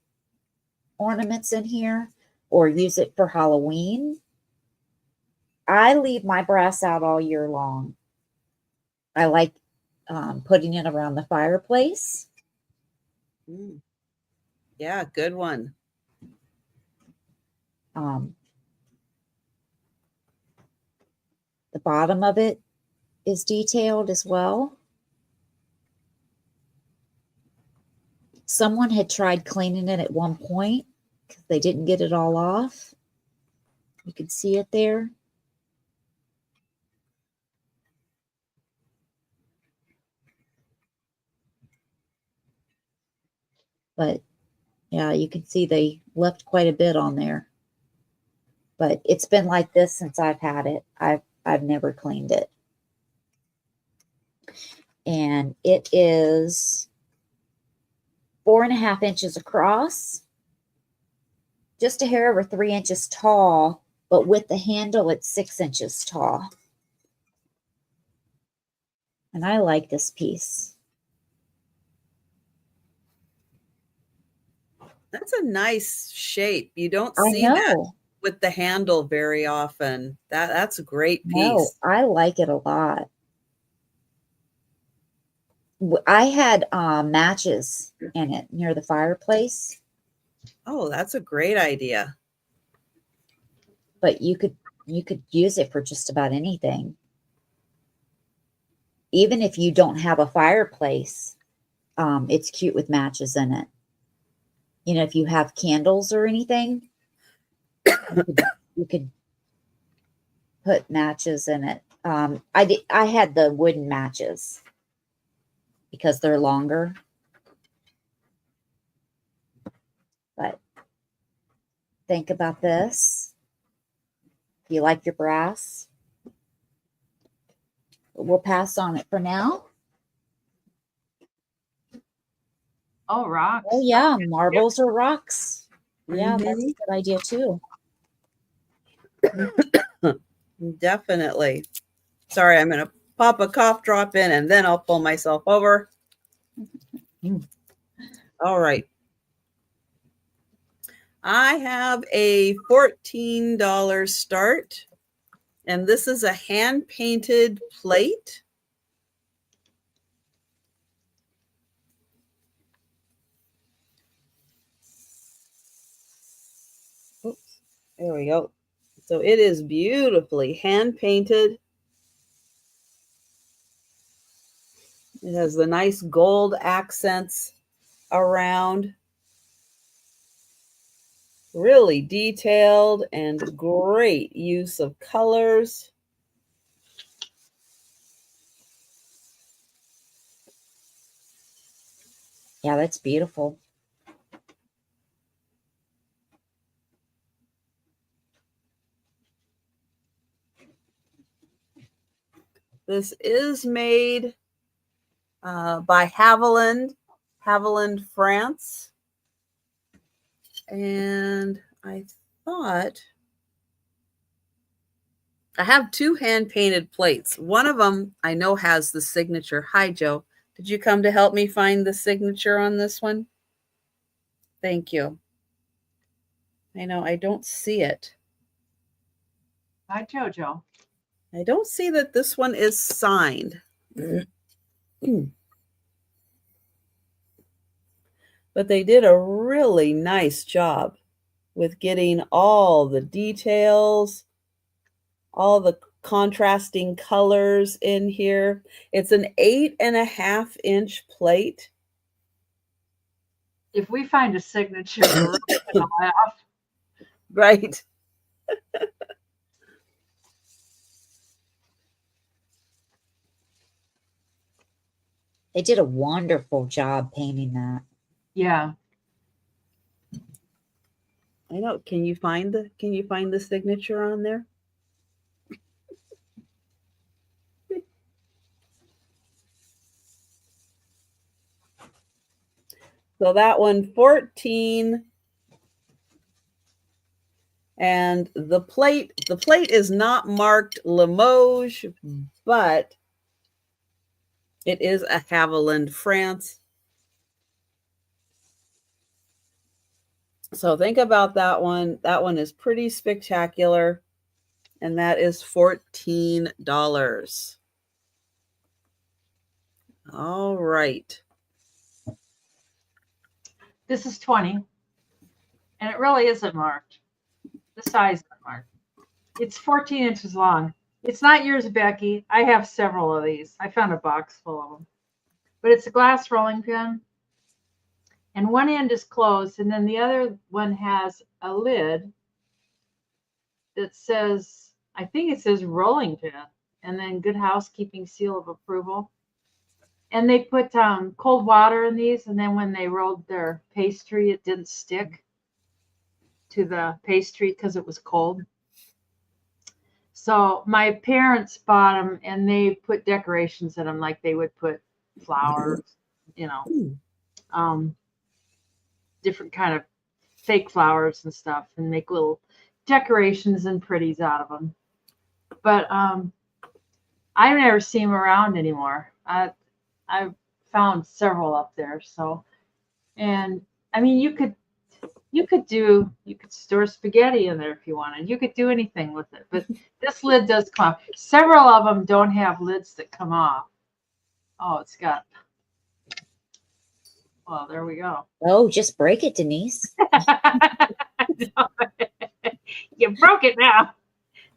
ornaments in here or use it for Halloween. I leave my brass out all year long. I like putting it around the fireplace. Yeah, good one. The bottom of it is detailed as well. Someone had tried cleaning it at one point because they didn't get it all off. You can see it there. But yeah, you can see they left quite a bit on there. But it's been like this since I've had it. I've never cleaned it. And it is 4.5 inches across, just a hair over 3 inches tall, but with the handle, it's 6 inches tall. And I like this piece. That's a nice shape. You don't see that with the handle very often. That's a great piece. No, I like it a lot. I had matches in it near the fireplace. Oh, that's a great idea. But you could use it for just about anything. Even if you don't have a fireplace, it's cute with matches in it. You know, if you have candles or anything, you could put matches in it. I had the wooden matches because they're longer. But think about this. If you like your brass, we'll pass on it for now. Oh, rocks. Oh, yeah, marbles or rocks. Yeah, that's a good idea too. Definitely. Sorry, I'm going to pop a cough drop in and then I'll pull myself over. All right. I have a $14 start, and this is a hand-painted plate. Oops, there we go. So it is beautifully hand-painted. It has the nice gold accents around. Really detailed and great use of colors. Yeah, that's beautiful. This is made by Haviland, France. And I thought I have 2 hand-painted plates. One of them I know has the signature. Hi, Joe. Did you come to help me find the signature on this one? Thank you. I know I don't see it. Hi, Jojo. I don't see that this one is signed. But they did a really nice job with getting all the details, all the contrasting colors in here. It's an 8.5-inch plate. If we find a signature, we're really gonna laugh. Right. They did a wonderful job painting that. Yeah. I know. Can you find the signature on there? So that one 14, and the plate is not marked Limoges, but it is a Haviland, France. So think about that one. That one is pretty spectacular, and that is $14. All right. This is 20, and it really isn't marked. The size isn't marked. It's 14 inches long. It's not yours, Becky. I have several of these. I found a box full of them. But it's a glass rolling pin, and one end is closed, and then the other one has a lid that says, I think it says rolling pin, and then Good Housekeeping seal of approval. And they put cold water in these, and then when they rolled their pastry, it didn't stick to the pastry because it was cold. So my parents bought them, and they put decorations in them, like they would put flowers, you know, different kind of fake flowers and stuff, and make little decorations and pretties out of them. But I've never seen them around anymore. I've found several up there. So, and I mean, you could store spaghetti in there if you wanted. You could do anything with it. But this lid does come off. Several of them don't have lids that come off. Oh, it's got. Well, there we go. Oh, just break it, Denise. You broke it now.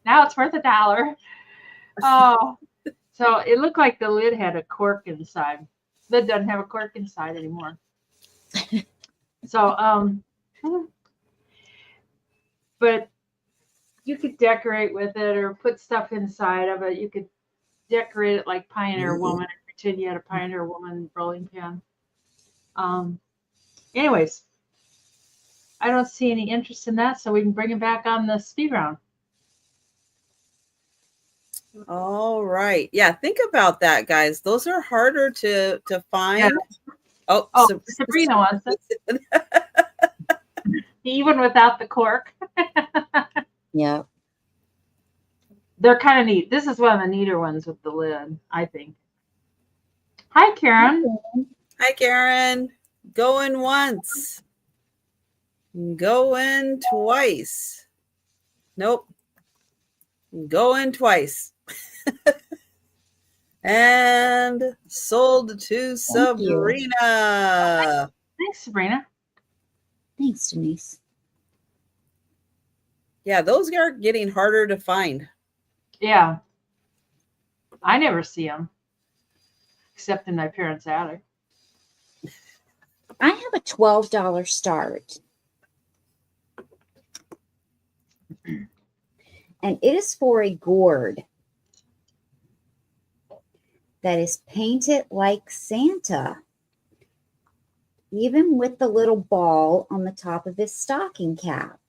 Now it's worth $1. Oh, so it looked like the lid had a cork inside. Lid doesn't have a cork inside anymore. So, but you could decorate with it or put stuff inside of it. You could decorate it like Pioneer Woman and pretend you had a Pioneer Woman rolling pin. Anyways, I don't see any interest in that, so we can bring it back on the speed round. All right. Yeah, think about that, guys. Those are harder to find. Yeah. Oh, Sabrina wants it. Even without the cork. Yeah. They're kind of neat. This is one of the neater ones with the lid, I think. Hi, Karen. Hi, Karen. Going once. Going twice. Nope. Going twice. And sold to Sabrina. Thanks, Sabrina. Thanks, Denise. Yeah, those are getting harder to find. Yeah. I never see them, except in my parents' attic. I have a $12 start. And it is for a gourd that is painted like Santa, even with the little ball on the top of his stocking cap.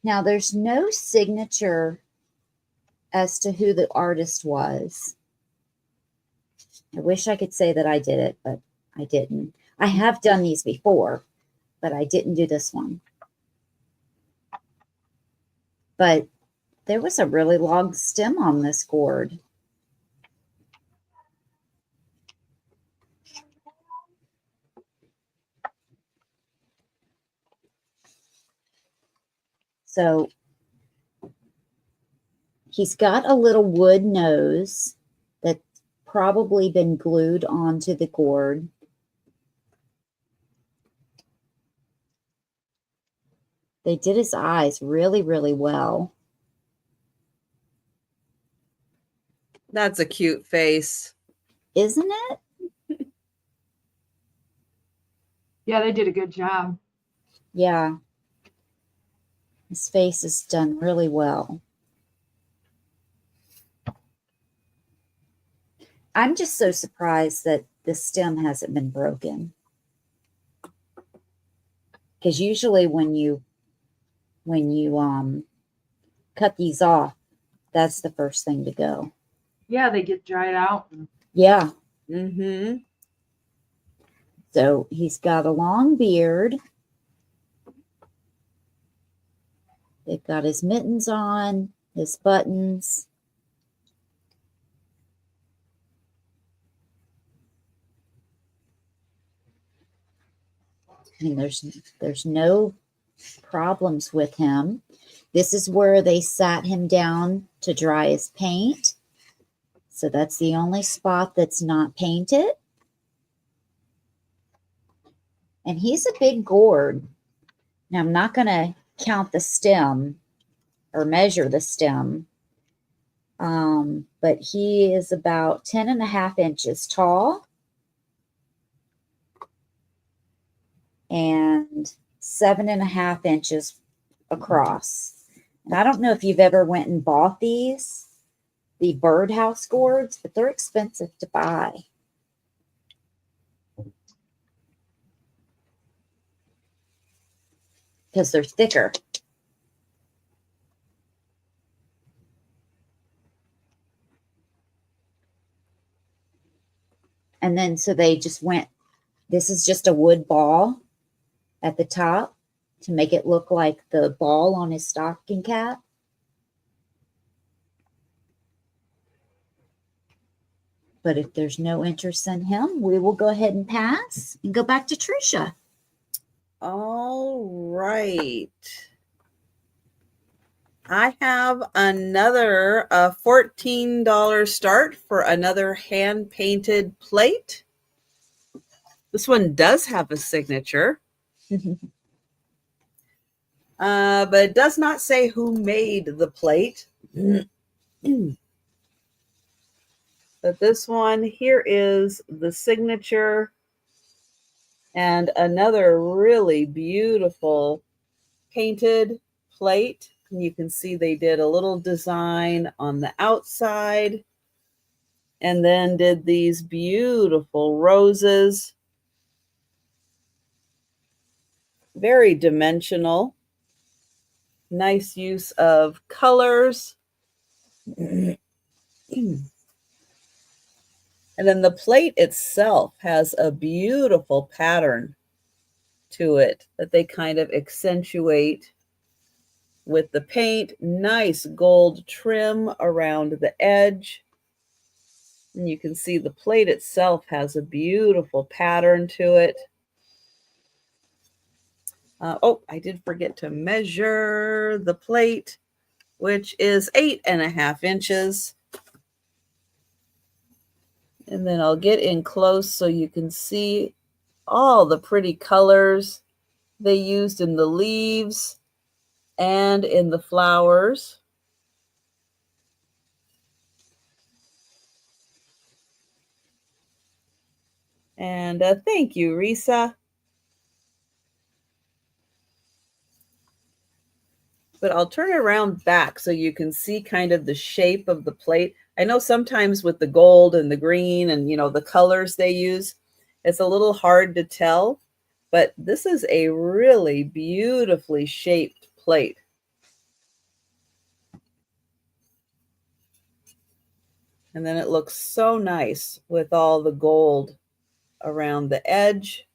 Now, there's no signature as to who the artist was. I wish I could say that I did it, but I didn't. I have done these before, but I didn't do this one. But there was a really long stem on this gourd. So he's got a little wood nose that's probably been glued onto the gourd. They did his eyes really, really well. That's a cute face. Isn't it? Yeah, they did a good job. Yeah. His face is done really well. I'm just so surprised that the stem hasn't been broken. Because usually when you cut these off, that's the first thing to go. Yeah, they get dried out. Yeah. Mm-hmm. So he's got a long beard. They've got his mittens on, his buttons. And there's no problems with him. This is where they sat him down to dry his paint. So that's the only spot that's not painted. And he's a big gourd. Now, I'm not going to count the stem or measure the stem, but he is about 10.5 inches tall and 7.5 inches across. And I don't know if you've ever went and bought these, the birdhouse gourds, but they're expensive to buy. Because they're thicker. And then so they just went, this is just a wood ball at the top to make it look like the ball on his stocking cap. But if there's no interest in him, we will go ahead and pass and go back to Tricia. All right. I have another $14 start for another hand-painted plate. This one does have a signature. But it does not say who made the plate. But this one, here is the signature and another really beautiful painted plate. And you can see they did a little design on the outside and then did these beautiful roses. Very dimensional. Nice use of colors. And then the plate itself has a beautiful pattern to it that they kind of accentuate with the paint. Nice gold trim around the edge. And you can see the plate itself has a beautiful pattern to it. Oh, I did forget to measure the plate, which is 8.5 inches. And then I'll get in close so you can see all the pretty colors they used in the leaves and in the flowers. And thank you, Risa. But I'll turn it around back so you can see kind of the shape of the plate. I know sometimes with the gold and the green and, you know, the colors they use, it's a little hard to tell, but this is a really beautifully shaped plate. And then it looks so nice with all the gold around the edge.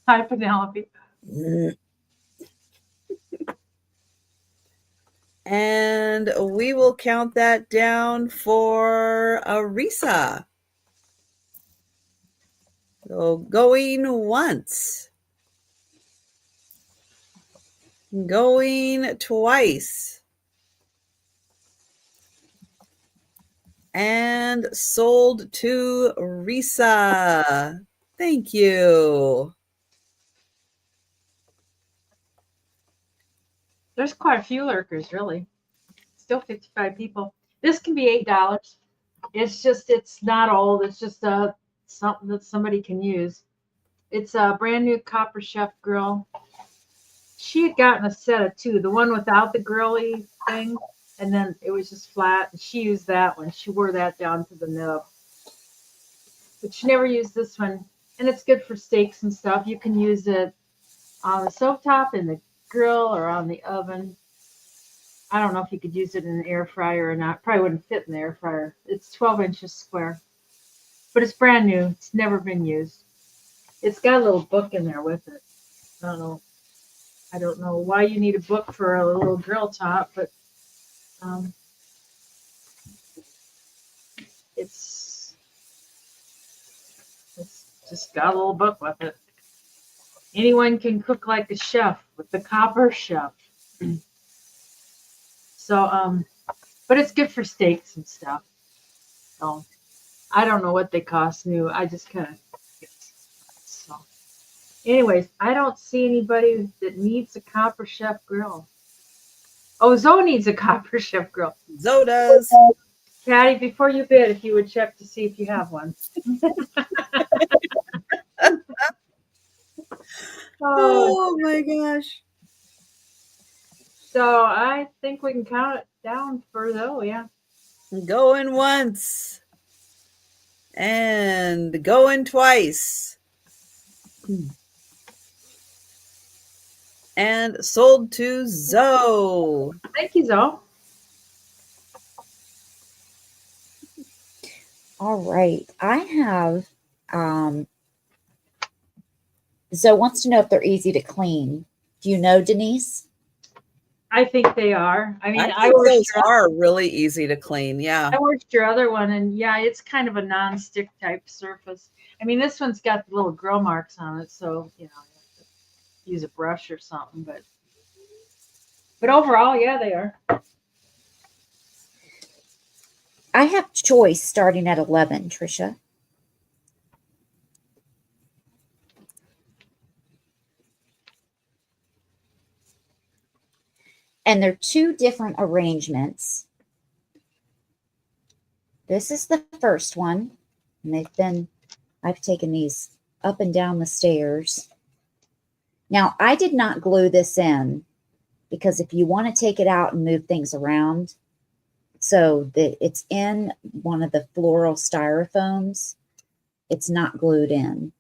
Hi, Penelope. And we will count that down for Arisa. So going once. Going twice. And sold to Risa. Thank you. There's quite a few lurkers, really. Still 55 people. This can be $8. It's not old. It's just something that somebody can use. It's a brand new Copper Chef grill. She had gotten a set of two, the one without the grilly thing, and then it was just flat. And she used that one. She wore that down to the nub. But she never used this one. And it's good for steaks and stuff. You can use it on the stovetop, in the grill, or on the oven. I don't know if you could use it in an air fryer or not. Probably wouldn't fit in the air fryer. It's 12 inches square. But it's brand new. It's never been used. It's got a little book in there with it. I don't know why you need a book for a little grill top, but let's Just got a little book with it. Anyone can cook like a chef with the Copper Chef. So, but it's good for steaks and stuff. So I don't know what they cost new. I just kind of so. Anyways, I don't see anybody that needs a Copper Chef grill. Oh, Zoe needs a Copper Chef grill. Zoe does. Patty, before you bid, if you would check to see if you have one. Oh my gosh. So I think we can count it down for Zoe, yeah. Going once. And going twice. And sold to Zoe. Thank you, Zoe. All right. I have, Zoe wants to know if they're easy to clean. Do you know, Denise? I think they are. I mean, I think those are really easy to clean. Yeah. I worked your other one, and yeah, it's kind of a non-stick type surface. I mean, this one's got the little grill marks on it, so you know, you have to use a brush or something. But overall, yeah, they are. I have choice starting at 11, Tricia. And they're two different arrangements. This is the first one. And I've taken these up and down the stairs. Now, I did not glue this in because if you want to take it out and move things around, so that it's in one of the floral styrofoams, it's not glued in.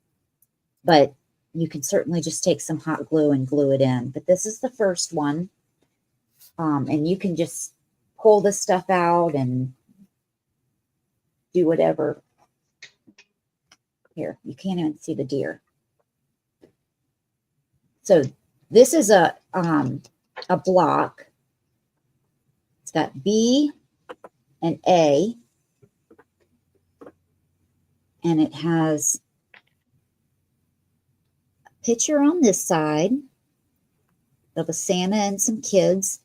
But you can certainly just take some hot glue and glue it in. But this is the first one. And you can just pull this stuff out and do whatever. Here, you can't even see the deer. So this is a block. It's got B and A. And it has a picture on this side of a Santa and some kids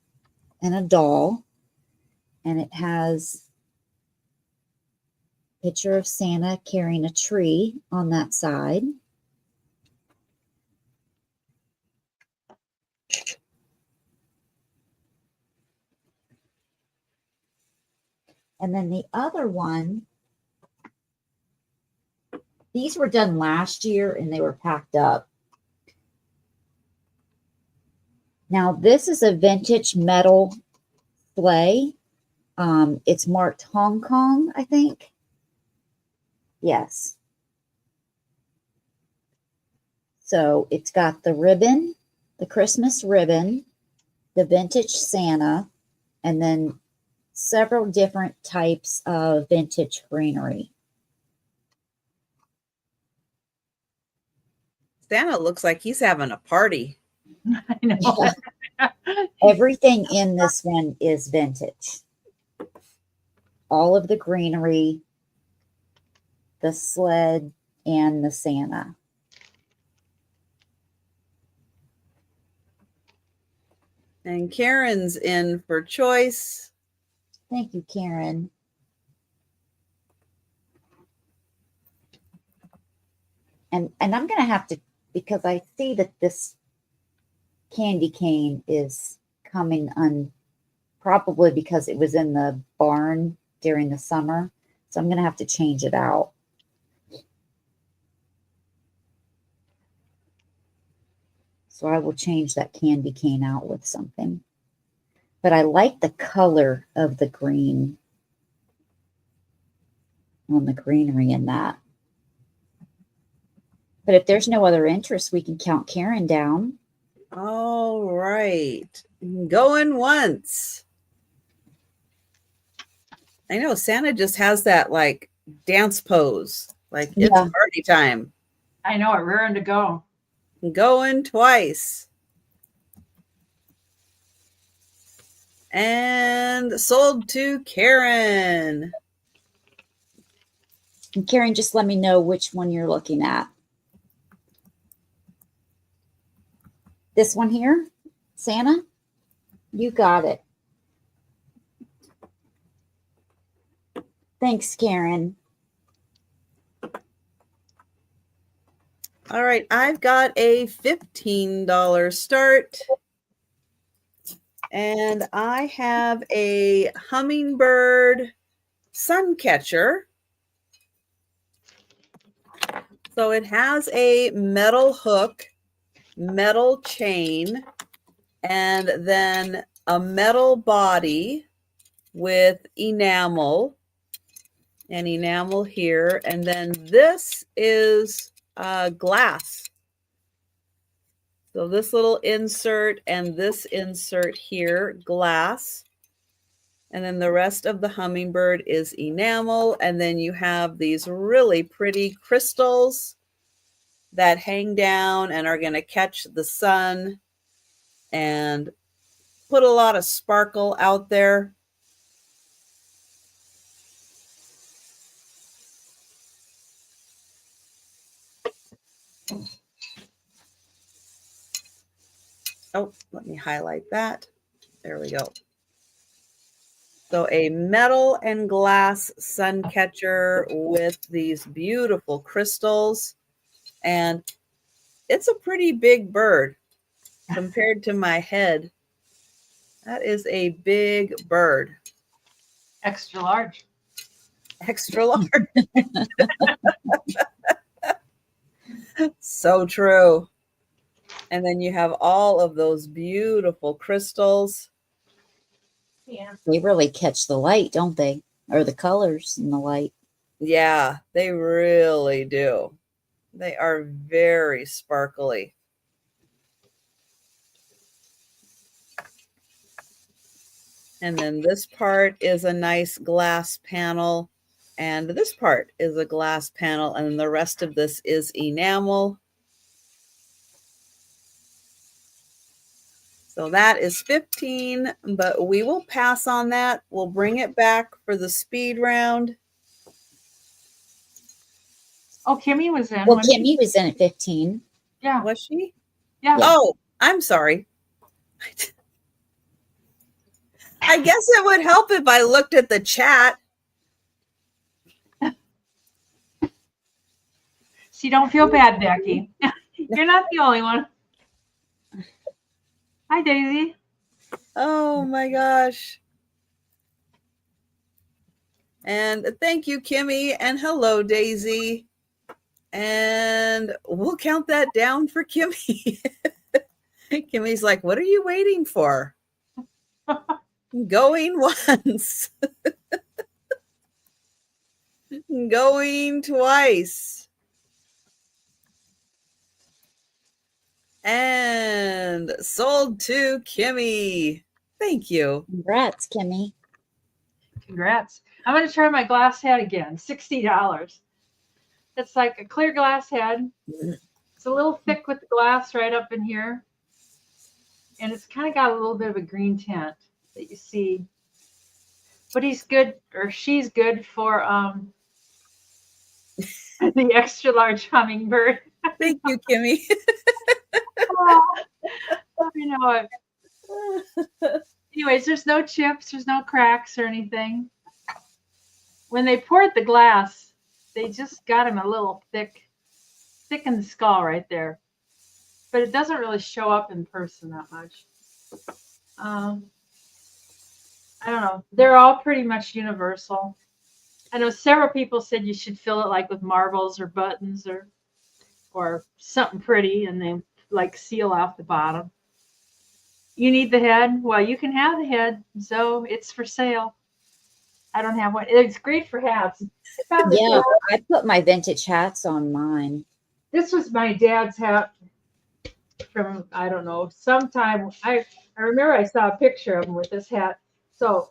and a doll. And it has a picture of Santa carrying a tree on that side. And then the other one, these were done last year and they were packed up. Now, this is a vintage metal sleigh. It's marked Hong Kong, I think. Yes. So it's got the ribbon, the Christmas ribbon, the vintage Santa, and then several different types of vintage greenery. Santa looks like he's having a party. I know. Yeah. Everything in this one is vintage. All of the greenery, the sled, and the Santa. And Karen's in for choice. Thank you, Karen. And I'm going to have to, because I see that this candy cane is coming probably because it was in the barn during the summer. So I'm going to have to change it out. So I will change that candy cane out with something. But I like the color of the green on the greenery in that. But if there's no other interest, we can count Karen down. All right. Going once. I know Santa just has that like dance pose. Like it's party time. I know it, raring to go. Going twice. And sold to Karen. And Karen, just let me know which one you're looking at. This one here, Santa, you got it. Thanks, Karen. All right, I've got a $15 start. And I have a hummingbird sun catcher. So it has a metal hook, metal chain, and then a metal body with enamel and enamel here. And then this is glass. So this little insert and this insert here, glass. And then the rest of the hummingbird is enamel. And then you have these really pretty crystals that hang down and are going to catch the sun and put a lot of sparkle out there. Oh, let me highlight that. There we go. So a metal and glass sun catcher with these beautiful crystals. And it's a pretty big bird compared to my head. That is a big bird. Extra large. Extra large. So true. And then you have all of those beautiful crystals. Yeah. They really catch the light, don't they? Or the colors in the light. Yeah, they really do. They are very sparkly. And then this part is a nice glass panel. And this part is a glass panel. And the rest of this is enamel. So that is 15, but we will pass on that. We'll bring it back for the speed round. Oh, Kimmy was in. Well, Kimmy was in at 15. Yeah. Was she? Yeah. Oh, I'm sorry. I guess it would help if I looked at the chat. See, don't feel bad, Becky. You're not the only one. Hi, Daisy. Oh my gosh. And thank you, Kimmy. And hello, Daisy. And we'll count that down for Kimmy. Kimmy's like, what are you waiting for? Going once. Going twice. And sold to Kimmy. Thank you. Congrats, Kimmy. Congrats. I'm going to try my glass head again. $60. It's like a clear glass head. It's a little thick with the glass right up in here. And it's kind of got a little bit of a green tint that you see. But he's good, or she's good for the extra large hummingbird. Thank you, Kimmy. I know it. Anyways, there's no chips, there's no cracks or anything. When they poured the glass, they just got him a little thick in the skull right there. But it doesn't really show up in person that much. I don't know. They're all pretty much universal. I know several people said you should fill it like with marbles or buttons or something pretty, and they like seal off the bottom. You need the head? Well, you can have the head. So it's for sale. I don't have one. It's great for hats. Yeah, I put my vintage hats on mine. This was my dad's hat from, I don't know, sometime. I remember I saw a picture of him with this hat. So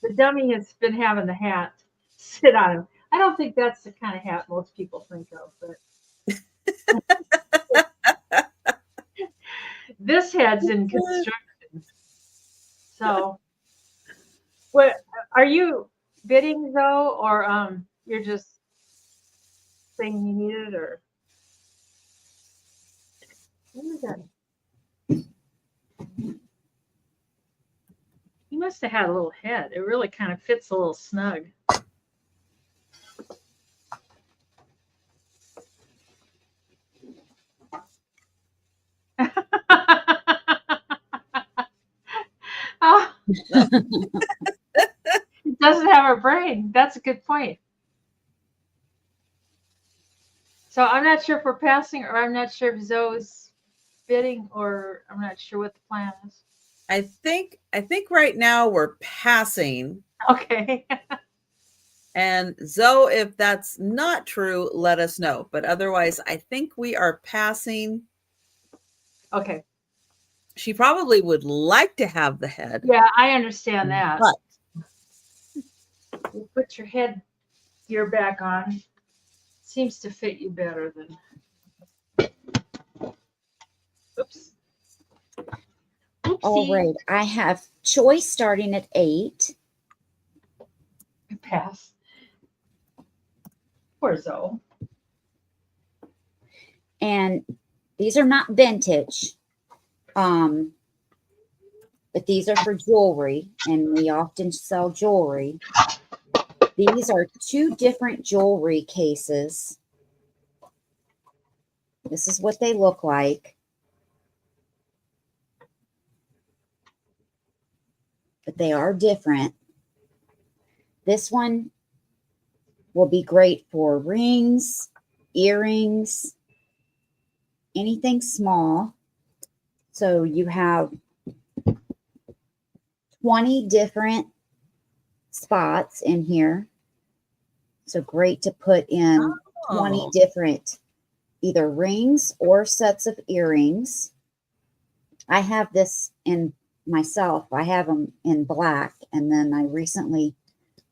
the dummy has been having the hat sit on him. I don't think that's the kind of hat most people think of, but this hat's in construction. So what are you bidding though, or you're just saying you need it, or what is that? must have had a little head. It really kind of fits a little snug. Oh, it doesn't have a brain. That's a good point. So I'm not sure if we're passing, or I'm not sure if Zoe's bidding, or I'm not sure what the plan is. I think right now we're passing. Okay. And Zoe, if that's not true, let us know. But otherwise, I think we are passing. Okay. She probably would like to have the head. Yeah, I understand that. But you put your head gear back on. Seems to fit you better than. Oops. Oopsie. All right. I have choice starting at 8. Pass. Poor Zoe. And these are not vintage. But these are for jewelry, and we often sell jewelry. These are 2 different jewelry cases. This is what they look like. But they are different. This one will be great for rings, earrings, anything small. So you have 20 different spots in here. So great to put in 20 different either rings or sets of earrings. I have this in myself. I have them in black, and then I recently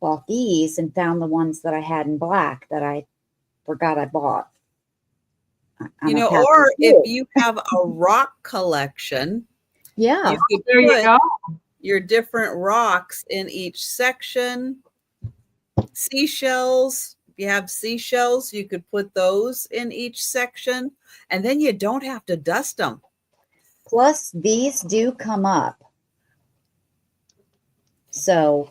bought these and found the ones that I had in black that I forgot I bought. or if you have a rock collection, yeah, you there you go. Your different rocks in each section. Seashells. If you have seashells, you could put those in each section, and then you don't have to dust them. Plus, these do come up. So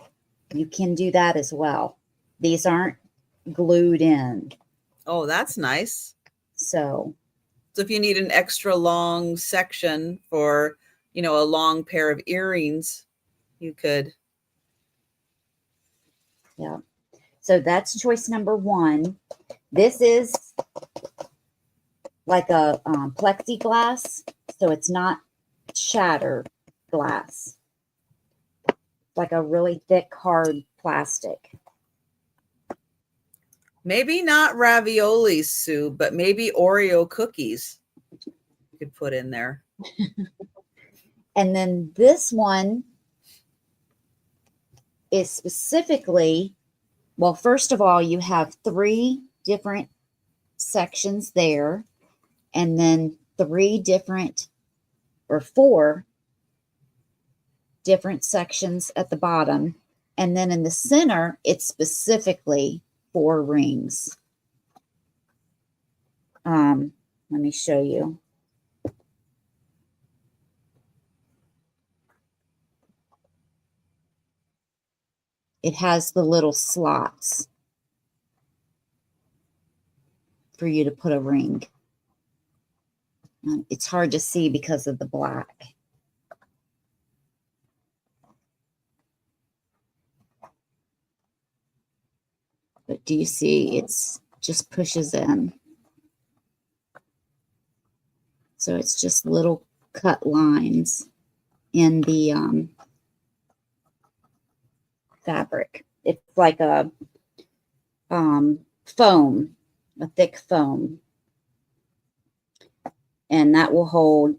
you can do that as well. These aren't glued in. Oh, that's nice. So if you need an extra long section for, a long pair of earrings, you could. Yeah. So that's choice number 1. This is like a plexiglass, so it's not shattered glass. Like a really thick, hard plastic. Maybe not raviolis, Sue, but maybe Oreo cookies you could put in there. And then this one is specifically, well, first of all, you have 3 different sections there, and then 3 different or 4 different sections at the bottom. And then in the center, it's specifically 4 rings. Let me show you. It has the little slots for you to put a ring. It's hard to see because of the black. But do you see it's just pushes in? So it's just little cut lines in the fabric. It's like a foam, a thick foam. And that will hold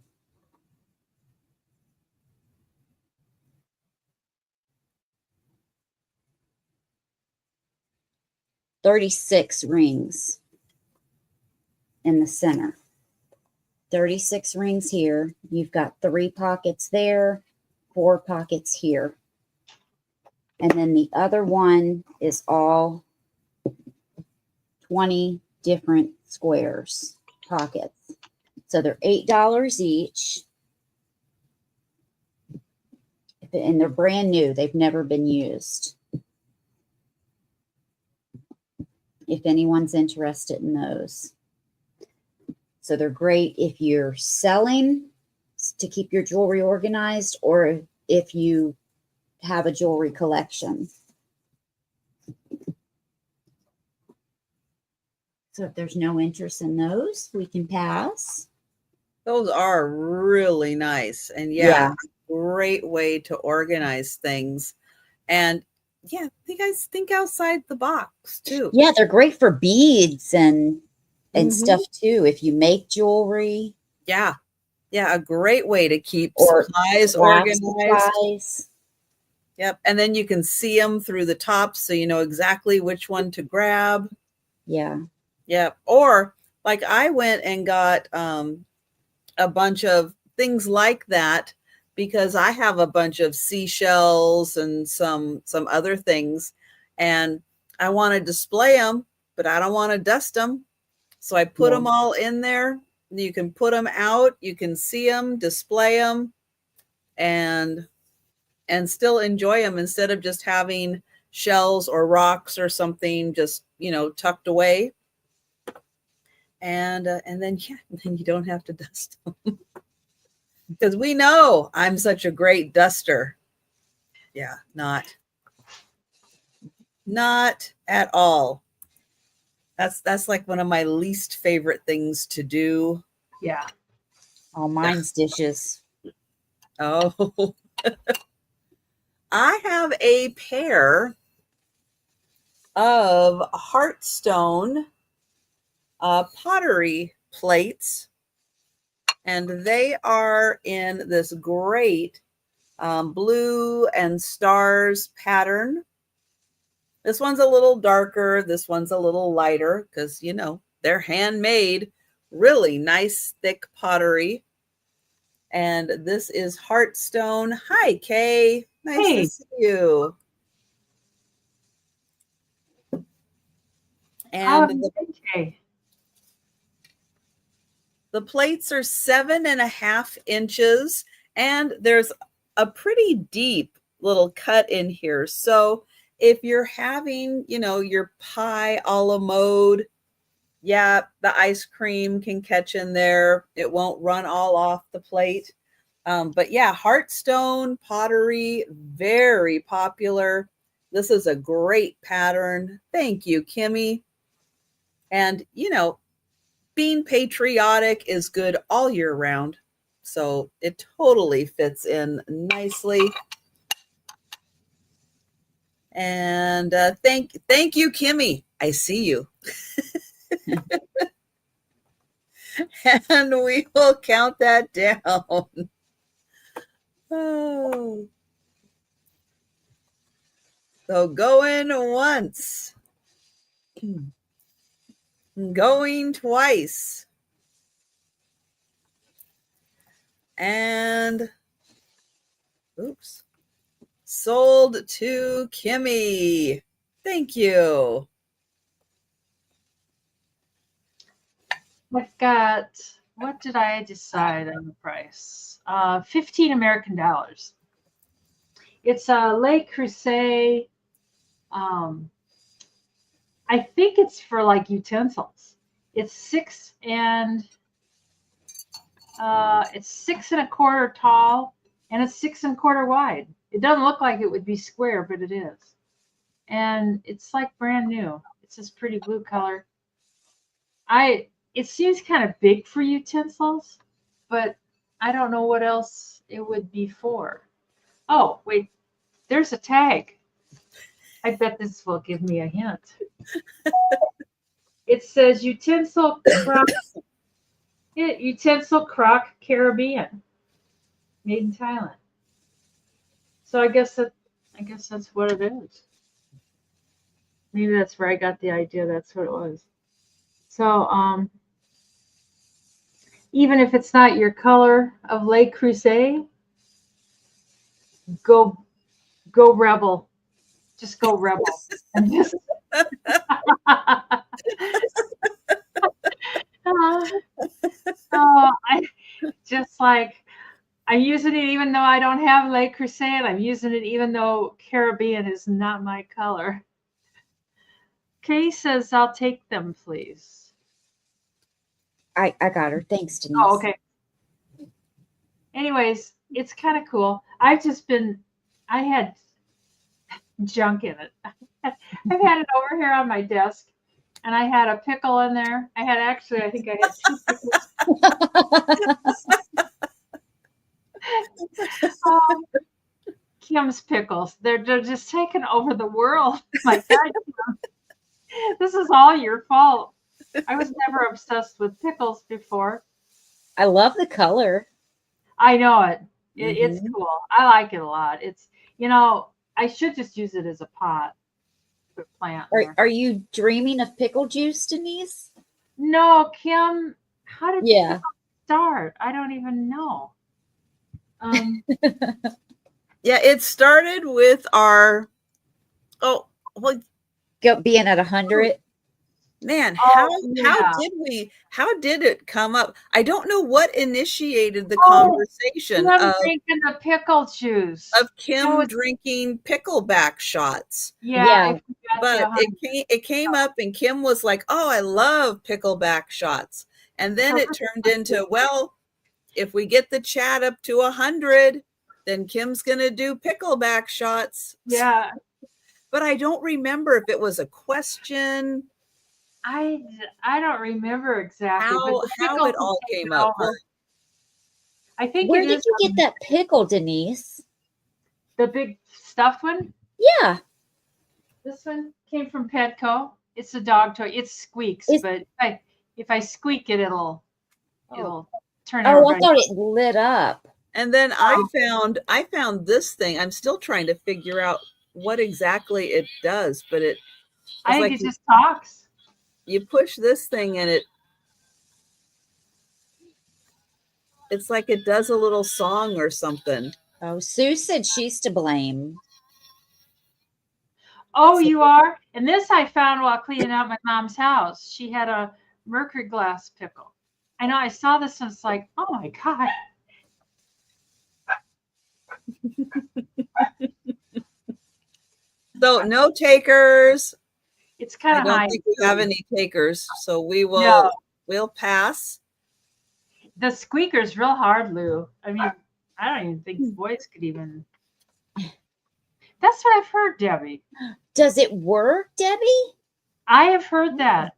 36 rings in the center. 36 rings here. You've got 3 pockets there, 4 pockets here. And then the other one is all 20 different squares, pockets. So they're $8 each. And they're brand new. They've never been used. If anyone's interested in those. So they're great if you're selling to keep your jewelry organized, or if you have a jewelry collection. So if there's no interest in those, we can pass. Those are really nice. And yeah, great way to organize things. And yeah, you guys think outside the box too. Yeah, they're great for beads and stuff too. If you make jewelry. Yeah. Yeah, a great way to keep supplies organized. Supplies. Yep. And then you can see them through the top, so you know exactly which one to grab. Yeah. Yep. Or like I went and got a bunch of things like that because I have a bunch of seashells and some other things, and I want to display them, but I don't want to dust them. So I put them all in there. You can put them out, you can see them, display them, and still enjoy them instead of just having shells or rocks or something just, you know, tucked away. And then you don't have to dust them. Because we know I'm such a great duster. Yeah, not at all. That's like one of my least favorite things to do. Yeah. Oh, mine's dishes. Oh. I have a pair of Heartstone pottery plates, and they are in this great blue and stars pattern. This one's a little darker. This one's a little lighter because, you know, they're handmade, really nice, thick pottery. And this is Heartstone. Hi, Kay. Nice to see you. And the plates are 7.5 inches, and there's a pretty deep little cut in here. So if you're having, you know, your pie a la mode, yeah, the ice cream can catch in there. It won't run all off the plate. But yeah, Heartstone pottery, very popular. This is a great pattern. Thank you, Kimmy. And, you know, being patriotic is good all year round. So it totally fits in nicely. And thank you, Kimmy. I see you. And we will count that down. Oh. So going once. Going twice. And oops. Sold to Kimmy. Thank you. I've got, what did I decide on the price? 15 American dollars. It's a Le Creuset. I think it's for like utensils. It's 6 1/4 tall, and it's 6 1/4 wide. It doesn't look like it would be square, but it is. And it's like brand new. It's this pretty blue color. It seems kind of big for utensils, but I don't know what else it would be for. Oh, wait, there's a tag. I bet this will give me a hint. It says utensil crock Caribbean, made in Thailand. So I guess that's what it is. Maybe that's where I got the idea. That's what it was. So even if it's not your color of Le Creuset, go rebel. Just go rebel. And just I just like, I'm using it even though I don't have Le Creuset. I'm using it even though Caribbean is not my color. Kay says, I'll take them, please. I got her. Thanks, Denise. Oh, okay. Anyways, it's kind of cool. I had junk in it. I've had it over here on my desk, and I had a pickle in there. I think I had 2 pickles. Kim's pickles. They're just taking over the world. My God, Kim, this is all your fault. I was never obsessed with pickles before. I love the color. I know it. It's cool. I like it a lot. It's, I should just use it as a pot. Plant. Are you dreaming of pickle juice, Denise? No, Kim. How did you start? I don't even know. Yeah, it started with our being at 100. Man, how did it come up? I don't know what initiated the conversation of drinking the pickle juice, of Kim drinking pickleback shots. Yeah. But it came up and Kim was like, "Oh, I love pickleback shots." And then it turned into, well, if we get the chat up to 100, then Kim's going to do pickleback shots. Yeah. But I don't remember if it was a question. I don't remember exactly how it all came up. I think Where did you get that pickle, Denise? The big stuffed one? Yeah. This one came from Petco. It's a dog toy. It squeaks, but if I squeak it, it'll turn. Oh, I thought it lit up. And then I found this thing. I'm still trying to figure out what exactly it does, but I think it just talks. You push this thing and it's like it does a little song or something. Oh, Sue said she's to blame. Oh, you are? And this I found while cleaning out my mom's house. She had a mercury glass pickle. I know, I saw this and it's like, oh my God. So no takers. It's kind of high. I don't think we have any takers, so we'll pass. The squeaker's real hard, Lou. I mean, I don't even think boys could even. That's what I've heard, Debbie. Does it work, Debbie? I have heard that.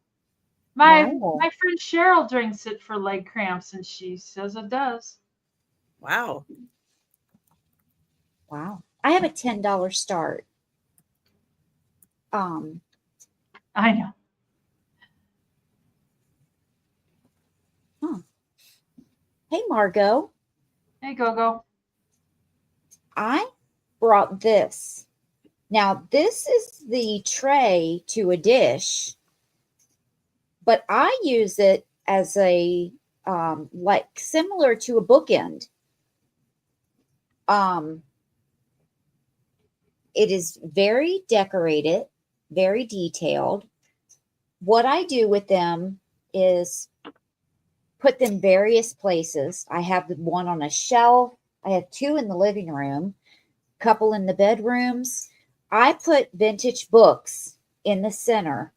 My friend Cheryl drinks it for leg cramps, and she says it does. Wow. Wow. I have a $10 start. I know. Huh. Hey, Margot. Hey, Gogo. I brought this. Now, this is the tray to a dish, but I use it as a, like similar to a bookend. It is very decorated, very detailed. What I do with them is put them various places. I have one on a shelf. I have 2 in the living room, a couple in the bedrooms. I put vintage books in the center.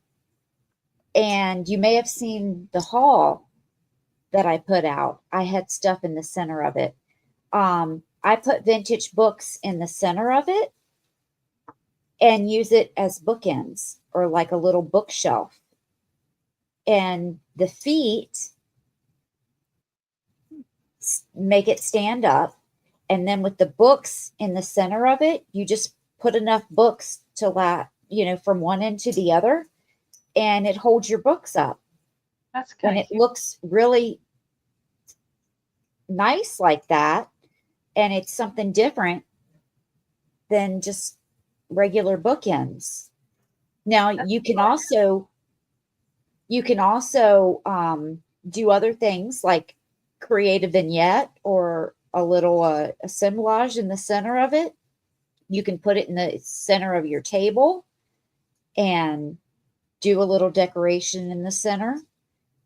And you may have seen the haul that I put out. I had stuff in the center of it. I put vintage books in the center of it and use it as bookends or like a little bookshelf. And the feet make it stand up. And then with the books in the center of it, you just put enough books to from one end to the other, and it holds your books up. That's good. And it looks really nice like that. And it's something different than just regular bookends. Now you can also do other things like create a vignette or a little assemblage in the center of it. You can put it in the center of your table and do a little decoration in the center.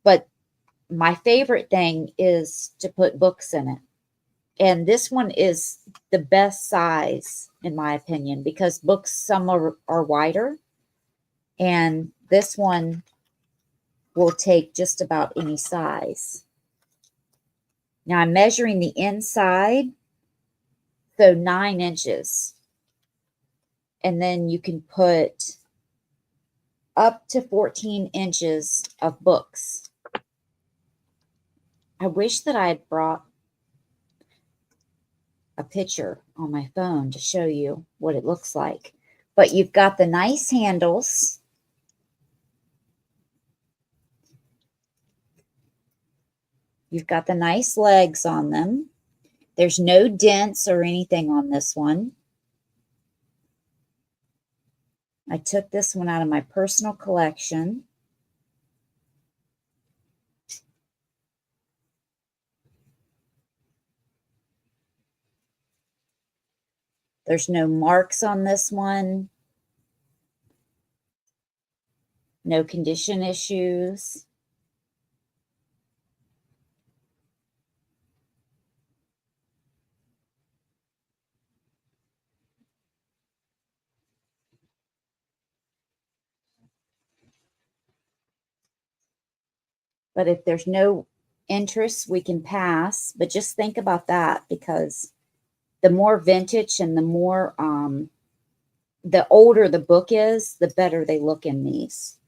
But my favorite thing is to put books in it. And this one is the best size, in my opinion, because books, some are wider. And this one will take just about any size. Now I'm measuring the inside, so 9 inches. And then you can put up to 14 inches of books. I wish that I had brought a picture on my phone to show you what it looks like. But you've got the nice handles. You've got the nice legs on them. There's no dents or anything on this one. I took this one out of my personal collection. There's no marks on this one. No condition issues. But if there's no interest, we can pass. But just think about that, because the more vintage and the more, the older the book is, the better they look in these.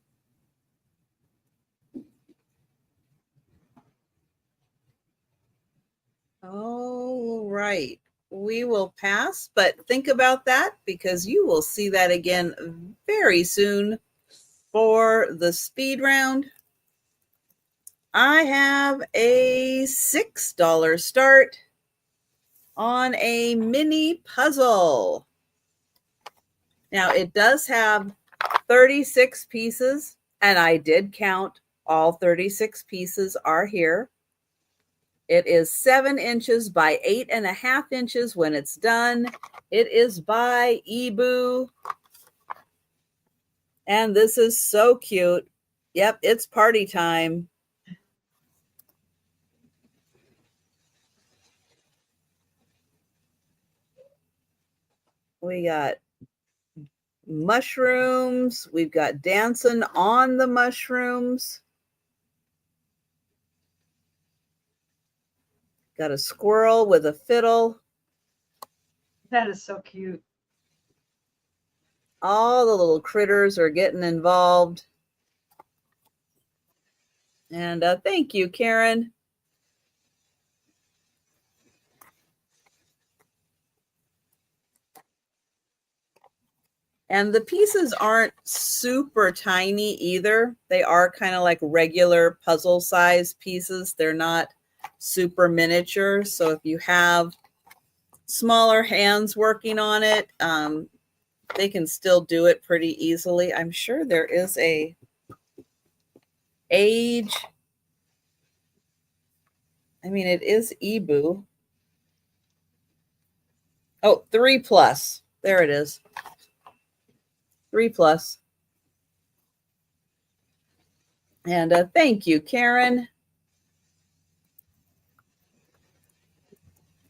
All right. We will pass, but think about that because you will see that again very soon for the speed round. I have a $6 start on a mini puzzle. Now, it does have 36 pieces, and I did count. All 36 pieces are here. It is 7 inches by 8.5 inches when it's done. It is by Ebu. And this is so cute. Yep, it's party time. We got mushrooms. We've got dancing on the mushrooms. Got a squirrel with a fiddle. That is so cute. All the little critters are getting involved. And thank you, Karen. And the pieces aren't super tiny either. They are kind of like regular puzzle size pieces. They're not super miniature. So if you have smaller hands working on it, they can still do it pretty easily. I'm sure there is a age. I mean, it is Ebu. Oh, 3+. There it is. 3+. And thank you, Karen.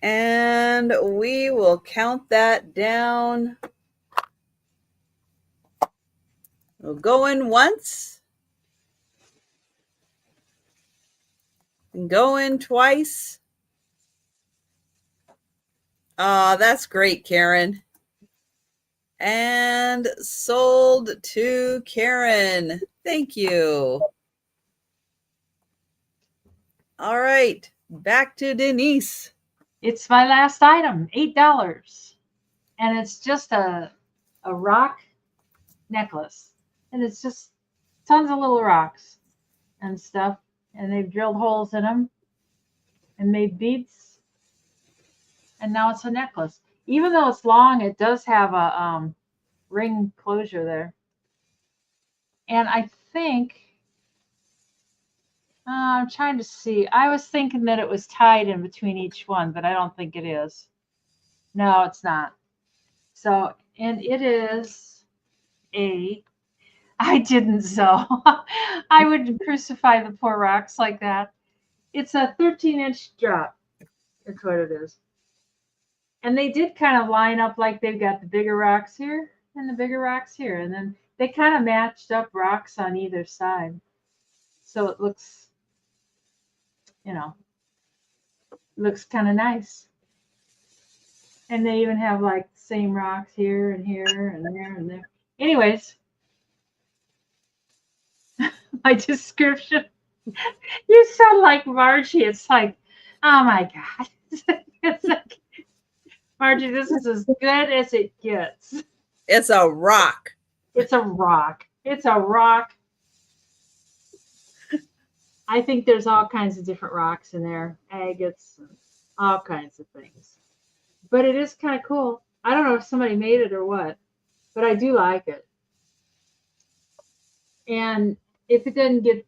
And we will count that down. We'll go in once. And go in twice. That's great, Karen. And sold to Karen. Thank you. All right, back to Denise. It's my last item, $8. And it's just a rock necklace. And it's just tons of little rocks and stuff. And they've drilled holes in them and made beads. And now it's a necklace. Even though it's long, it does have a ring closure there. And I think, I'm trying to see. I was thinking that it was tied in between each one, but I don't think it is. No, it's not. So, and it is I didn't sew. I would crucify the poor rocks like that. It's a 13-inch drop. That's what it is. And they did kind of line up like they've got the bigger rocks here and the bigger rocks here. And then they kind of matched up rocks on either side. So it looks, looks kind of nice. And they even have like the same rocks here and here and there and there. Anyways, my description. You sound like Margie. It's like, oh my God. It's like, Margie, this is as good as it gets. It's a rock. It's a rock. It's a rock. I think there's all kinds of different rocks in there, agates, and all kinds of things. But it is kind of cool. I don't know if somebody made it or what, but I do like it. And if it doesn't get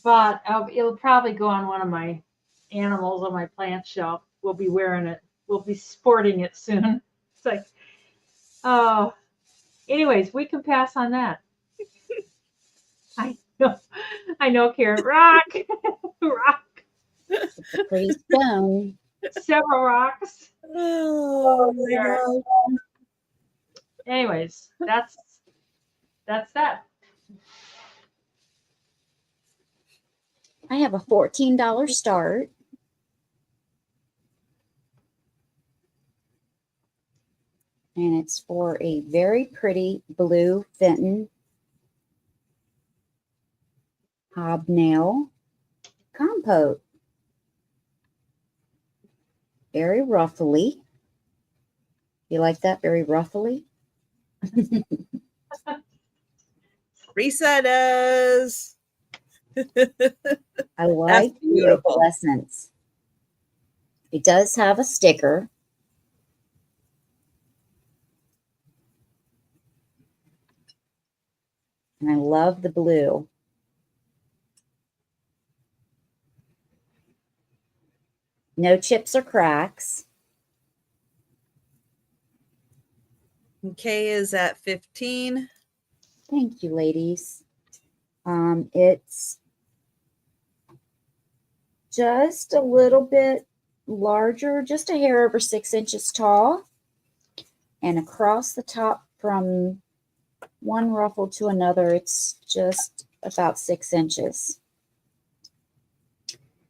bought, it'll probably go on one of my animals on my plant shelf. We'll be wearing it. We'll be sporting it soon. It's like, oh. Anyways, we can pass on that. I know, Karen. Rock. Rock. It's a pretty stone. Several rocks. Oh my God. Anyways, that's that. I have a $14 start. And it's for a very pretty blue Fenton hobnail compote. Very ruffly. You like that? Very ruffly? Risa does. I like the opalescence. It does have a sticker. And I love the blue. No chips or cracks. K is at 15. Thank you, ladies. It's just a little bit larger, just a hair over 6 inches tall. And across the top from one ruffle to another, it's just about 6 inches.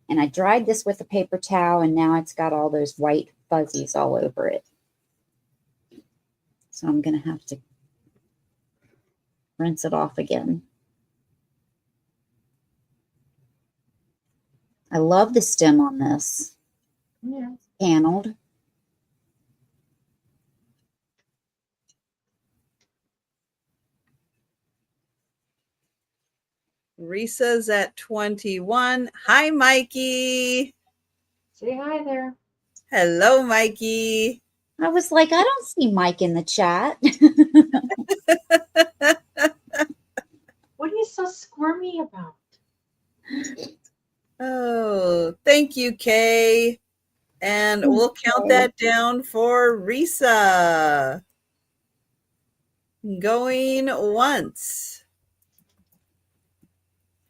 And I dried this with a paper towel, and now it's got all those white fuzzies all over it. So I'm going to have to rinse it off again. I love the stem on this. Yeah. It's paneled. Risa's at 21. Hi, Mikey. Say hi there. Hello, Mikey. I was like, I don't see Mike in the chat. What are you so squirmy about? Oh, thank you, Kay. And we'll count that down for Risa. Going once.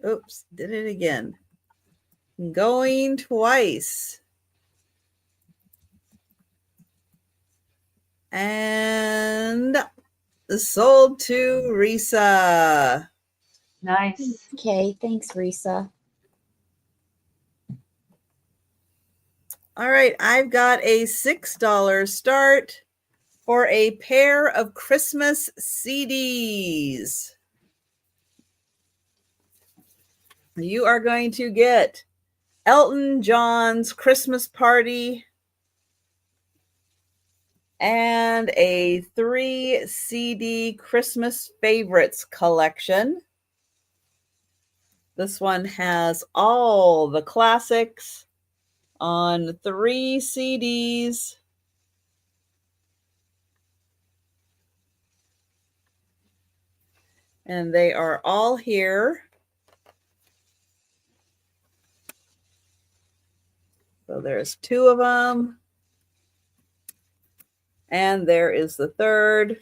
Oops, did it again. Going twice. And sold to Risa. Nice. Okay, thanks, Risa. All right, I've got a $6 start for a pair of Christmas CDs. You are going to get Elton John's Christmas Party and a 3 CD Christmas Favorites collection. This one has all the classics on 3 CDs. And they are all here. So there's 2 of them. And there is the 3rd.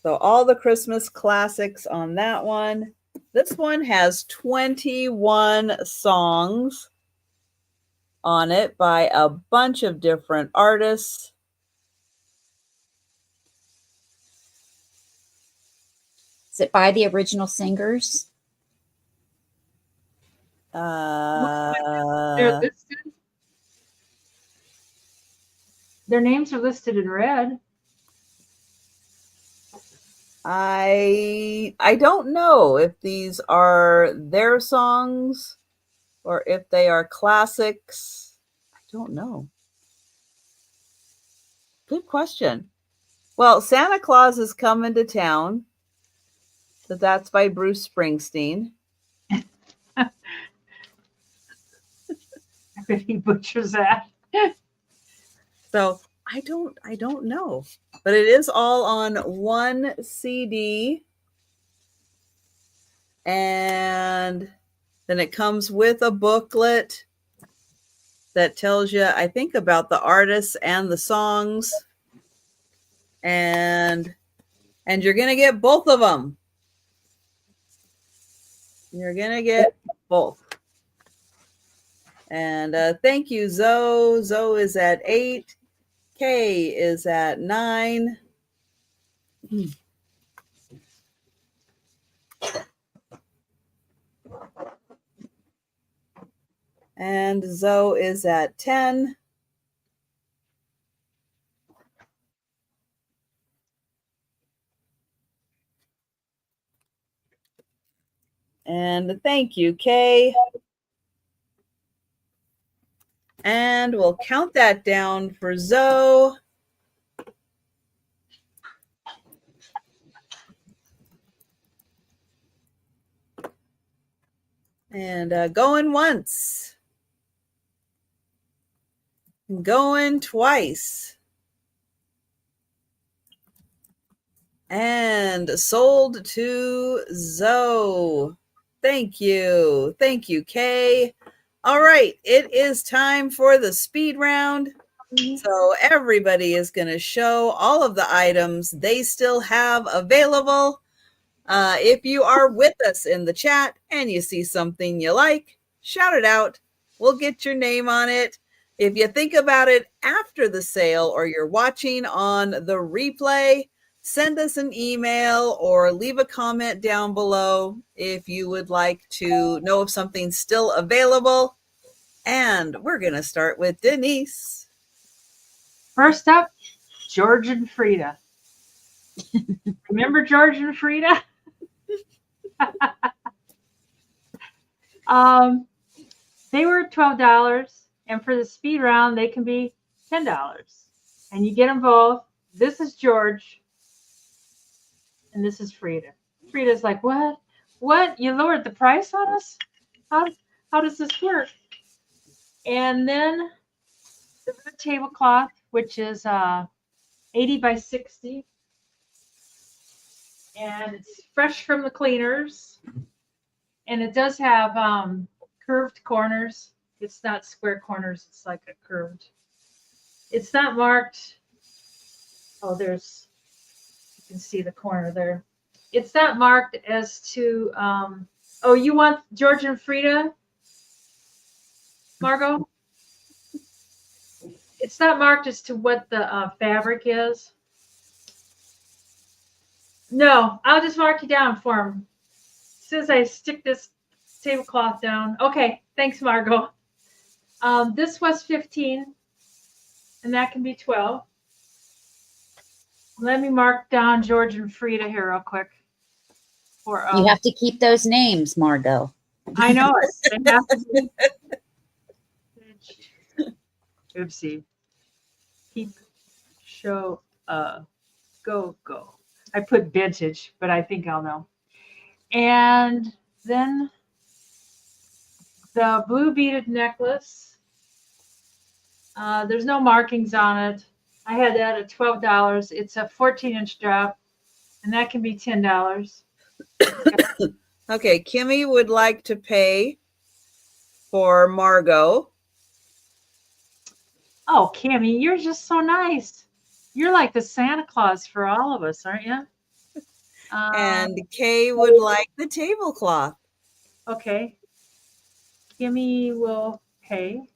So all the Christmas classics on that one. This one has 21 songs. on it by a bunch of different artists. Is it by the original singers? They're listed. Their names are listed in red. I don't know if these are their songs or if they are classics. I don't know. Good question. Well, Santa Claus is Coming to Town. So that's by Bruce Springsteen. I bet he butchers that. So I don't know. But it is all on one CD. And then it comes with a booklet that tells you, I think, about the artists and the songs. And you're going to get both of them. You're going to get both. And thank you, Zoe. Zoe is at 8. Kay is at 9. And Zoe is at 10. And thank you, Kay. And we'll count that down for Zoe. And going once. Going twice. And sold to Zoe. Thank you. Thank you, Kay. All right, it is time for the speed round. So everybody is going to show all of the items they still have available. If you are with us in the chat and you see something you like, shout it out. We'll get your name on it. If you think about it after the sale or you're watching on the replay, send us an email or leave a comment down below if you would like to know if something's still available. And we're going to start with Denise. First up, George and Frida. Remember George and Frida? They were $12, and for the speed round, they can be $10. And you get them both. This is George, and this is Frida. Frida's like, what? What? You lowered the price on us? How does this work? And then the red tablecloth, which is 80 by 60. And it's fresh from the cleaners. And it does have curved corners. It's not square corners. It's like a curved. It's not marked. Oh, you can see the corner there. It's not marked as to, oh, you want George and Frida, Margot? It's not marked as to what the fabric is. No, I'll just mark you down for them. As soon as I stick this tablecloth down. Okay, thanks, Margot. This was 15, and that can be 12. Let me mark down George and Frida here real quick. You have to keep those names, Margot. I know it. They have to be. Oopsie. Keep, show, go. I put vintage, but I think I'll know. And then the blue beaded necklace. There's no markings on it. I had that at $12. It's a 14-inch drop, and that can be $10. Okay, Kimmy would like to pay for Margot. Oh, Kimmy, you're just so nice. You're like the Santa Claus for all of us, aren't you? And Kay would like the tablecloth. Okay. Kimmy will pay.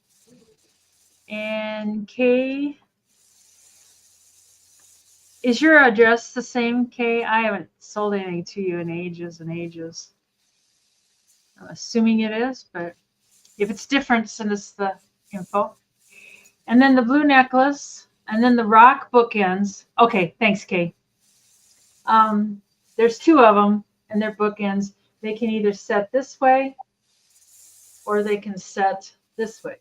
And Kay, is your address the same, Kay? I haven't sold anything to you in ages and ages. I'm assuming it is, but if it's different, send us the info. And then the blue necklace, and then the rock bookends. Okay, thanks, Kay. There's two of them, and they're bookends. They can either set this way, or they can set this way.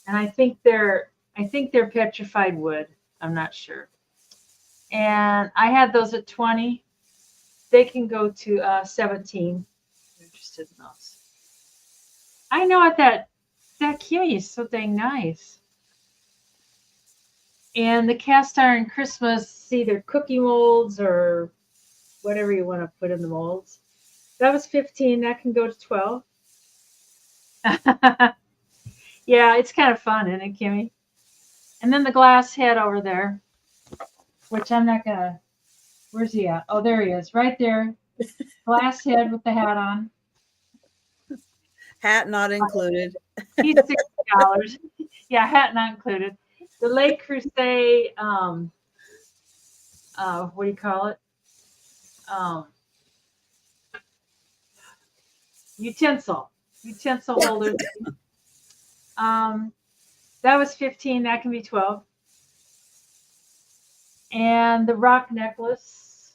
And I think they're petrified wood. I'm not sure. And I had those at 20. They can go to 17. I'm interested in those. I know what that Kimmy is so dang nice. And the cast iron Christmas, either cookie molds or whatever you want to put in the molds. That was 15. That can go to 12. Yeah, it's kind of fun, isn't it, Kimmy? And then the glass head over there, which I'm not going to. Where's he at? Oh, there he is, right there. Glass head with the hat on. Hat not included. He's $60. Yeah, hat not included. The Lake Crusade, what do you call it? Utensil holder. That was 15. That can be 12. And the rock necklace.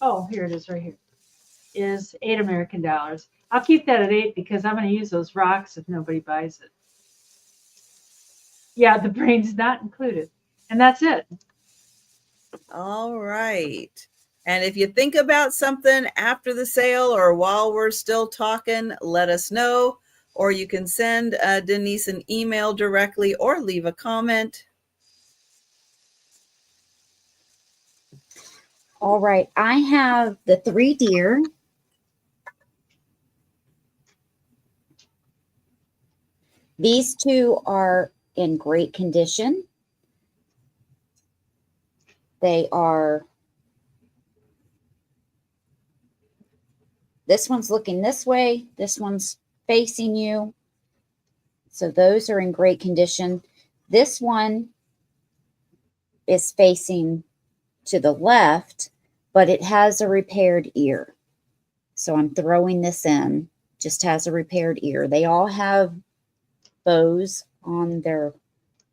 Oh, here it is, right here. Is $8 American. I'll keep that at 8 because I'm going to use those rocks if nobody buys it. Yeah, the brain's not included. And that's it. All right. And if you think about something after the sale or while we're still talking, let us know. Or you can send Denise an email directly or leave a comment. All right. I have the 3 deer. These two are in great condition. They are, this one's looking this way, this one's facing you. So those are in great condition. This one is facing to the left, but it has a repaired ear. So I'm throwing this in, just has a repaired ear. They all have bows on their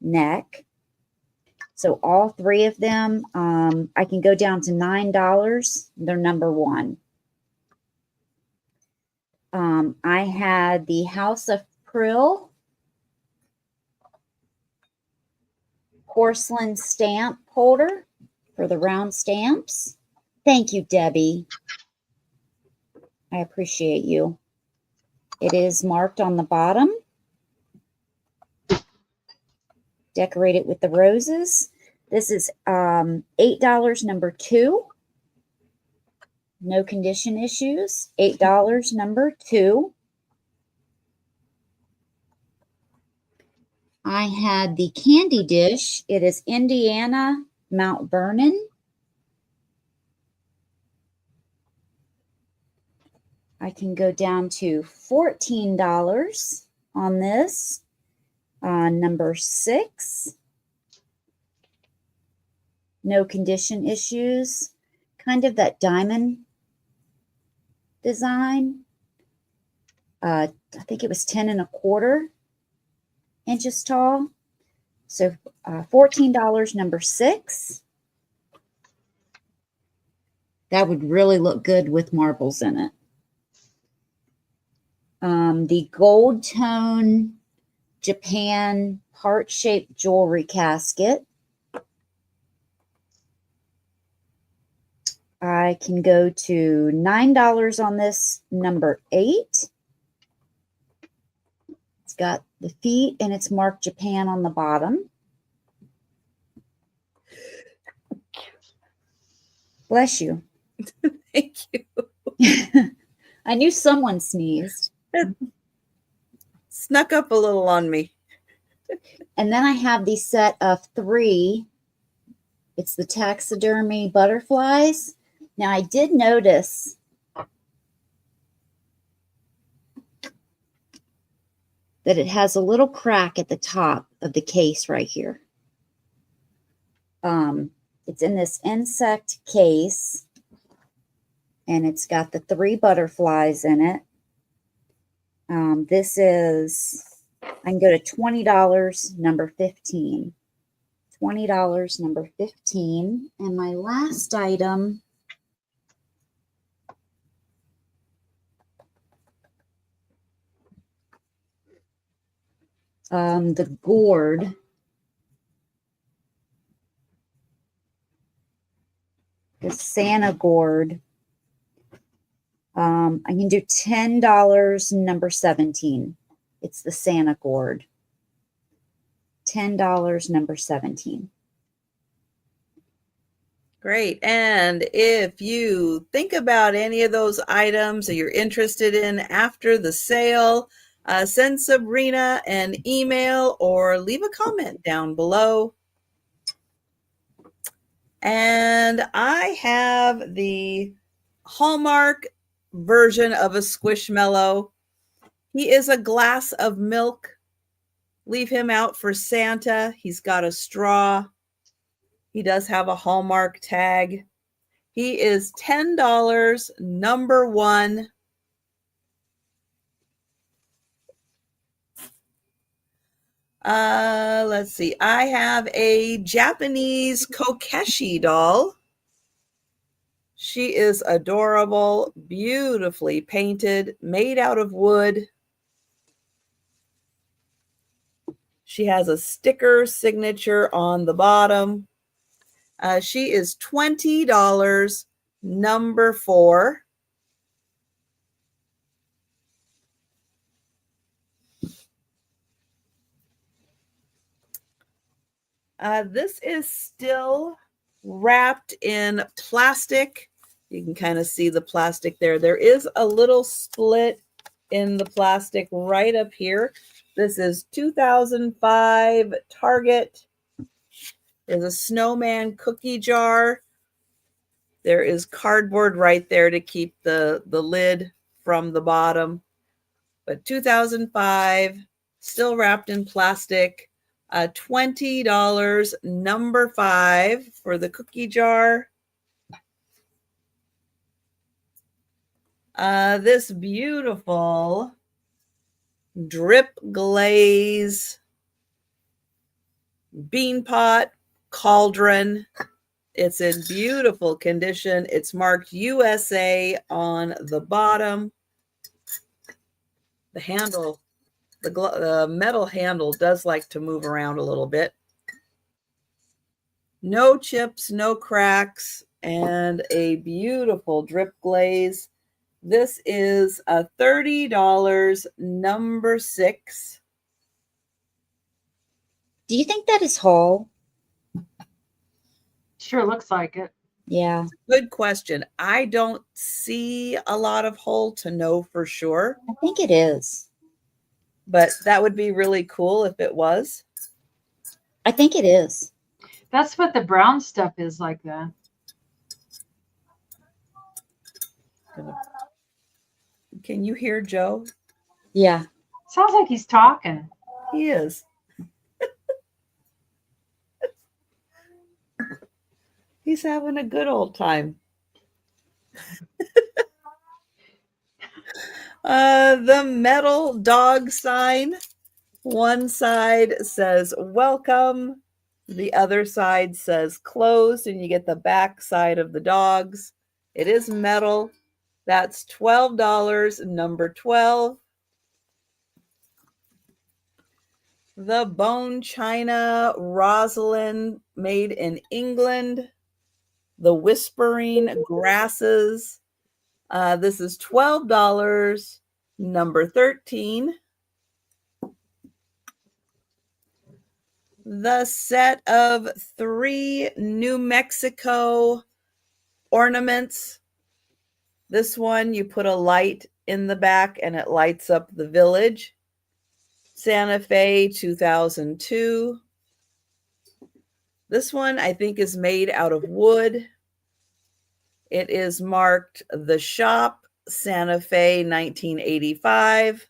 neck. So all 3 of them, I can go down to $9. They're number 1. I had the House of Prill porcelain stamp holder for the round stamps. Thank you, Debbie. I appreciate you. It is marked on the bottom. Decorate it with the roses. This is $8, number 2. No condition issues. $8, number 2. I had the candy dish. It is Indiana Mount Vernon. I can go down to $14 on this. Number 6. No condition issues. Kind of that diamond design. I think it was 10 1/4 inches tall. So $14, number 6. That would really look good with marbles in it. The gold tone Japan heart-shaped jewelry casket. I can go to $9 on this, number 8. It's got the feet and it's marked Japan on the bottom. Bless you. Thank you. I knew someone sneezed. It snuck up a little on me. And then I have the set of 3. It's the taxidermy butterflies. Now, I did notice that it has a little crack at the top of the case right here. It's in this insect case, and it's got the 3 butterflies in it. This is, I can go to $20, number 15. $20, number 15. And my last item the gourd. The Santa gourd. I can do $10, number 17. It's the Santa gourd. $10, number 17. Great. And if you think about any of those items that you're interested in after the sale, send Sabrina an email or leave a comment down below. And I have the Hallmark version of a Squishmallow. He is a glass of milk. Leave him out for Santa. He's got a straw. He does have a Hallmark tag. He is $10, number 1. Let's see. I have a Japanese Kokeshi doll. She is adorable, beautifully painted, made out of wood. She has a sticker signature on the bottom. She is $20, number 4. This is still wrapped in plastic. You can kind of see the plastic there. There is a little split in the plastic right up here. This is 2005 Target. There's a snowman cookie jar. There is cardboard right there to keep the lid from the bottom. But 2005, still wrapped in plastic. $20, number 5 for the cookie jar. This beautiful drip glaze bean pot cauldron. It's in beautiful condition. It's marked USA on the bottom. The handle, the metal handle does like to move around a little bit. No chips, no cracks, and a beautiful drip glaze. This is a $30, number 6. Do you think that is whole? Sure looks like it. Yeah. Good question. I don't see a lot of whole to know for sure. I think it is. But that would be really cool if it was. I think it is. That's what the brown stuff is like that. Can you hear Joe? Yeah. Sounds like he's talking. He is. He's having a good old time. The metal dog sign. One side says welcome. The other side says closed, and you get the back side of the dogs. It is metal. That's $12, number 12. The bone china Rosalind, made in England. The whispering grasses. This is $12, number 13. The set of 3 New Mexico ornaments. This one, you put a light in the back and it lights up the village. Santa Fe, 2002. This one, I think, is made out of wood. It is marked The Shop, Santa Fe, 1985.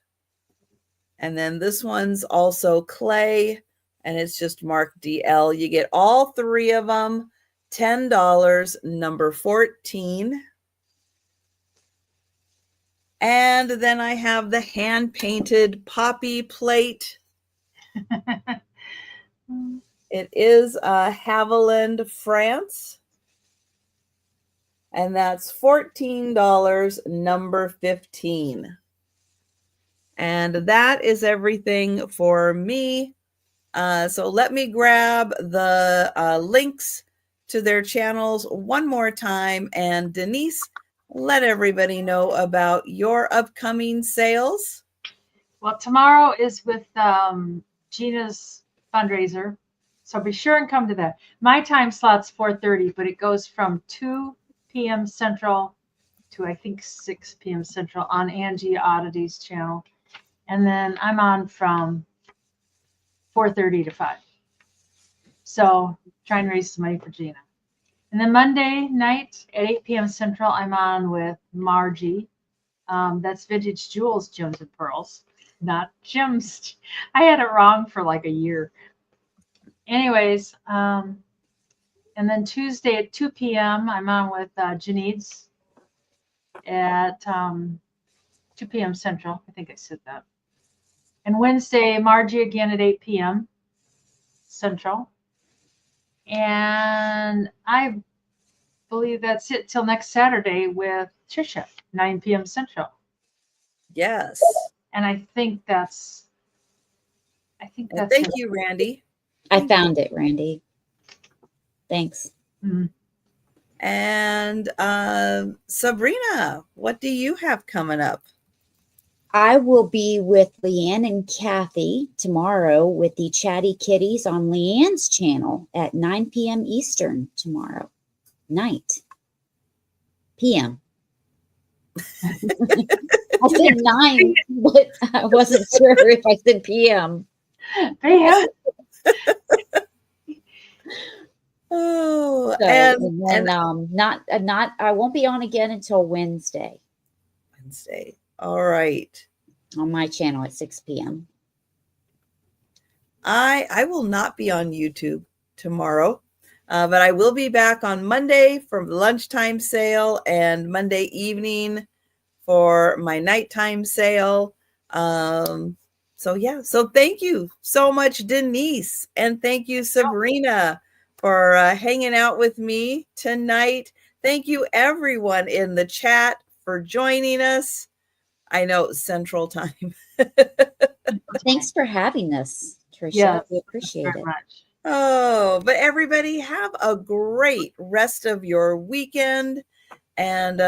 And then this one's also clay, and it's just marked DL. You get all three of them, $10, number 14. And then I have the hand-painted poppy plate. It is Haviland, France. And that's $14, number 15. And that is everything for me. So let me grab the links to their channels one more time. And Denise, let everybody know about your upcoming sales. Well, tomorrow is with Gina's fundraiser. So be sure and come to that. My time slot's 4:30, but it goes from 2 p.m. Central to I think 6 p.m. Central on Angie Oddities channel. And then I'm on from 4:30 to 5. So try and raise some money for Gina. And then Monday night at 8 p.m. Central, I'm on with Margie. That's Vintage Jewels, Gems and Pearls, not Gems. I had it wrong for like a year. Anyways, and then Tuesday at 2 p.m., I'm on with Janine's at 2 p.m. Central. I think I said that. And Wednesday, Margie again at 8 p.m. Central. And I believe that's it till next Saturday with Trisha, 9 p.m. Central. Yes. And I think that's well, thank you, Randy. I found it, Randy. Thanks. Mm-hmm. And Sabrina, what do you have coming up? I will be with Leanne and Kathy tomorrow with the Chatty Kitties on Leanne's channel at 9 p.m. Eastern tomorrow night. PM. I said 9, but I wasn't sure if I said PM. PM. Oh, So, and not I won't be on again until Wednesday. Wednesday. All right. On my channel at 6 p.m. I will not be on YouTube tomorrow, but I will be back on Monday for the lunchtime sale and Monday evening for my nighttime sale. So thank you so much, Denise, and thank you, Sabrina, for hanging out with me tonight. Thank you, everyone in the chat, for joining us. I know Central Time. Thanks for having us, Tricia. Yes, we appreciate it. Much. Oh, but everybody have a great rest of your weekend. And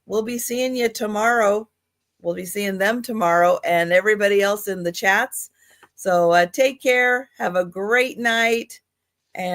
we'll be seeing you tomorrow. We'll be seeing them tomorrow and everybody else in the chats. So take care. Have a great night. And